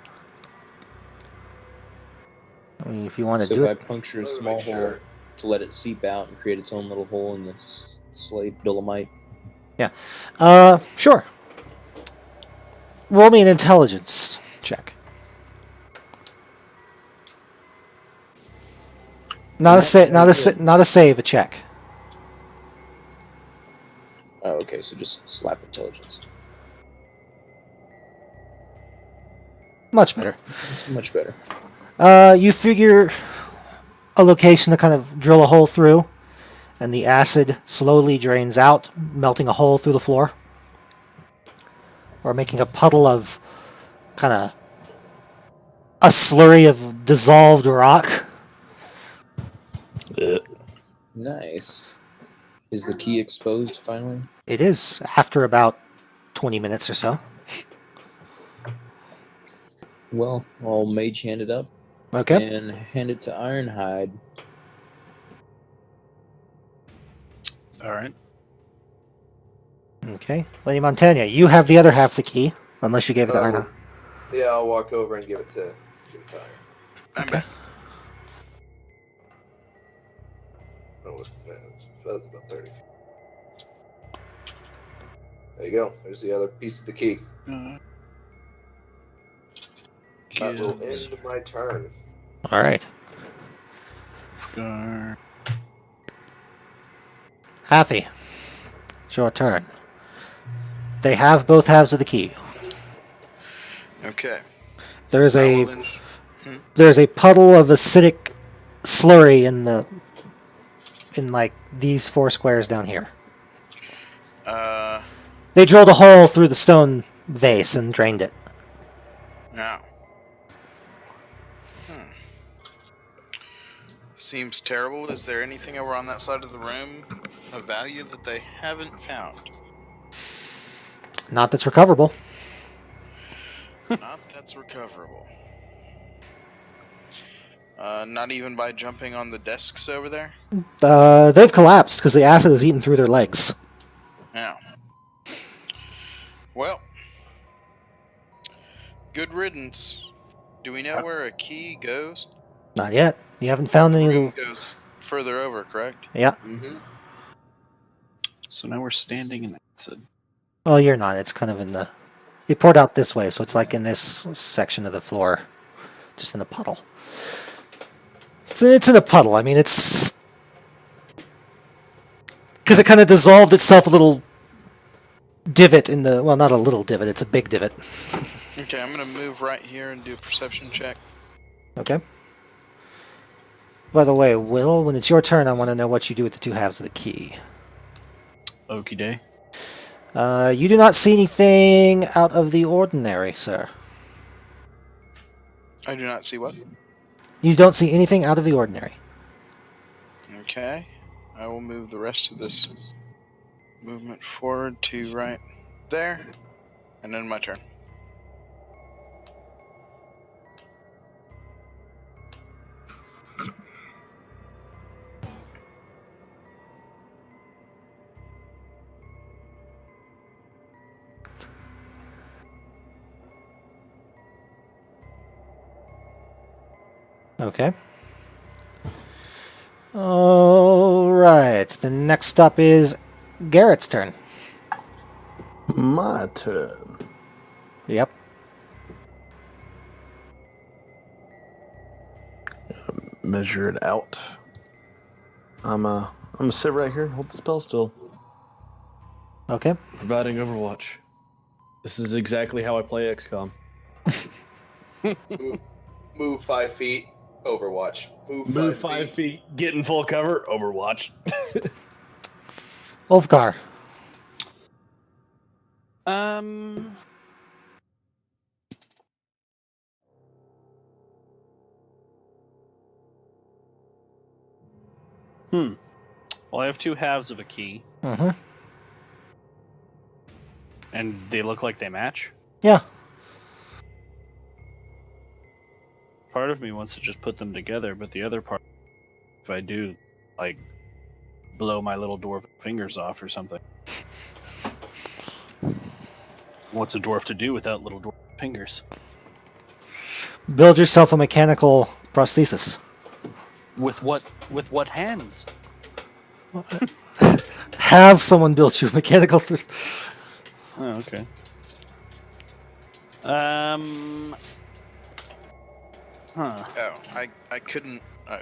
I mean, if you want to So do if I it. puncture a Let me small make hole sure. to let it seep out and create its own little hole in the slate dolomite. Sure. Roll me an intelligence check. Not a save, a check. Oh, okay, so just slap intelligence. Much better. It's much better. You figure a location to kind of drill a hole through, and the acid slowly drains out, melting a hole through the floor. Or making a puddle of kind of a slurry of dissolved rock. Nice. Is the key exposed finally? It is, after about 20 minutes or so. Well, I'll mage hand it up Okay. and hand it to Ironhide. All right. Okay. Lady Montaigne, you have the other half of the key, unless you gave it to Arna. Yeah, I'll walk over and give it to Tyre. I'm back. That's about 30 feet. There you go. There's the other piece of the key. That will end my turn. All right. Happy. It's your turn. They have both halves of the key. Okay. There's I a will there's a puddle of acidic slurry in like these 4 squares down here. They drilled a hole through the stone vase and drained it. Now. Seems terrible. Is there anything over on that side of the room of value that they haven't found? Not that's recoverable. Not that's recoverable. Not even by jumping on the desks over there? They've collapsed because the acid has eaten through their legs. Yeah. Well. Good riddance. Do we know where a key goes? Not yet. You haven't found any Room little... goes further over, correct? Yeah. Mm-hmm. So now we're standing in acid. Oh, you're not. It's kind of in the... It poured out this way, so it's like in this section of the floor. Just in a puddle. It's in a puddle. I mean, it's... Because it kind of dissolved itself a little divot in the... Well, not a little divot. It's a big divot. Okay, I'm going to move right here and do a perception check. Okay. By the way, Will, when it's your turn, I want to know what you do with the 2 halves of the key. Okie day. You do not see anything out of the ordinary, sir. I do not see what. You don't see anything out of the ordinary. Okay. I will move the rest of this movement forward to right there. And then my turn. Okay. All right. The next up is Garrett's turn. My turn. Yep. Measure it out. I'm gonna sit right here and hold the spell still. Okay. Providing Overwatch. This is exactly how I play XCOM. Move 5 feet. Overwatch. Move 5 feet. Get in full cover. Overwatch. Ulfgar. Well, I have 2 halves of a key, Mm-hmm. and they look like they match. Yeah. Part of me wants to just put them together, but the other part, if I do, like, blow my little dwarf fingers off or something. What's a dwarf to do without little dwarf fingers? Build yourself a mechanical prosthesis. With what hands? Have someone build you a mechanical. Oh, okay. Oh, I couldn't. I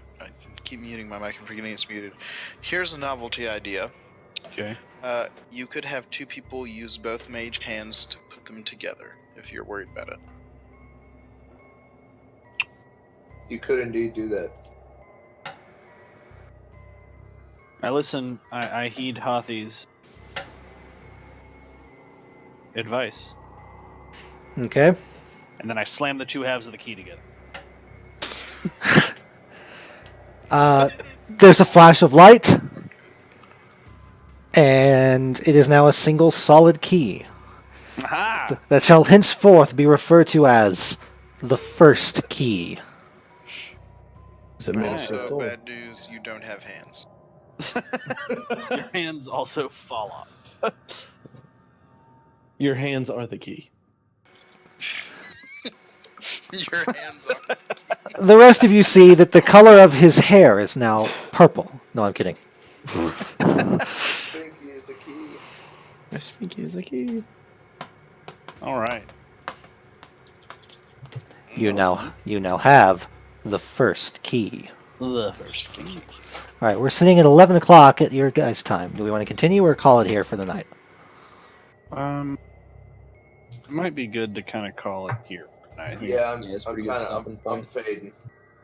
keep muting my mic and forgetting it's muted. Here's a novelty idea. Okay. You could have 2 people use both mage hands to put them together, if you're worried about it. You could indeed do that. I listen. I heed Hothy's advice, Okay. and then I slam the 2 halves of the key together. There's a flash of light, and it is now a single solid key Aha! that shall henceforth be referred to as the first key. Is it made of Also, crystal? bad news, you don't have hands. Your hands also fall off. Your hands are the key. Your hands are... The rest of you see that the color of his hair is now purple. No, I'm kidding. Pinky is a key. My pinky is the key. All right. You now have the first key. The first key. All right, we're sitting at 11 o'clock at your guys' time. Do we want to continue or call it here for the night? It might be good to kind of call it here. I think Yeah, it's I'm pretty good kinda, stopping I'm point. fading.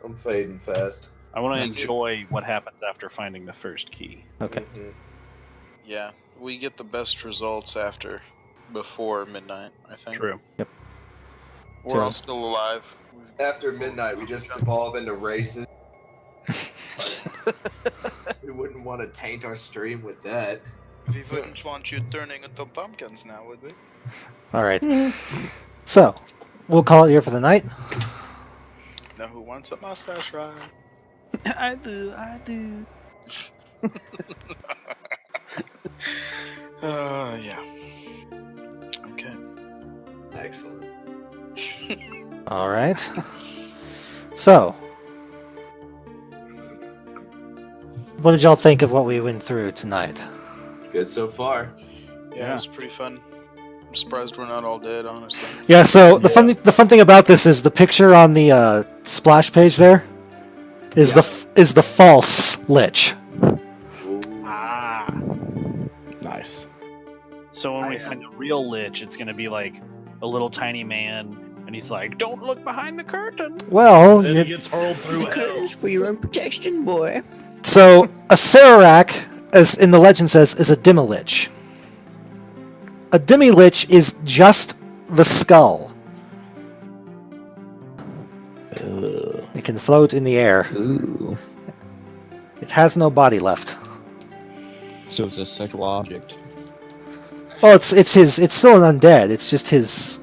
I'm fading fast. I want to Thank you. enjoy what happens after finding the first key. Okay. Mhm. Yeah, we get the best results before midnight, I think. True. We're all still alive. After midnight, we just evolve into races. We wouldn't want to taint our stream with that. We wouldn't want you turning into pumpkins now, would we? All right. So, we'll call it here for the night. Know who wants a mustache ride? I do. Yeah. Okay. Excellent. All right. So, what did y'all think of what we went through tonight? Good so far. Yeah, it was pretty fun. I'm surprised we're not all dead, honestly. Yeah. So the fun thing about this is the picture on the splash page there is the false lich. Ah. Nice. So when we find the real lich, it's gonna be like a little tiny man, and he's like, "Don't look behind the curtain." Well, Then he gets hurled through hell. It's for your own protection, boy. so a Sararak, as in the legend says, is a demi-lich. A demi-lich is just the skull. It can float in the air. Ooh. It has no body left. So it's a sexual object. Well, it's still an undead. It's just his.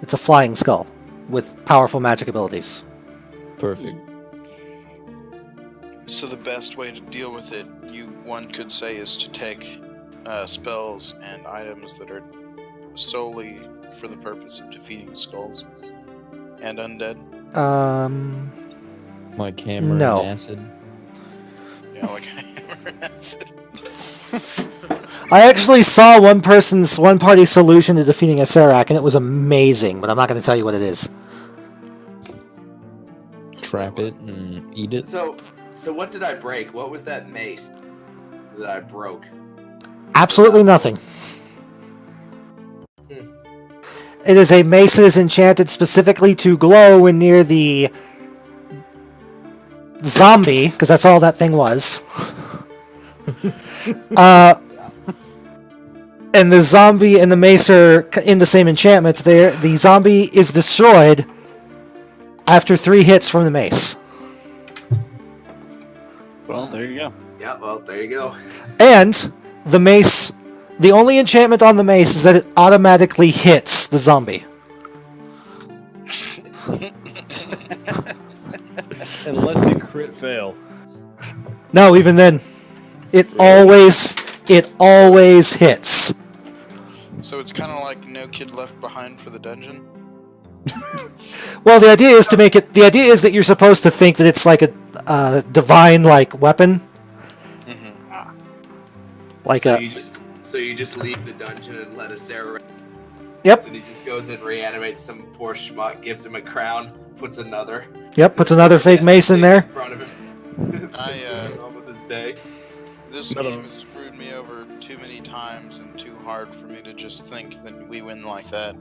It's a flying skull with powerful magic abilities. Perfect. So the best way to deal with it, one could say, is to take spells and items that are solely for the purpose of defeating skulls and undead. Like hammer No. and acid. Yeah, like that's it. I actually saw one party solution to defeating a Serac, and it was amazing, but I'm not going to tell you what it is. Trap it and eat it. So what did I break? What was that mace that I broke? Absolutely nothing. It is a mace that is enchanted specifically to glow when near the zombie, because that's all that thing was. And the zombie and the mace are in the same enchantment. The zombie is destroyed after 3 hits from the mace. Well, there you go. Yeah, well, there you go. And the mace, the only enchantment on the mace is that it automatically hits the zombie. Unless you crit fail. No, even then, it always hits. So it's kind of like No Kid Left Behind for the dungeon. Well, the idea is to make it. The idea is that you're supposed to think that it's like a divine like weapon. Like So a. you just leave the dungeon and let a Sarah. Yep. And he just goes in, reanimates some poor schmuck, gives him a crown, puts another. Yep. Puts another fake mace in there. In front of him. On with his day. This game has screwed me over too many times and too hard for me to just think that we win like that.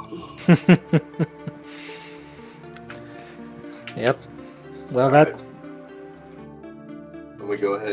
Yep. Well, that. Let me go ahead